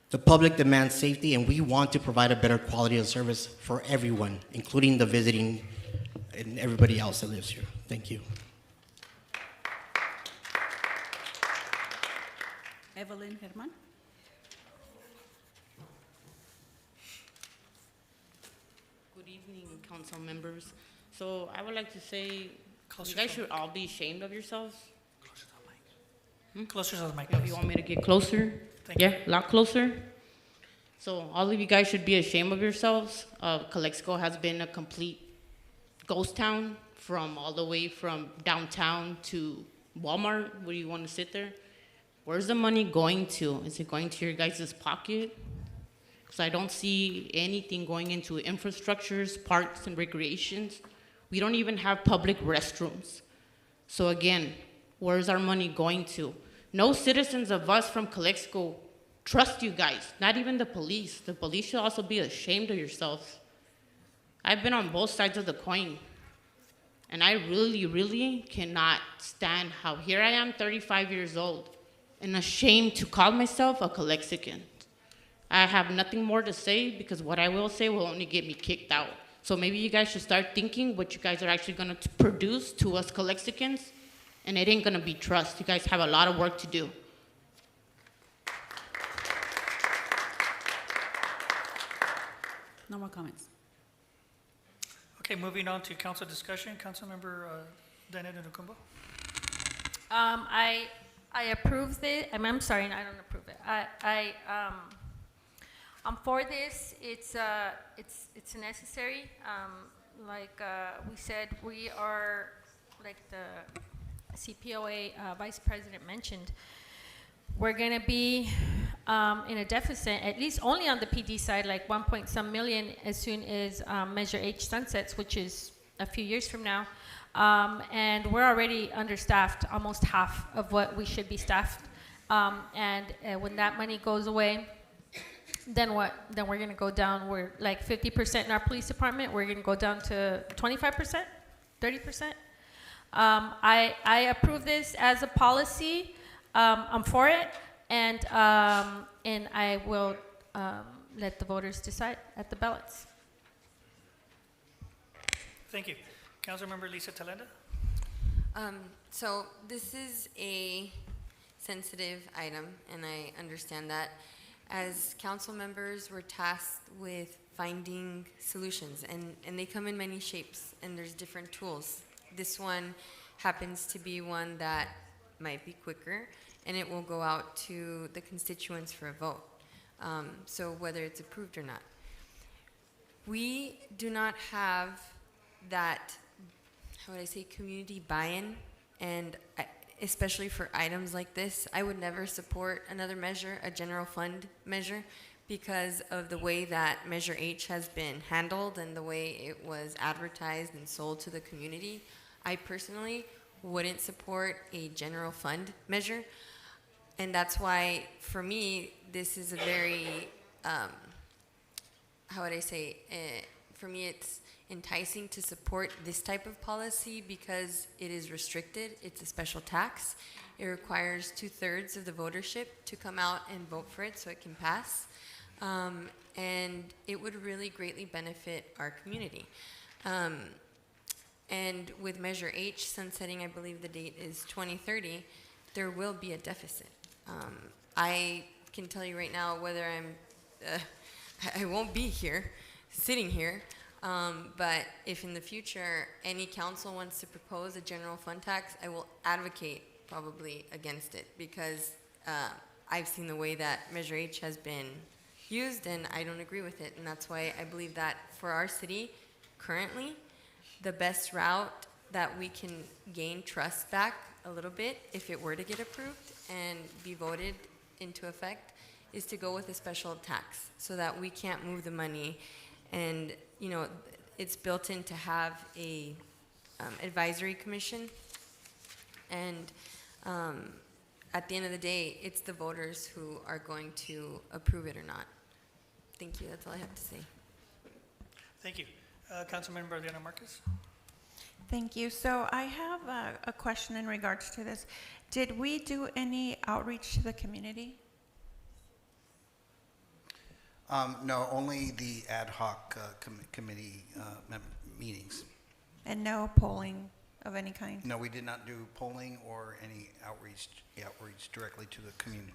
The public demands safety, and we want to provide a better quality of service for everyone, including the visiting and everybody else that lives here. Thank you. Evelyn Herman. Good evening, council members. So I would like to say, you guys should all be ashamed of yourselves. Closer to the mic. If you want me to get closer? Thank you. Yeah, a lot closer. So all of you guys should be ashamed of yourselves. Calexico has been a complete ghost town, from all the way from downtown to Walmart, where you want to sit there. Where's the money going to? Is it going to your guys' pocket? Because I don't see anything going into infrastructures, parks, and recreations. We don't even have public restrooms. So again, where's our money going to? No citizens of us from Calexico trust you guys, not even the police. The police should also be ashamed of yourselves. I've been on both sides of the coin, and I really, really cannot stand how here I am, 35 years old, and ashamed to call myself a Calexican. I have nothing more to say, because what I will say will only get me kicked out. So maybe you guys should start thinking what you guys are actually gonna produce to us Calexicans, and it ain't gonna be trust. You guys have a lot of work to do. No more comments. Okay, moving on to council discussion. Councilmember Dana Nukumbo. I approve this. I'm sorry, I don't approve it. I'm for this. It's necessary. Like we said, we are like the CPOA Vice President mentioned, we're going to be in a deficit, at least only on the PD side, like 1 point some million as soon as Measure H sunsets, which is a few years from now. And we're already understaffed, almost half of what we should be staffed. And when that money goes away, then what? Then we're going to go down. We're like 50% in our police department. We're going to go down to 25%, 30%. I approve this as a policy. I'm for it, and I will let the voters decide at the ballots. Thank you. Councilmember Lisa Talenda. So this is a sensitive item, and I understand that. As council members, we're tasked with finding solutions, and they come in many shapes, and there's different tools. This one happens to be one that might be quicker, and it will go out to the constituents for a vote. So whether it's approved or not. We do not have that, how would I say, community buy-in, and especially for items like this, I would never support another measure, a general fund measure, because of the way that Measure H has been handled and the way it was advertised and sold to the community. I personally wouldn't support a general fund measure, and that's why, for me, this is a very, how would I say, for me it's enticing to support this type of policy because it is restricted. It's a special tax. It requires 2/3 of the votership to come out and vote for it so it can pass. And it would really greatly benefit our community. And with Measure H sunsetting, I believe the date is 2030, there will be a deficit. I can tell you right now whether I won't be here, sitting here, but if in the future any council wants to propose a general fund tax, I will advocate probably against it because I've seen the way that Measure H has been used and I don't agree with it. And that's why I believe that for our city currently, the best route that we can gain trust back a little bit if it were to get approved and be voted into effect is to go with a special tax so that we can't move the money. And, you know, it's built in to have a advisory commission. And at the end of the day, it's the voters who are going to approve it or not. Thank you. That's all I have to say. Thank you. Councilmember Adriana Marquez. Thank you. So I have a question in regards to this. Did we do any outreach to the community? No, only the ad hoc committee meetings. And no polling of any kind? No, we did not do polling or any outreach directly to the community.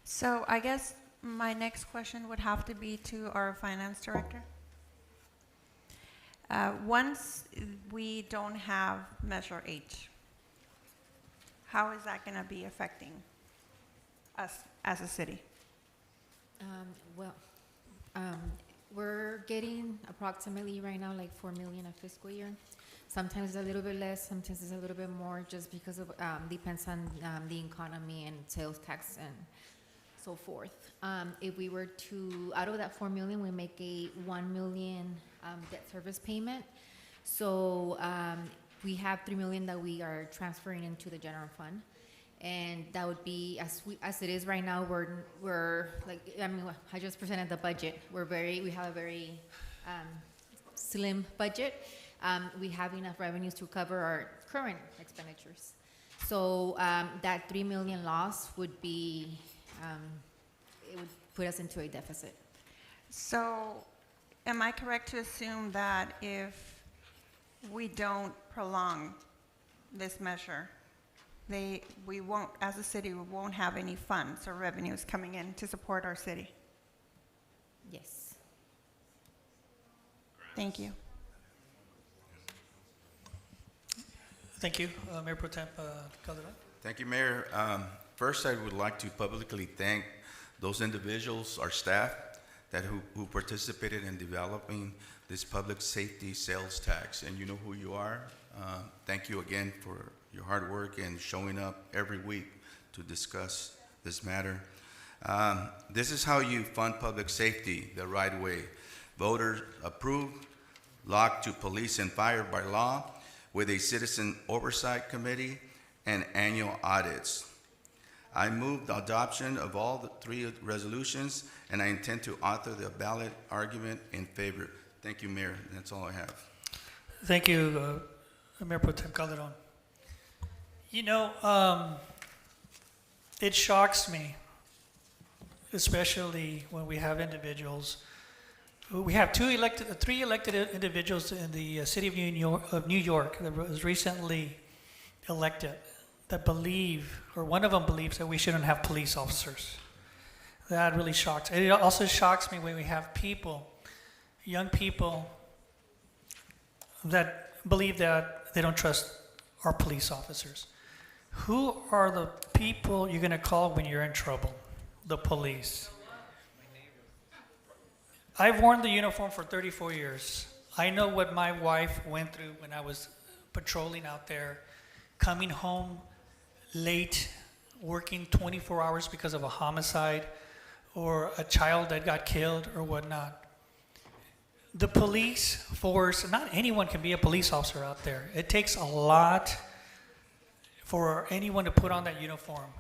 So I guess my next question would have to be to our finance director. Once we don't have Measure H, how is that going to be affecting us as a city? We're getting approximately right now like 4 million a fiscal year. Sometimes a little bit less, sometimes it's a little bit more, just because of depends on the economy and sales tax and so forth. If we were to, out of that 4 million, we make a 1 million debt service payment. So we have 3 million that we are transferring into the general fund. And that would be, as it is right now, we're like, I mean, I just presented the budget. We have a very slim budget. We have enough revenues to cover our current expenditures. So that 3 million loss would be, it would put us into a deficit. So am I correct to assume that if we don't prolong this measure, we won't, as a city, we won't have any funds or revenues coming in to support our city? Yes. Thank you. Thank you. Mayor Pro Tem Calderon. Thank you, Mayor. First, I would like to publicly thank those individuals, our staff, who participated in developing this public safety sales tax, and you know who you are. Thank you again for your hard work and showing up every week to discuss this matter. This is how you fund public safety the right way. Voters approved, locked to police and fire by law, with a citizen oversight committee and annual audits. I move the adoption of all the 3 resolutions, and I intend to author the ballot argument in favor. Thank you, Mayor. That's all I have. Thank you, Mayor Pro Tem Calderon. You know, it shocks me, especially when we have individuals. We have 3 elected individuals in the city of New York that was recently elected that believe, or one of them believes, that we shouldn't have police officers. That really shocks. And it also shocks me when we have people, young people, that believe that they don't trust our police officers. Who are the people you're going to call when you're in trouble? The police. I've worn the uniform for 34 years. I know what my wife went through when I was patrolling out there, coming home late, working 24 hours because of a homicide or a child that got killed or whatnot. The police force, not anyone can be a police officer out there. It takes a lot for anyone to put on that uniform.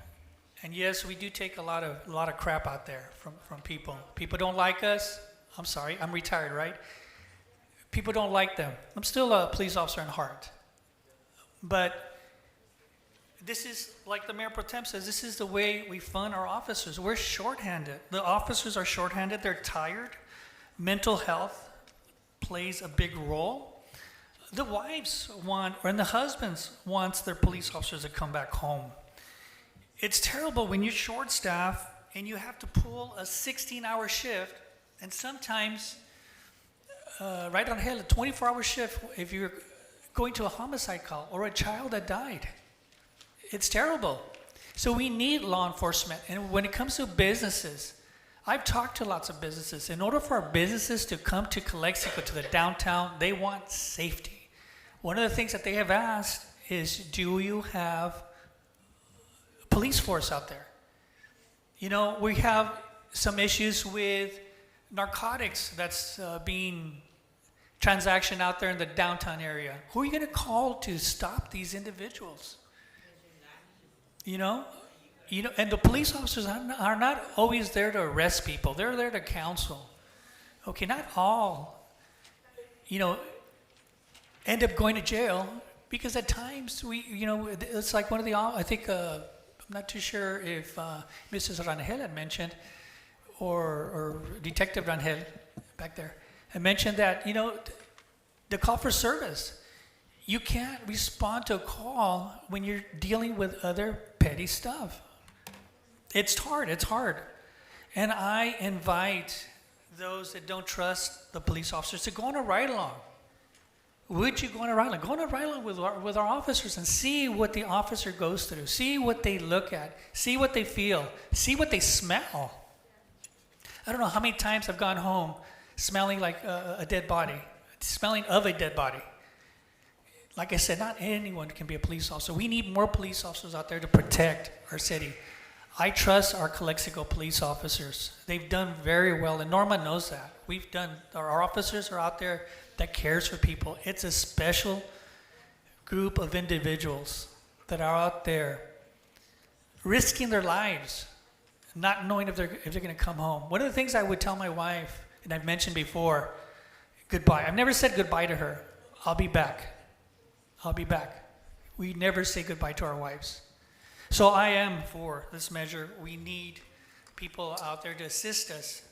And yes, we do take a lot of crap out there from people. People don't like us. I'm sorry, I'm retired, right? People don't like them. I'm still a police officer in heart. But this is, like the Mayor Pro Tem says, this is the way we fund our officers. We're shorthanded. The officers are shorthanded. They're tired. Mental health plays a big role. The wives want, and the husbands wants their police officers to come back home. It's terrible when you're short staffed and you have to pull a 16-hour shift, and sometimes, right on hell, a 24-hour shift if you're going to a homicide call or a child that died. It's terrible. So we need law enforcement. And when it comes to businesses, I've talked to lots of businesses. In order for our businesses to come to Calexico, to the downtown, they want safety. One of the things that they have asked is, do you have police force out there? You know, we have some issues with narcotics that's being transactioned out there in the downtown area. Who are you going to call to stop these individuals? You know, and the police officers are not always there to arrest people. They're there to counsel. Okay, not all, end up going to jail, because at times it's like one of the, I think, I'm not too sure if Mrs. Rangel had mentioned, or Detective Rangel back there, had mentioned that, the call for service. You can't respond to a call when you're dealing with other petty stuff. It's hard. And I invite those that don't trust the police officers to go on a ride-along. Would you go on a ride-along? Go on a ride-along with our officers and see what the officer goes through. See what they look at. See what they feel. See what they smell. I don't know how many times I've gone home smelling like a dead body, smelling of a dead body. Like I said, not anyone can be a police officer. We need more police officers out there to protect our city. I trust our Calexico police officers. They've done very well, and Norma knows that. Our officers are out there that cares for people. It's a special group of individuals that are out there risking their lives, not knowing if they're going to come home. One of the things I would tell my wife, and I've mentioned before, goodbye. I've never said goodbye to her. I'll be back. We never say goodbye to our wives. So I am for this measure. We need people out there to assist us.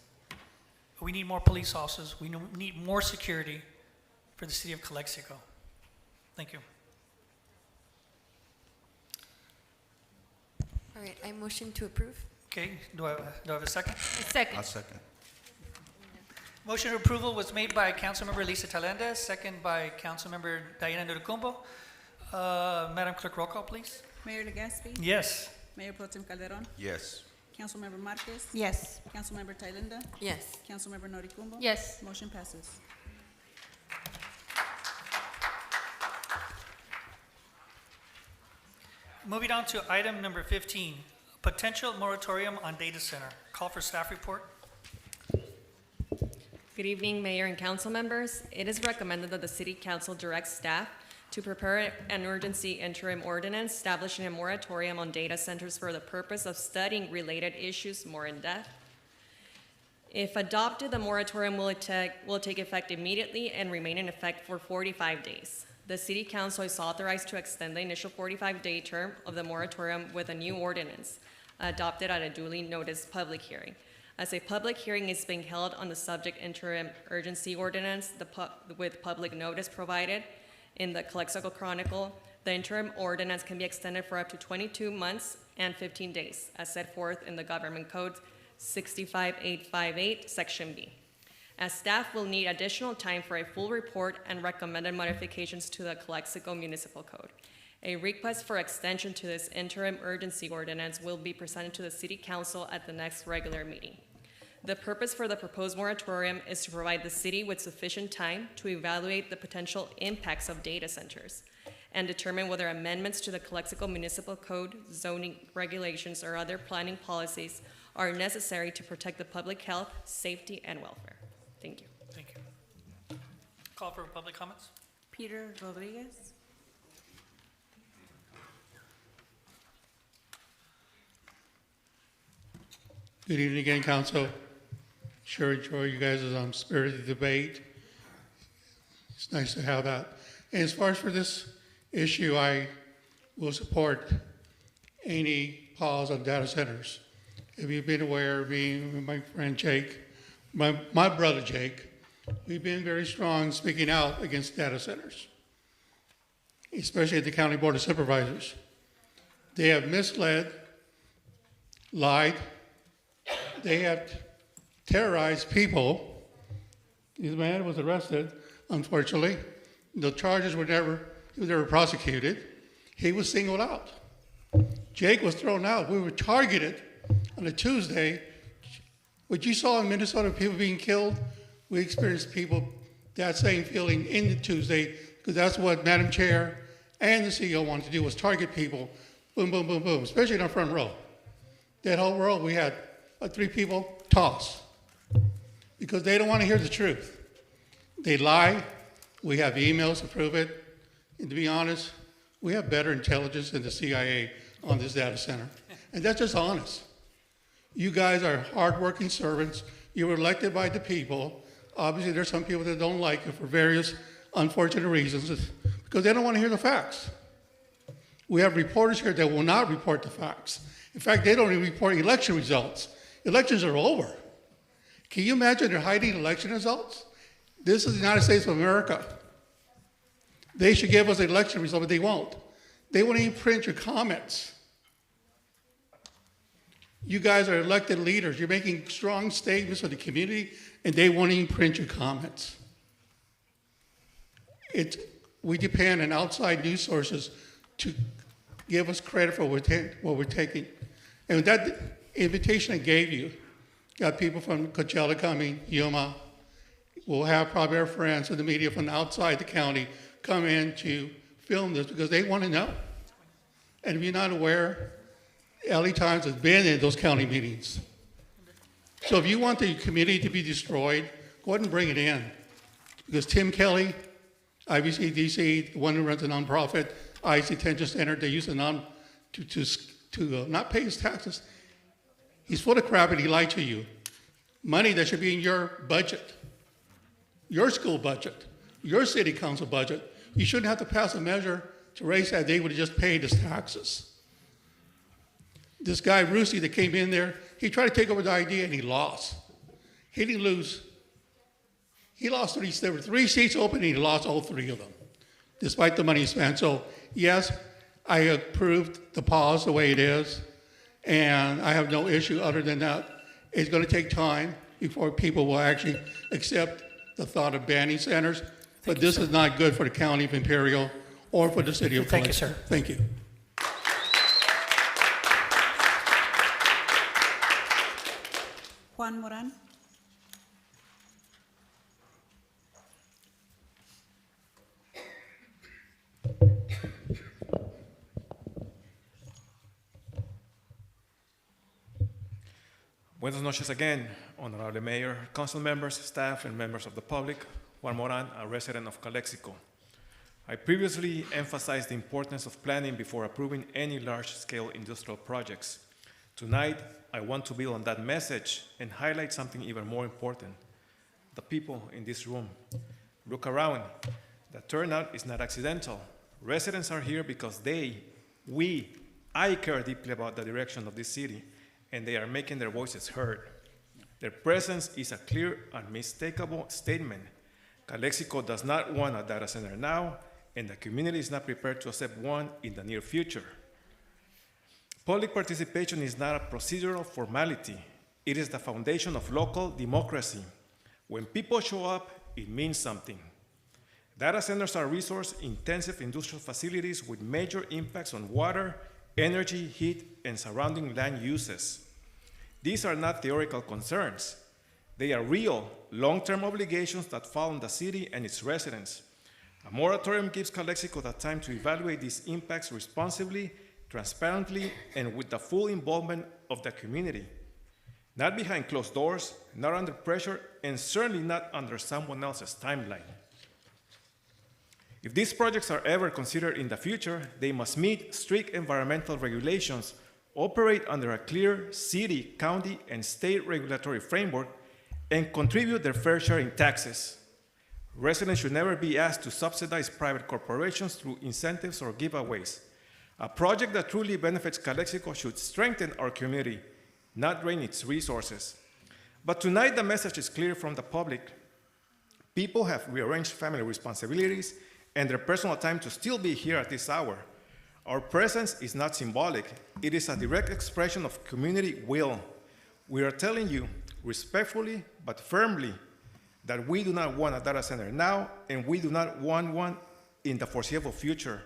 We need more police officers. We need more security for the city of Calexico. Thank you. All right, I motion to approve. Okay, do I have a second? Second. I'll second. Motion of approval was made by Councilmember Lisa Talenda, second by Councilmember Diana Nurucumbo. Madam Clerk, roll call, please. Mayor Legaspi? Yes. Mayor Pro Tem Calderon? Yes. Councilmember Marquez? Yes. Councilmember Thalinda? Yes. Councilmember Noricumbo? Yes. Motion passes. Moving on to item number 15, potential moratorium on data center. Call for staff report. Good evening, Mayor and council members. It is recommended that the City Council direct staff to prepare an urgency interim ordinance establishing a moratorium on data centers for the purpose of studying related issues more in depth. If adopted, the moratorium will take effect immediately and remain in effect for 45 days. The City Council is authorized to extend the initial 45-day term of the moratorium with a new ordinance adopted at a duly noticed public hearing. As a public hearing is being held on the subject interim urgency ordinance with public notice provided in the Calexico Chronicle, the interim ordinance can be extended for up to 22 months and 15 days, as set forth in the Government Code 65858, Section B. As staff will need additional time for a full report and recommended modifications to the Calexico Municipal Code. A request for extension to this interim urgency ordinance will be presented to the City Council at the next regular meeting. The purpose for the proposed moratorium is to provide the city with sufficient time to evaluate the potential impacts of data centers and determine whether amendments to the Calexico Municipal Code, zoning regulations, or other planning policies are necessary to protect the public health, safety, and welfare. Thank you. Thank you. Call for public comments. Peter Rodriguez? Good evening again, Council. Sure enjoy you guys' spirited debate. It's nice to have that. And as far as for this issue, I will support any pause on data centers. If you've been aware of me and my friend Jake, my brother Jake, we've been very strong speaking out against data centers, especially at the County Board of Supervisors. They have misled, lied, they have terrorized people. This man was arrested, unfortunately. The charges he was never prosecuted. He was singled out. Jake was thrown out. We were targeted on a Tuesday. What you saw in Minnesota, people being killed, we experienced people, that same feeling in the Tuesday, because that's what Madam Chair and the CEO wanted to do, was target people. Boom, boom, boom, boom, especially in our front row. That whole row, we had 3 people toss, because they don't want to hear the truth. They lie. We have emails to prove it. And to be honest, we have better intelligence than the CIA on this data center. And that's just honest. You guys are hardworking servants. You were elected by the people. Obviously, there's some people that don't like you for various unfortunate reasons, because they don't want to hear the facts. We have reporters here that will not report the facts. In fact, they don't even report election results. Elections are over. Can you imagine they're hiding election results? This is the United States of America. They should give us an election result, but they won't. They won't even print your comments. You guys are elected leaders. You're making strong statements for the community, and they won't even print your comments. We depend on outside news sources to give us credit for what we're taking. And that invitation I gave you, got people from Coachella coming, Yuma. We'll have probably our friends in the media from outside the county come in to film this because they want to know. And if you're not aware, LA Times has been in those county meetings. So if you want the committee to be destroyed, go ahead and bring it in. Because Tim Kelly, IBC-DC, the one who runs a nonprofit, ICE Detention Center, they use to not pay his taxes. He's full of crap and he lied to you. Money that should be in your budget, your school budget, your city council budget. You shouldn't have to pass a measure to raise that. They would have just paid his taxes. This guy, Rusi, that came in there, he tried to take over the idea and he lost. He didn't lose. He lost 3. There were 3 seats open and he lost all 3 of them, despite the money he spent. So, yes, I approved the pause the way it is, and I have no issue other than that. It's going to take time before people will actually accept the thought of banning centers, but this is not good for the county of Imperial or for the city of Thank you, Calexico. sir. Thank you. Juan Moran. Buenas noches again, Honorable Mayor, council members, staff, and members of the public. Juan Moran, a resident of Calexico. I previously emphasized the importance of planning before approving any large-scale industrial projects. Tonight, I want to build on that message and highlight something even more important: the people in this room. Look around. The turnout is not accidental. Residents are here because I care deeply about the direction of this city, and they are making their voices heard. Their presence is a clear, unmistakable statement. Calexico does not want a data center now, and the community is not prepared to accept one in the near future. Public participation is not a procedural formality. It is the foundation of local democracy. When people show up, it means something. Data centers are resource-intensive industrial facilities with major impacts on water, energy, heat, and surrounding land uses. These are not theoretical concerns. They are real, long-term obligations that fall on the city and its residents. A moratorium gives Calexico the time to evaluate these impacts responsibly, transparently, and with the full involvement of the community. Not behind closed doors, not under pressure, and certainly not under someone else's timeline. If these projects are ever considered in the future, they must meet strict environmental regulations, operate under a clear city, county, and state regulatory framework, and contribute their fair share in taxes. Residents should never be asked to subsidize private corporations through incentives or giveaways. A project that truly benefits Calexico should strengthen our community, not drain its resources. But tonight the message is clear from the public. People have rearranged family responsibilities and their personal time to still be here at this hour. Our presence is not symbolic. It is a direct expression of community will. We are telling you, respectfully but firmly, that we do not want a data center now, and we do not want one in the foreseeable future.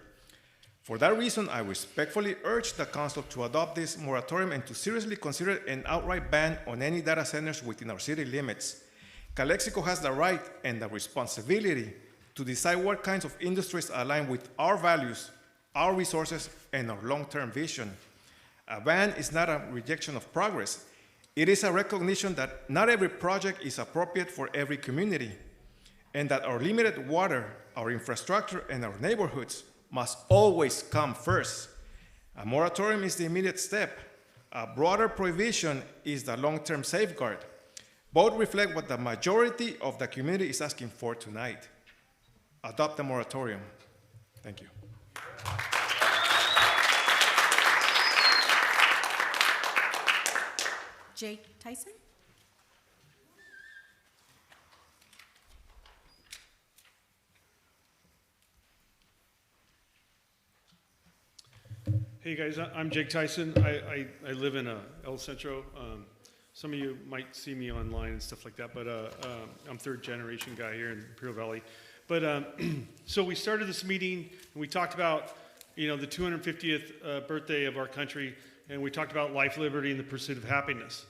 For that reason, I respectfully urge the council to adopt this moratorium and to seriously consider an outright ban on any data centers within our city limits. Calexico has the right and the responsibility to decide what kinds of industries align with our values, our resources, and our long-term vision. A ban is not a rejection of progress. It is a recognition that not every project is appropriate for every community, and that our limited water, our infrastructure, and our neighborhoods must always come first. A moratorium is the immediate step. A broader prohibition is the long-term safeguard. Both reflect what the majority of the community is asking for tonight. Adopt the moratorium. Thank you. Jake Tyson. Hey guys, I'm Jake Tyson. I live in El Centro. Some of you might see me online and stuff like that, but I'm third generation guy here in Imperial Valley. But so we started this meeting and we talked about, the 250th birthday of our country, and we talked about life, liberty, and the pursuit of happiness.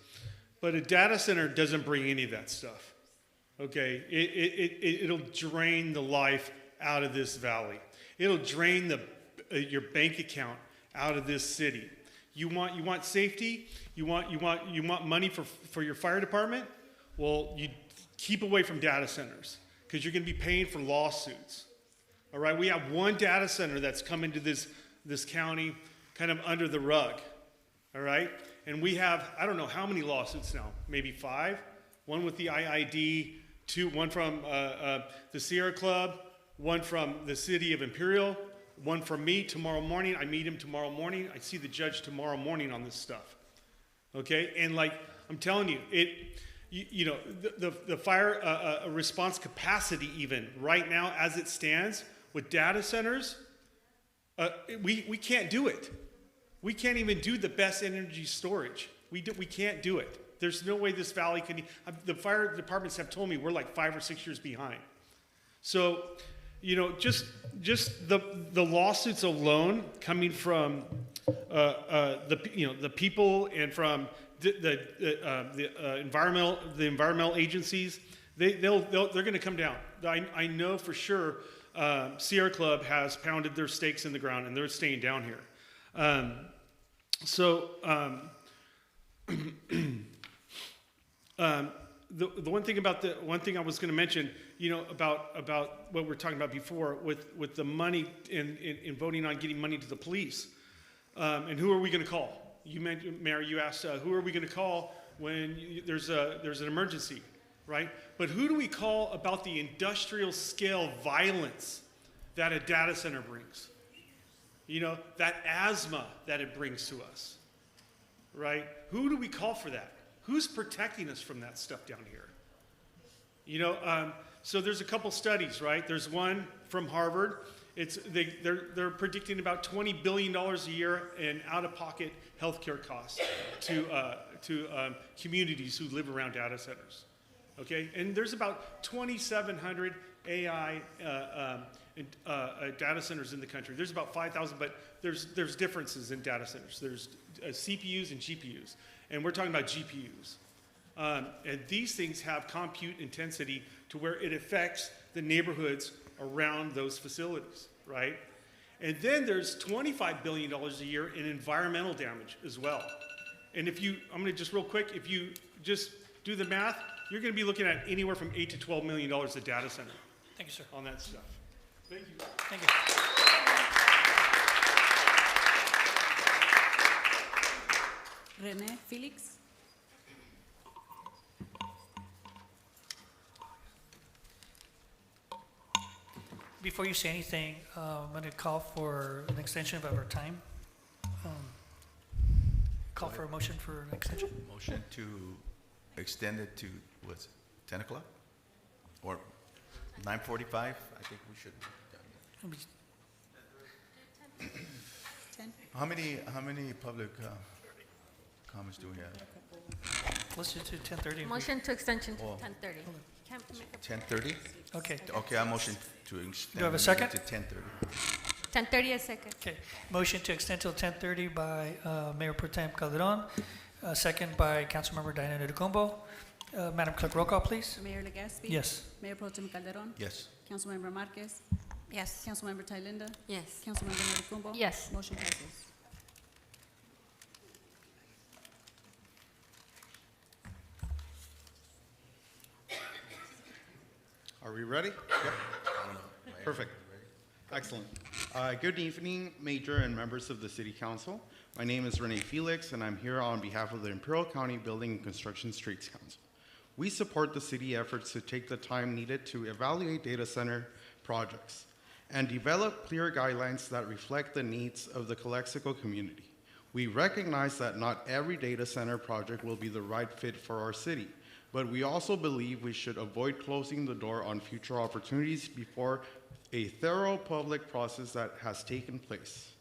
But a data center doesn't bring any of that stuff. Okay, it'll drain the life out of this valley. It'll drain your bank account out of this city. You want safety? You want money for your fire department? Well, you keep away from data centers because you're going to be paying for lawsuits. All right, we have one data center that's come into this county kind of under the rug. All right, and we have, I don't know how many lawsuits now, maybe 5. One with the IID, one from the Sierra Club, one from the city of Imperial, one from me tomorrow morning. I meet him tomorrow morning. I see the judge tomorrow morning on this stuff. Okay, and like I'm telling you, the fire response capacity even right now as it stands with data centers, we can't do it. We can't even do the best energy storage. We can't do it. There's no way this valley can. The fire departments have told me we're like 5 or 6 years behind. So, just the lawsuits alone coming from the people and from environmental agencies, they're going to come down. I know for sure Sierra Club has pounded their stakes in the ground and they're staying down here. The one thing I was going to mention, about what we were talking about before with the money in voting on getting money to the police, and who are we going to call? You mentioned, Mayor, you asked who are we going to call when there's an emergency, right? But who do we call about the industrial scale violence that a data center brings? That asthma that it brings to us, right? Who do we call for that? Who's protecting us from that stuff down here? So there's a couple studies, right? There's one from Harvard. They're predicting about $20 billion a year in out-of-pocket healthcare costs to communities who live around data centers. Okay, and there's about 2,700 AI data centers in the country. There's about 5,000, but there's differences in data centers. There's CPUs and GPUs, and we're talking about GPUs. And these things have compute intensity to where it affects the neighborhoods around those facilities, right? And then there's $25 billion a year in environmental damage as well. And I'm gonna just real quick, if you just do the math, you're gonna be looking at anywhere from $8 to $12 million a data center. Thank you, sir. On that stuff. Thank you. Thank you. Rene Felix. Before you say anything, I'm going to call for an extension of our time. Call for a motion for an extension. Motion to extend it to, 10 o'clock? Or 9:45? I think we should. 10. How many public comments do we have? Let's do 10:30. Motion to extension to Oh. 10:30. Can't make a 10:30? Okay. Okay, I motion to extend. Do I have a the second? meeting to 10:30. 10:30 a second. Okay, motion to extend till 10:30 by Mayor Pro Tem Calderon, second by Councilmember Diana Neducumbo. Madam Clerk, roll call, please. Mayor Legaspi. Yes. Mayor Pro Tem Calderon. Yes. Councilmember Marquez. Yes. Councilmember Thalinda. Yes. Councilmember Neducumbo. Yes. Motion passes. Are we ready? Yep. Perfect. Excellent. Good evening, Major and members of the City Council. My name is Rene Felix, and I'm here on behalf of the Imperial County Building and Construction Streets Council. We support the city efforts to take the time needed to evaluate data center projects and develop clear guidelines that reflect the needs of the Calexico community. We recognize that not every data center project will be the right fit for our city, but we also believe we should avoid closing the door on future opportunities before a thorough public process that has taken place.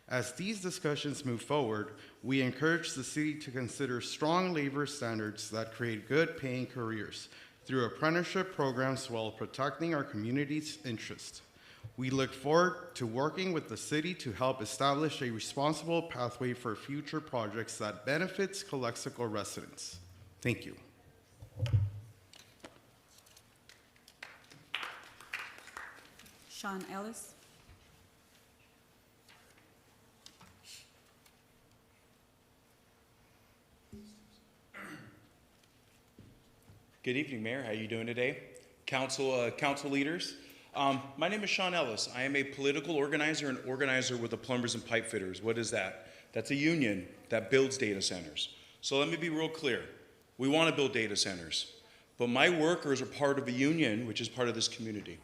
As these discussions move forward, we encourage the city to consider strong labor standards that create good paying careers through apprenticeship programs while protecting our community's interests. We look forward to working with the city to help establish a responsible pathway for future projects that benefits Calexico residents. Thank you. Sean Ellis. Good evening, Mayor. How are you doing today? Council leaders. My name is Sean Ellis. I am a political organizer and organizer with the Plumbers and Pipe Fitters. What is that? That's a union that builds data centers. So let me be real clear. We want to build data centers, but my workers are part of a union, which is part of this community.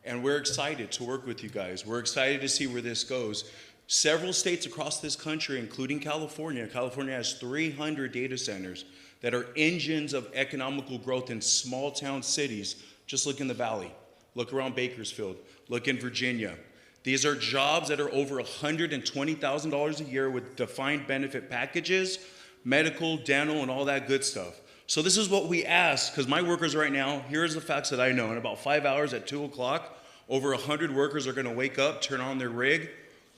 And we're excited to work with you guys. We're excited to see where this goes. Several states across this country, including California, California has 300 data centers that are engines of economical growth in small town cities. Just look in the Valley, look around Bakersfield, look in Virginia. These are jobs that are over $120,000 a year with defined benefit packages, medical, dental, and all that good stuff. So this is what we ask, because my workers right now, here's the facts that I know. In about 5 hours at 2 o'clock, over 100 workers are gonna wake up, turn on their rig,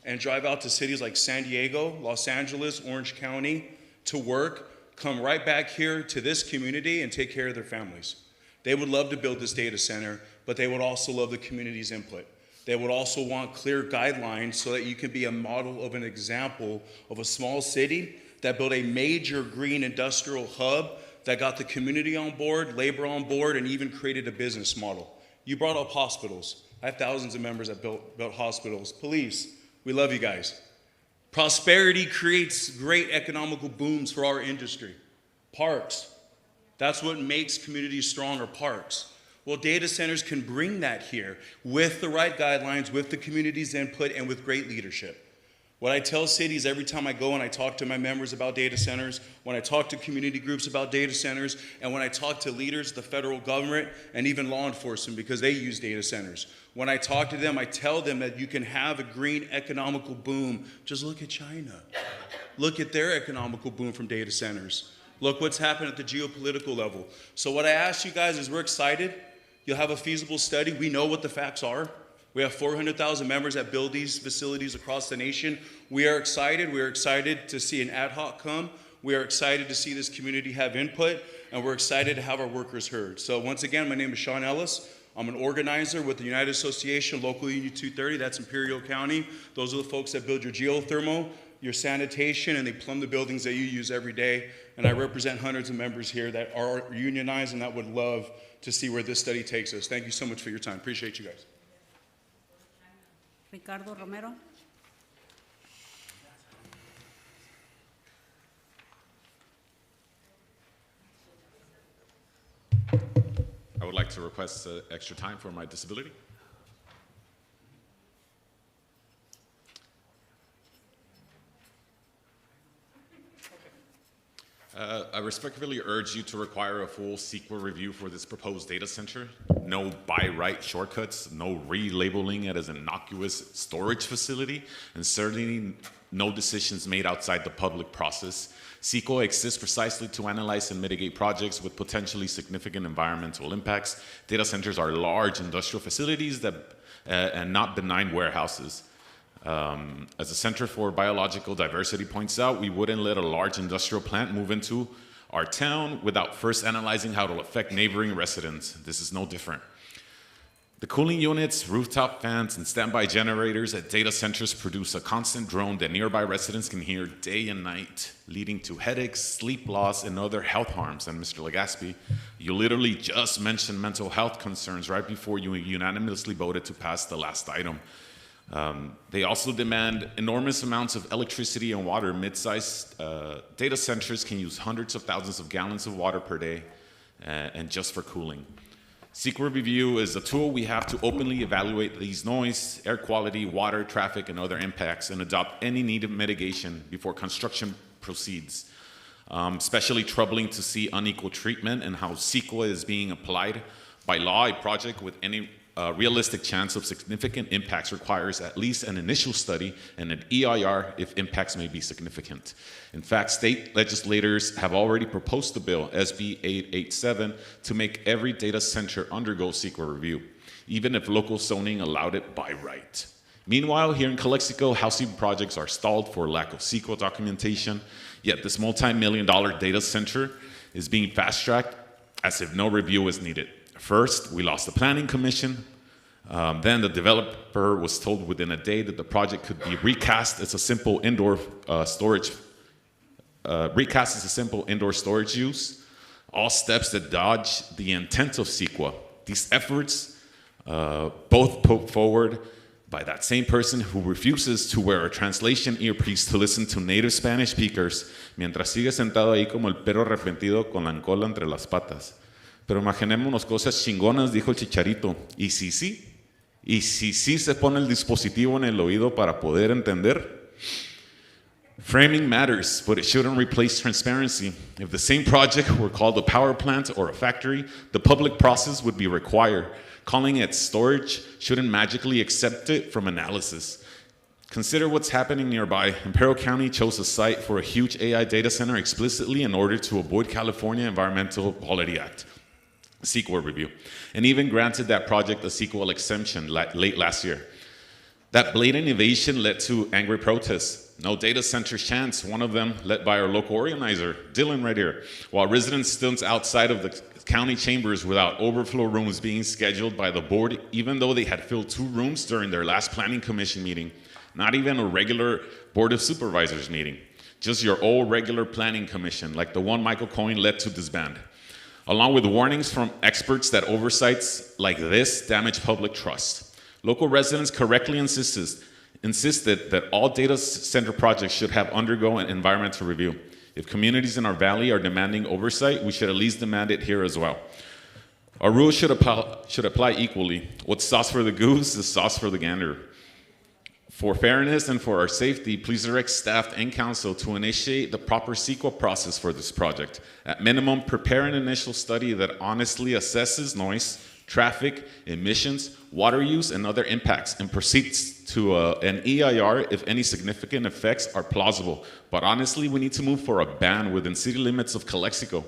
and drive out to cities like San Diego, Los Angeles, Orange County to work. come right back here to this community and take care of their families. They would love to build this data center, but they would also love the community's input. They would also want clear guidelines so that you can be a model of an example of a small city that built a major green industrial hub that got the community on board, labor on board, and even created a business model. You brought up hospitals. I have thousands of members that built hospitals. Police, we love you guys. Prosperity creates great economical booms for our industry. Parks, that's what makes communities stronger, parks. Well, data centers can bring that here with the right guidelines, with the community's input, and with great leadership. What I tell cities every time I go and I talk to my members about data centers, when I talk to community groups about data centers, and when I talk to leaders, the federal government, and even law enforcement because they use data centers. When I talk to them, I tell them that you can have a green economical boom. Just look at China. Look at their economical boom from data centers. Look what's happened at the geopolitical level. So what I ask you guys is we're excited. You'll have a feasible study. We know what the facts are. We have 400,000 members that build these facilities across the nation. We are excited. We are excited to see an ad hoc come. We are excited to see this community have input, and we're excited to have our workers heard. So once again, my name is Sean Ellis. I'm an organizer with the United Association Local Union 230. That's Imperial County. Those are the folks that build your geothermal, your sanitation, and they plumb the buildings that you use every day. And I represent hundreds of members here that are unionized and that would love to see where this study takes us. Thank you so much for your time. Appreciate you guys. Ricardo Romero. I would like to request extra time for my disability. I respectfully urge you to require a full CEQA review for this proposed data center. No by-right shortcuts, no relabeling it as an innocuous storage facility, and certainly no decisions made outside the public process. CEQA exists precisely to analyze and mitigate projects with potentially significant environmental impacts. Data centers are large industrial facilities that, and not benign warehouses. As the Center for Biological Diversity points out, we wouldn't let a large industrial plant move into our town without first analyzing how it'll affect neighboring residents. This is no different. The cooling units, rooftop fans, and standby generators at data centers produce a constant drone that nearby residents can hear day and night, leading to headaches, sleep loss, and other health harms. And Mr. Legaspi, you literally just mentioned mental health concerns right before you unanimously voted to pass the last item. They also demand enormous amounts of electricity and water. Mid-sized data centers can use hundreds of thousands of gallons of water per day, and just for cooling. CEQA review is a tool we have to openly evaluate these noise, air quality, water, traffic, and other impacts, and adopt any needed mitigation before construction proceeds. Especially troubling to see unequal treatment and how CEQA is being applied. By law, a project with any realistic chance of significant impacts requires at least an initial study and an EIR if impacts may be significant. In fact, state legislators have already proposed the bill, SB 887, to make every data center undergo CEQA review, even if local zoning allowed it by right. Meanwhile, here in Calexico, housing projects are stalled for lack of CEQA documentation, yet this multi-million-dollar data center is being fast-tracked as if no review is needed. First, we lost the planning commission. Then the developer was told within a day that the project could be recast as a simple indoor storage use. All steps that dodge the intent of CEQA. These efforts, both put forward by that same person who refuses to wear a translation earpiece to listen to native Spanish speakers, mientras sigue sentado ahí como el perro arrepentido con la cola entre las patas. Pero imaginémonos cosas chingonas, dijo el Chicharito. ¿Y si sí? ¿Y si sí se pone el dispositivo en el oído para poder entender? Framing matters, but it shouldn't replace transparency. If the same project were called a power plant or a factory, the public process would be required. Calling it storage shouldn't magically accept it from analysis. Consider what's happening nearby. Imperial County chose a site for a huge AI data center explicitly in order to avoid California Environmental Quality Act. CEQA review, and even granted that project a CEQA exemption late last year. That blatant evasion led to angry protests. No data center chance, one of them led by our local organizer, Dylan right here. While residents stood outside of the county chambers without overflow rooms being scheduled by the board, even though they had filled 2 rooms during their last planning commission meeting. Not even a regular board of supervisors meeting. Just your old regular planning commission, like the one Michael Cohen led to disband. Along with warnings from experts that oversights like this damage public trust. Local residents correctly insisted that all data center projects should have undergo an environmental review. If communities in our valley are demanding oversight, we should at least demand it here as well. Our rules should apply equally. What's sauce for the goose is sauce for the gander. For fairness and for our safety, please direct staff and council to initiate the proper CEQA process for this project. At minimum, prepare an initial study that honestly assesses noise, traffic, emissions, water use, and other impacts, and proceeds to an EIR if any significant effects are plausible. But honestly, we need to move for a ban within city limits of Calexico.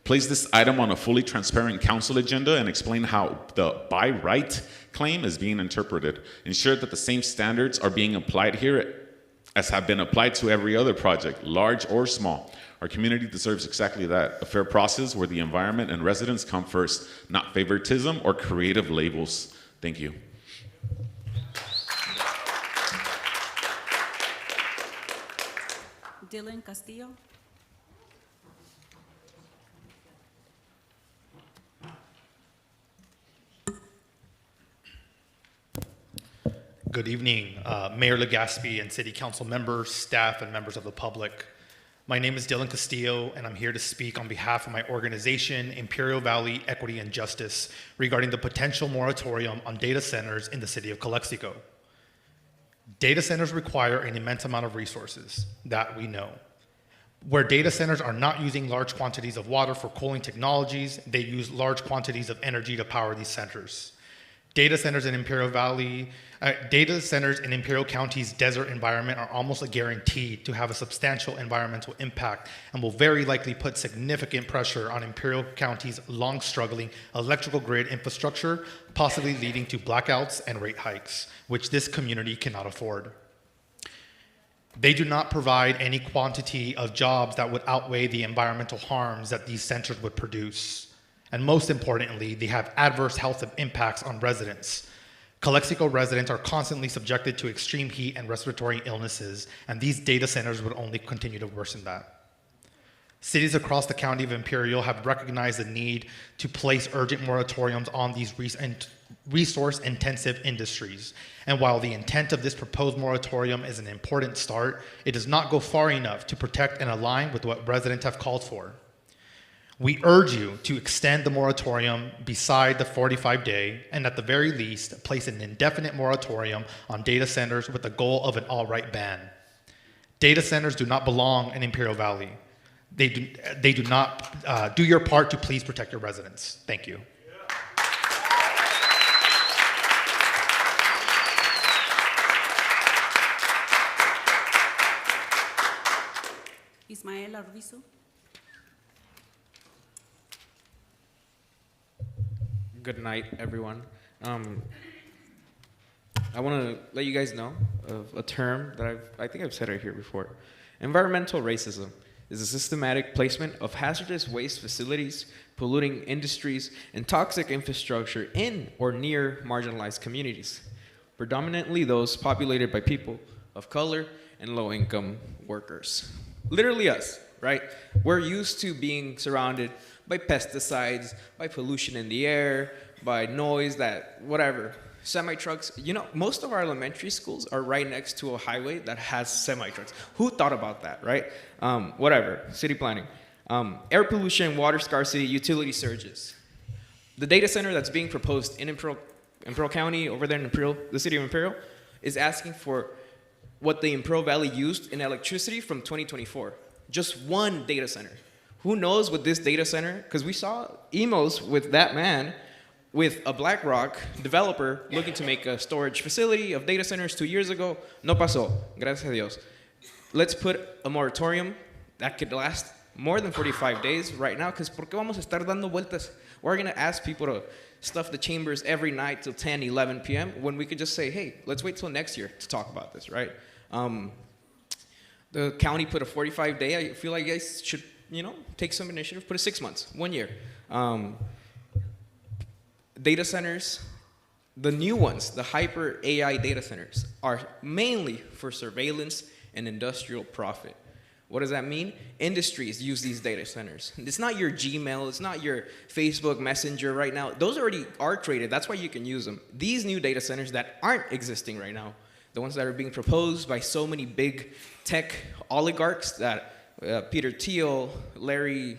Place this item on a fully transparent council agenda and explain how the by right claim is being interpreted. Ensure that the same standards are being applied here as have been applied to every other project, large or small. Our community deserves exactly that, a fair process where the environment and residents come first, not favoritism or creative labels. Thank you. Dylan Castillo. Good evening, Mayor Legaspi and City Council members, staff, and members of the public. My name is Dylan Castillo, and I'm here to speak on behalf of my organization, Imperial Valley Equity and Justice, regarding the potential moratorium on data centers in the city of Calexico. Data centers require an immense amount of resources, that we know. Where data centers are not using large quantities of water for cooling technologies, they use large quantities of energy to power these centers. Data centers in Imperial County's desert environment are almost a guarantee to have a substantial environmental impact and will very likely put significant pressure on Imperial County's long-struggling electrical grid infrastructure, possibly leading to blackouts and rate hikes, which this community cannot afford. They do not provide any quantity of jobs that would outweigh the environmental harms that these centers would produce. And most importantly, they have adverse health impacts on residents. Calexico residents are constantly subjected to extreme heat and respiratory illnesses, and these data centers would only continue to worsen that. Cities across the county of Imperial have recognized the need to place urgent moratoriums on these resource-intensive industries. And while the intent of this proposed moratorium is an important start, it does not go far enough to protect and align with what residents have called for. We urge you to extend the moratorium beside the 45-day and at the very least place an indefinite moratorium on data centers with the goal of an all-right ban. Data centers do not belong in Imperial Valley. They do not do your part to please protect your residents. Thank you. Ismael Arvizu. Good night, everyone. I want to let you guys know of a term that I think I've said it here before. Environmental racism is a systematic placement of hazardous waste facilities, polluting industries, and toxic infrastructure in or near marginalized communities, predominantly those populated by people of color and low-income workers. Literally us, right? We're used to being surrounded by pesticides, by pollution in the air, by noise, that whatever. Semi-trucks, you know, most of our elementary schools are right next to a highway that has semi-trucks. Who thought about that, right? Whatever, city planning. Air pollution, water scarcity, utility surges. The data center that's being proposed in Imperial County, over there in Imperial, the city of Imperial, is asking for what the Imperial Valley used in electricity from 2024. Just one data center. Who knows what this data center, because we saw emails with that man, with a BlackRock developer looking to make a storage facility of data centers 2 years ago. No pasó, gracias a Dios. Let's put a moratorium that could last more than 45 days right now, because ¿por qué vamos a estar dando vueltas? We're going to ask people to stuff the chambers every night till 10, 11 p.m. when we could just say, hey, let's wait till next year to talk about this, right? The county put a 45-day. I feel like you guys should, take some initiative, put it 6 months, 1 year. Data centers, the new ones, the hyper AI data centers, are mainly for surveillance and industrial profit. What does that mean? Industries use these data centers. It's not your Gmail, it's not your Facebook Messenger right now. Those already are traded, that's why you can use them. These new data centers that aren't existing right now, the ones that are being proposed by so many big tech oligarchs that Peter Thiel, Larry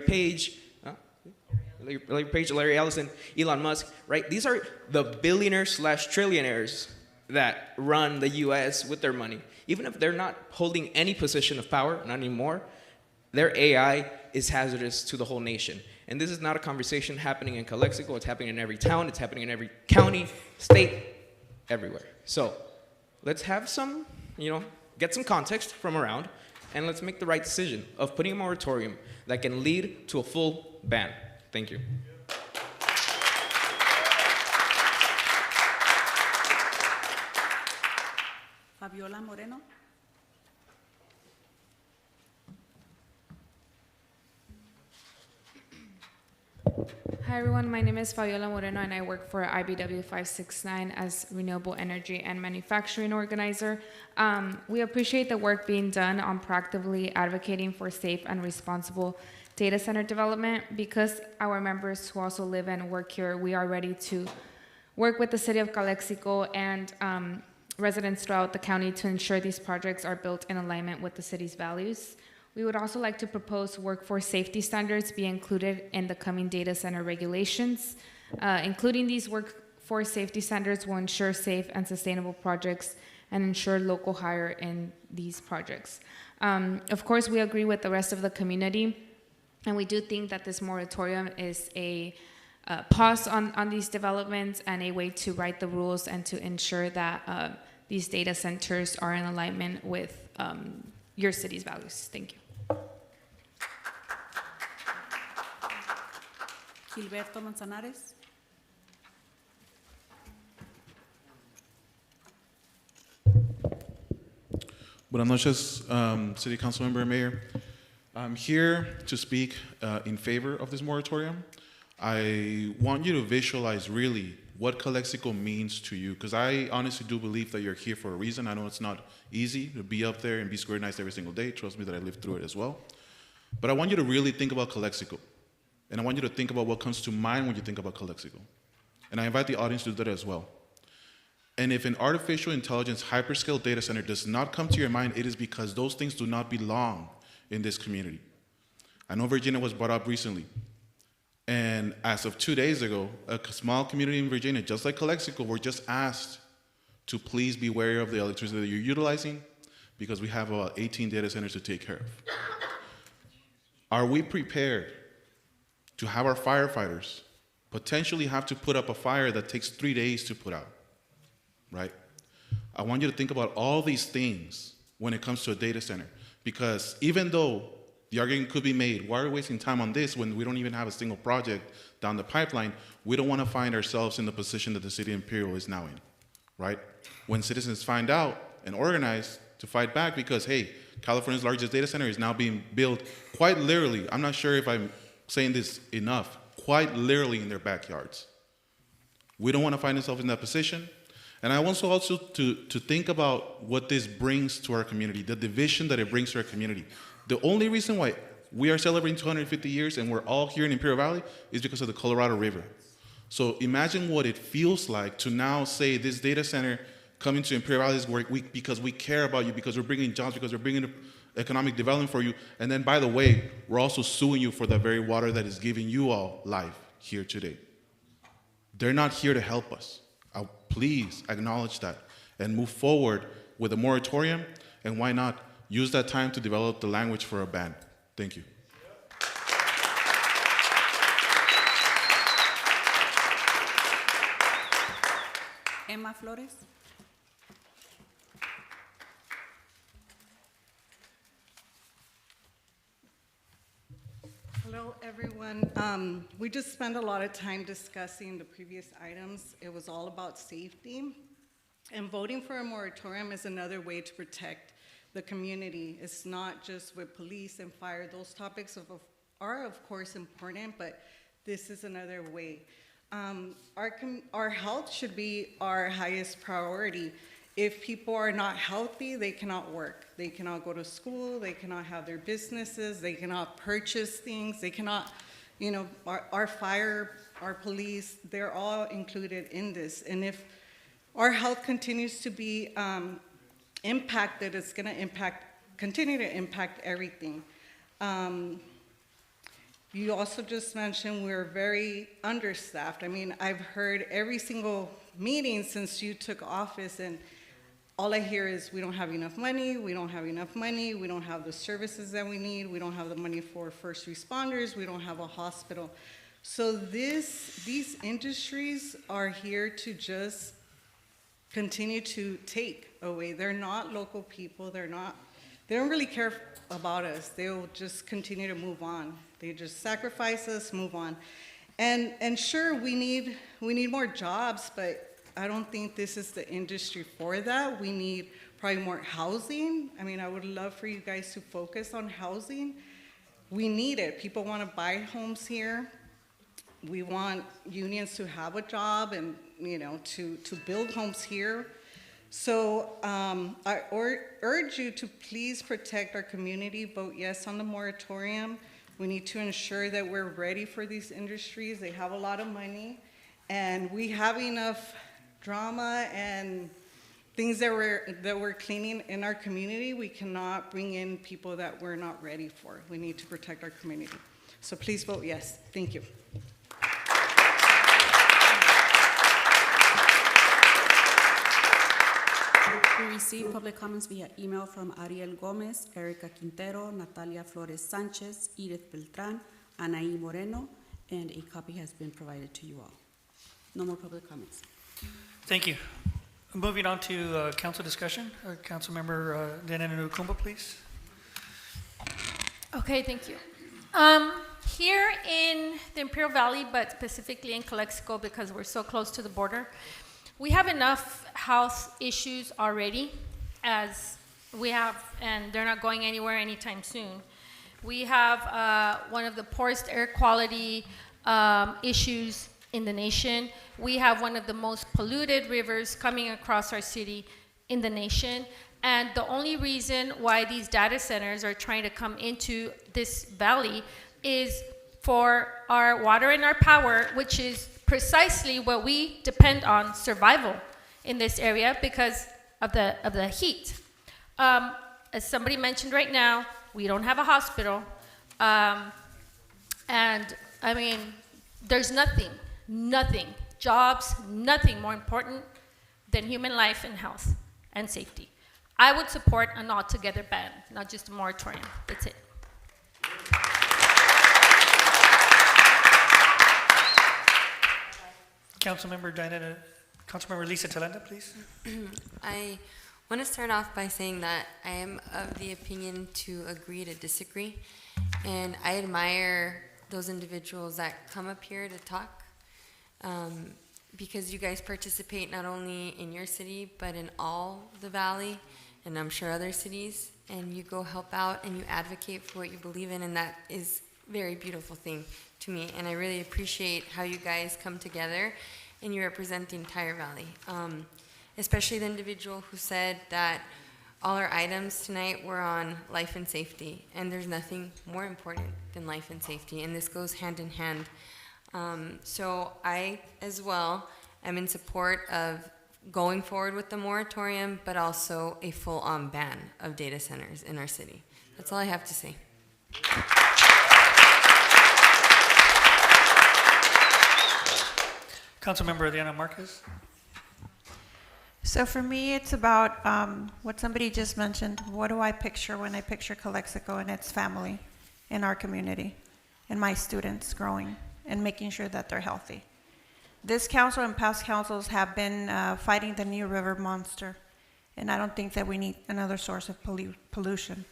Page, Larry Ellison, Elon Musk, right? These are the billionaires/trillionaires that run the US with their money. Even if they're not holding any position of power, not anymore, their AI is hazardous to the whole nation. And this is not a conversation happening in Calexico, it's happening in every town, it's happening in every county, state, everywhere. So let's have some, get some context from around, and let's make the right decision of putting a moratorium that can lead to a full ban. Thank you. Fabiola Moreno. Hi everyone, my name is Fabiola Moreno and I work for IBW 569 as Renewable Energy and Manufacturing Organizer. We appreciate the work being done on proactively advocating for safe and responsible data center development. Because our members who also live and work here, we are ready to work with the city of Calexico and residents throughout the county to ensure these projects are built in alignment with the city's values. We would also like to propose workforce safety standards be included in the coming data center regulations. Including these workforce safety standards will ensure safe and sustainable projects and ensure local hire in these projects. Of course, we agree with the rest of the community, and we do think that this moratorium is a pause on these developments and a way to write the rules and to ensure that these data centers are in alignment with your city's values. Thank you. Gilberto Manzanares. Buenas noches, City Council Member and Mayor. I'm here to speak in favor of this moratorium. I want you to visualize really what Calexico means to you, because I honestly do believe that you're here for a reason. I know it's not easy to be up there and be scrutinized every single day. Trust me that I lived through it as well. But I want you to really think about Calexico. And I want you to think about what comes to mind when you think about Calexico. And I invite the audience to do that as well. And if an artificial intelligence hyperscale data center does not come to your mind, it is because those things do not belong in this community. I know Virginia was brought up recently. And as of 2 days ago, a small community in Virginia, just like Calexico, were just asked to please be wary of the electricity that you're utilizing because we have about 18 data centers to take care of. Are we prepared to have our firefighters potentially have to put up a fire that takes 3 days to put out, right? I want you to think about all these things when it comes to a data center, because even though the argument could be made, why are we wasting time on this when we don't even have a single project down the pipeline? We don't want to find ourselves in the position that the city of Imperial is now in, right? When citizens find out and organize to fight back because, hey, California's largest data center is now being built quite literally, I'm not sure if I'm saying this enough, quite literally in their backyards. We don't want to find ourselves in that position. And I want also to think about what this brings to our community, the division that it brings to our community. The only reason why we are celebrating 250 years and we're all here in Imperial Valley is because of the Colorado River. So imagine what it feels like to now say this data center coming to Imperial Valley is because we care about you, because we're bringing jobs, because we're bringing economic development for you. And then, by the way, we're also suing you for the very water that is giving you all life here today. They're not here to help us. Please acknowledge that and move forward with a moratorium, and why not use that time to develop the language for a ban. Thank you. Emma Flores. Hello, everyone. We just spent a lot of time discussing the previous items. It was all about safety. And voting for a moratorium is another way to protect the community. It's not just with police and fire. Those topics are of course important, but this is another way. Our health should be our highest priority. If people are not healthy, they cannot work. They cannot go to school. They cannot have their businesses. They cannot purchase things. They cannot, our fire, our police, they're all included in this. And if our health continues to be impacted, it's going to continue to impact everything. You also just mentioned we're very understaffed. I mean, I've heard every single meeting since you took office, and all I hear is we don't have enough money, we don't have enough money, we don't have the services that we need, we don't have the money for first responders, we don't have a hospital. So these industries are here to just continue to take away. They're not local people, they don't really care about us. They'll just continue to move on. They just sacrifice us, move on. And sure, we need more jobs, but I don't think this is the industry for that. We need probably more housing. I mean, I would love for you guys to focus on housing. We need it. People want to buy homes here. We want unions to have a job and, to build homes here. So I urge you to please protect our community. Vote yes on the moratorium. We need to ensure that we're ready for these industries. They have a lot of money, and we have enough drama and things that we're cleaning in our community. We cannot bring in people that we're not ready for. We need to protect our community. So please vote yes. Thank you. We received public comments via email from Ariel Gomez, Erica Quintero, Natalia Flores Sanchez, Edith Beltran, Anaí Moreno, and a copy has been provided to you all. No more public comments. Thank you. Moving on to council discussion. Councilmember Diana Nukumba, please. Okay, thank you. Here in the Imperial Valley, but specifically in Calexico, because we're so close to the border, we have enough health issues already, as we have, and they're not going anywhere anytime soon. We have one of the poorest air quality issues in the nation. We have one of the most polluted rivers coming across our city in the nation. And the only reason why these data centers are trying to come into this valley is for our water and our power, which is precisely what we depend on survival in this area because of the heat. As somebody mentioned right now, we don't have a hospital. And I mean, there's nothing, jobs, nothing more important than human life and health and safety. I would support an altogether ban, not just a moratorium. That's it. Councilmember Lisa Talenda, please. I want to start off by saying that I am of the opinion to agree to disagree, and I admire those individuals that come up here to talk, because you guys participate not only in your city, but in all the valley, and I'm sure other cities, and you go help out and you advocate for what you believe in, and that is a very beautiful thing to me, and I really appreciate how you guys come together and you represent the entire valley. Especially the individual who said that all our items tonight were on life and safety, and there's nothing more important than life and safety, and this goes hand in hand. So I, as well, am in support of going forward with the moratorium, but also a full-on ban of data centers in our city. That's all I have to say. Councilmember Diana Marquez. So for me, it's about what somebody just mentioned. What do I picture when I picture Calexico and its family in our community and my students growing and making sure that they're healthy? This council and past councils have been fighting the New River monster, and I don't think that we need another source of pollution.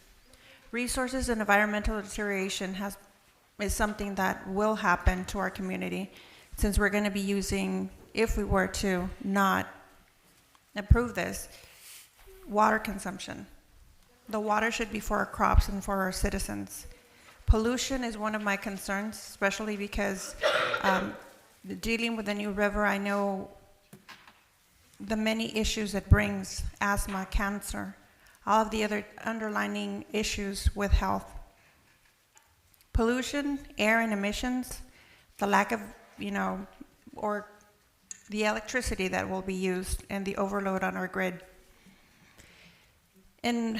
Resources and environmental deterioration is something that will happen to our community, since we're going to be using, if we were to not approve this, water consumption. The water should be for our crops and for our citizens. Pollution is one of my concerns, especially because dealing with the New River, I know the many issues it brings: asthma, cancer, all of the other underlying issues with health. Pollution, air and emissions, the lack of, or the electricity that will be used, and the overload on our grid. And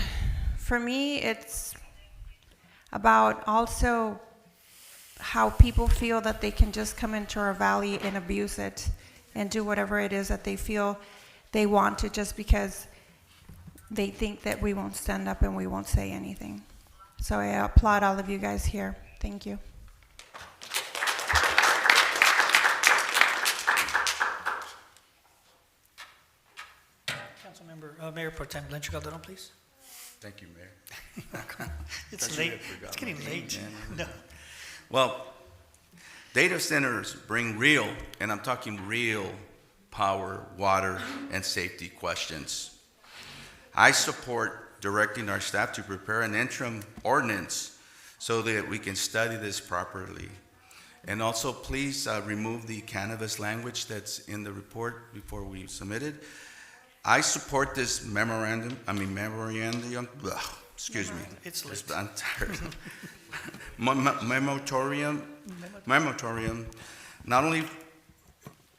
for me, it's about also how people feel that they can just come into our valley and abuse it and do whatever it is that they feel they want to, just because they think that we won't stand up and we won't say anything. So I applaud all of you guys here. Thank you. Councilmember, Mayor Pro Tem Blanchard Calderon, please. Thank you, Mayor. It's late. It's getting late. No. Well, data centers bring real, and I'm talking real, power, water, and safety questions. I support directing our staff to prepare an interim ordinance so that we can study this properly. And also, please remove the cannabis language that's in the report before we submit it. I support this memorandum, excuse me. It's late. I'm tired. Moratorium, not only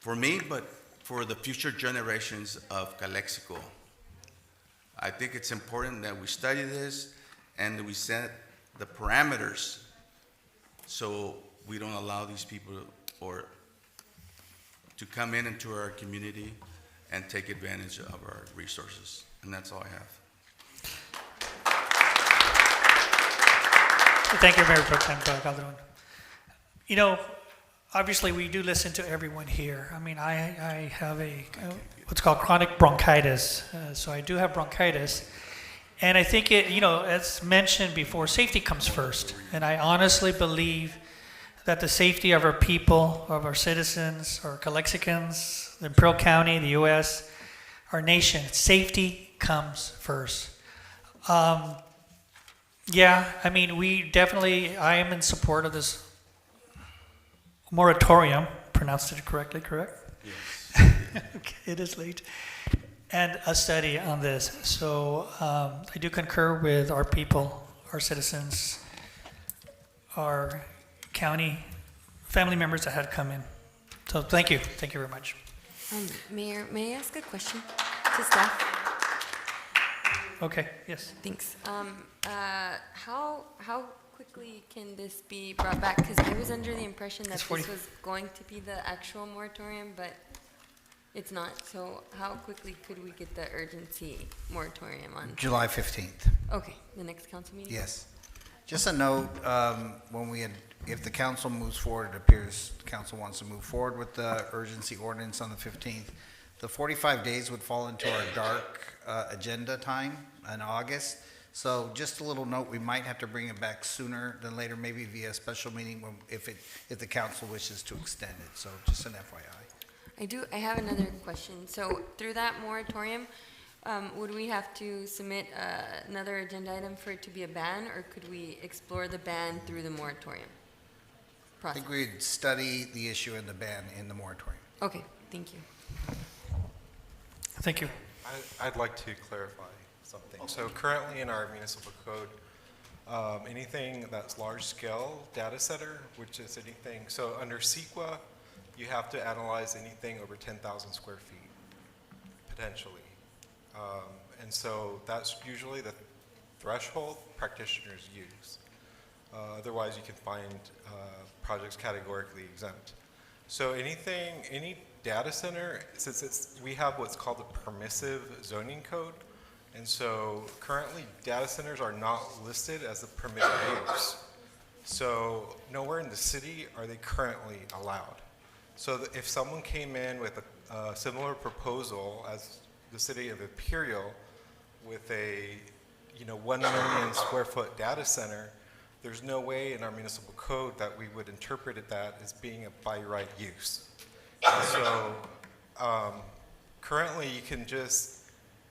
for me, but for the future generations of Calexico. I think it's important that we study this and that we set the parameters so we don't allow these people to come into our community and take advantage of our resources. And that's all I have. Thank you, Mayor Pro Tem Calderon. Obviously, we do listen to everyone here. I mean, I have what's called chronic bronchitis, so I do have bronchitis. And I think as mentioned before, safety comes first. And I honestly believe that the safety of our people, of our citizens, our Calexicans, the Imperial County, the U.S., our nation, safety comes first. Yeah, I mean, I am in support of this moratorium, pronounced it correctly, correct? Yes. Okay, it is late. And a study on this. So I do concur with our people, our citizens, our county family members that had come in. So thank you. Thank you very much. Mayor, may I ask a question to staff? Okay, yes. Thanks. How quickly can this be brought back? Because I was under the impression that this was going to be the actual moratorium, but it's not. So how quickly could we get the urgency moratorium on? July 15th. Okay, the next council meeting? Yes. Just a note, if the council moves forward, it appears the council wants to move forward with the urgency ordinance on the 15th. The 45 days would fall into our dark agenda time in August. So just a little note, we might have to bring it back sooner than later, maybe via a special meeting if the council wishes to extend it. So just an FYI. I have another question. So through that moratorium, would we have to submit another agenda item for it to be a ban, or could we explore the ban through the moratorium process? I think we'd study the issue and the ban in the moratorium. Okay, thank you. Thank you. I'd like to clarify something. So currently in our municipal code, anything that's large-scale data center, which is anything, so under CEQA, you have to analyze anything over 10,000 square feet, potentially. And so that's usually the threshold practitioners use. Otherwise, you can find projects categorically exempt. So any data center, since we have what's called the permissive zoning code, and so currently data centers are not listed as a permitted use. So nowhere in the city are they currently allowed. So if someone came in with a similar proposal as the city of Imperial with a 1 million square foot data center, there's no way in our municipal code that we would interpret that as being a by right use. And so currently you can just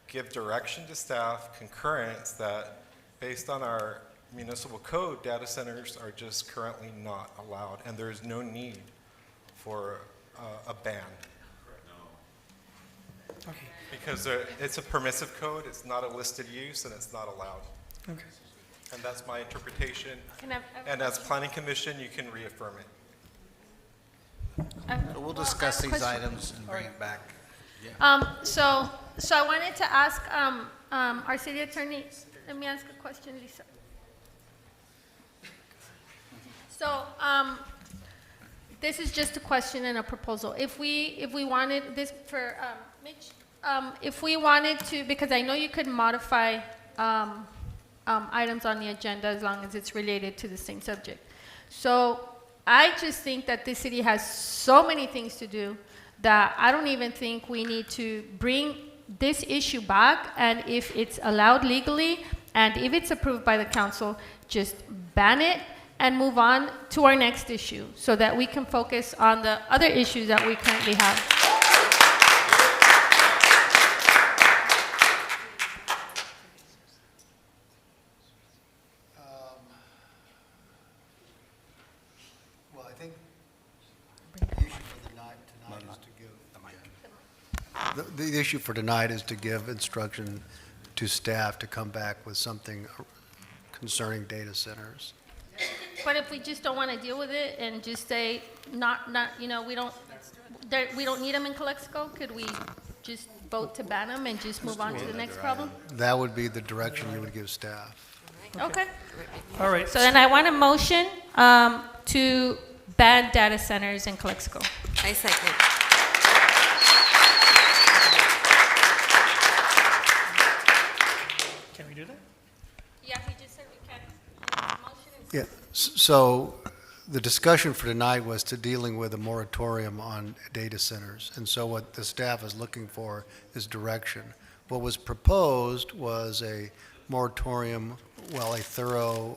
give direction to staff, concurrence, that Based on our municipal code, data centers are just currently not allowed, and there is no need for a ban. Okay. Because it's a permissive code, it's not a listed use, and it's not allowed. Okay. And that's my interpretation. Can I- And as planning commission, you can reaffirm it. We'll discuss these items and bring it back. So I wanted to ask our city attorney, let me ask a question, Lisa. So this is just a question and a proposal. If we wanted this for Mitch, if we wanted to, because I know you could modify items on the agenda as long as it's related to the same subject. So I just think that this city has so many things to do that I don't even think we need to bring this issue back, and if it's allowed legally and if it's approved by the council, just ban it and move on to our next issue so that we can focus on the other issues that we currently have. Well, I think the issue for tonight is to give, the issue for tonight is to give instruction to staff to come back with something concerning data centers. But if we just don't want to deal with it and just say, we don't need them in Calexico, could we just vote to ban them and just move on to the next problem? That would be the direction you would give staff. Okay. All right. So then I want a motion to ban data centers in Calexico. I second. Can we do that? Yeah, he just said we can. Yeah, so the discussion for tonight was to dealing with a moratorium on data centers. And so what the staff is looking for is direction. What was proposed was a moratorium, well, a thorough,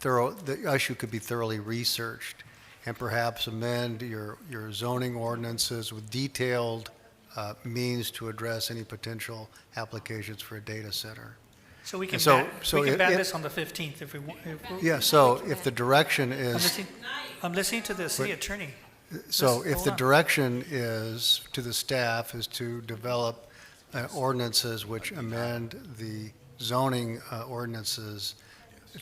the issue could be thoroughly researched and perhaps amend your zoning ordinances with detailed means to address any potential applications for a data center. So we can And ban, so we can it- ban it- this on the 15th if we want. Yeah, so if the direction I'm listening to the city attorney. So Just if hold the on. direction is, to the staff, is to develop ordinances which amend the zoning ordinances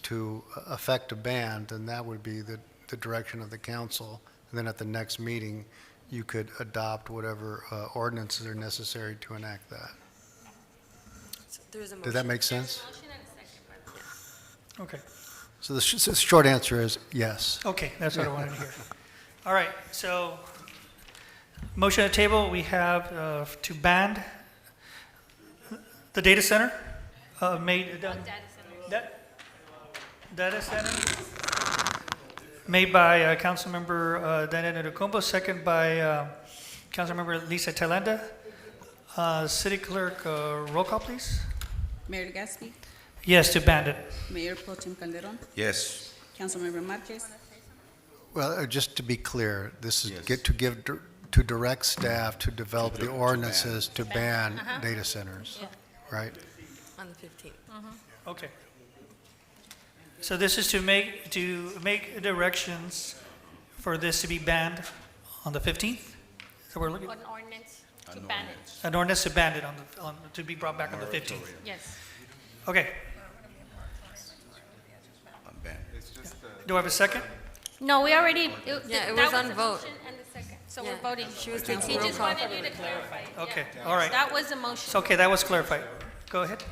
to affect a ban, then that would be the direction of the council. And then at the next meeting, you could adopt whatever ordinances are necessary to enact that. Does that make sense? Okay. So the short answer is yes. Okay, that's what I wanted to hear. All right, so motion at table, we have to ban the data center, data center, made by Councilmember Daniel Ndukumbo, second by Councilmember Lisa Talenda. City Clerk, roll call, please. Mayor Gaspi, Yes, to ban it. Mayor Pro Tem Calderon, Yes. Councilmember Marquez, Well, just to be clear, this is to direct staff to develop the ordinances to ban data centers, right? On the 15th. Okay. So this is to make directions for this to be banned on the 15th? So we're looking, An ordinance to ban it. an ordinance to ban it to be brought back on the 15th. Yes. Okay. Do I have a second? No, we already, Yeah, it that was on the vote. motion and the second. So Yeah, we're voting. she was He taking roll just call. wanted you to clarify. Okay, Yeah. all right. That was the motion. So, okay, that was clarified. Go ahead.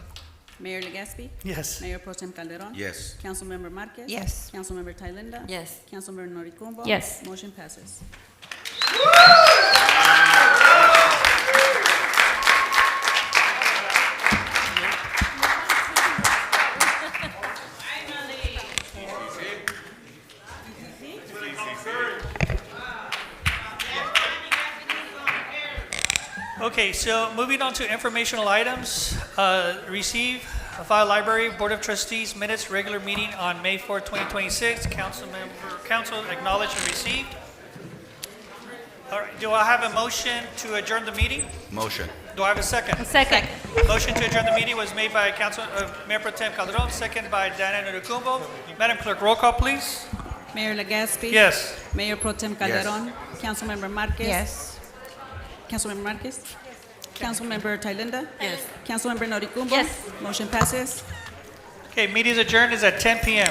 Mayor Legaspi, Yes. Mayor Pro Tem Calderon, Yes. Councilmember Marquez, Yes. Councilmember Thailenda, Yes. Councilmember Noricumbo, Yes. motion passes. Okay, so moving on to informational items. Receive, file library, Board of Trustees minutes, regular meeting on May 4th, 2026. Council acknowledged and received. All right, do I have a motion to adjourn the meeting? Motion. Do I have a second? Second. Motion to adjourn the meeting was made by Mayor Pro Tem Calderon, second by Diana Nurucumbo. Madam Clerk, roll call, please. Mayor Legaspi. Yes. Mayor Pro Tem Calderon. Councilmember Marquez. Yes. Councilmember Marquez. Councilmember Thalinda. Yes. Councilmember Noricumbo. Yes. Motion passes. Okay, meeting is adjourned is at 10 p.m.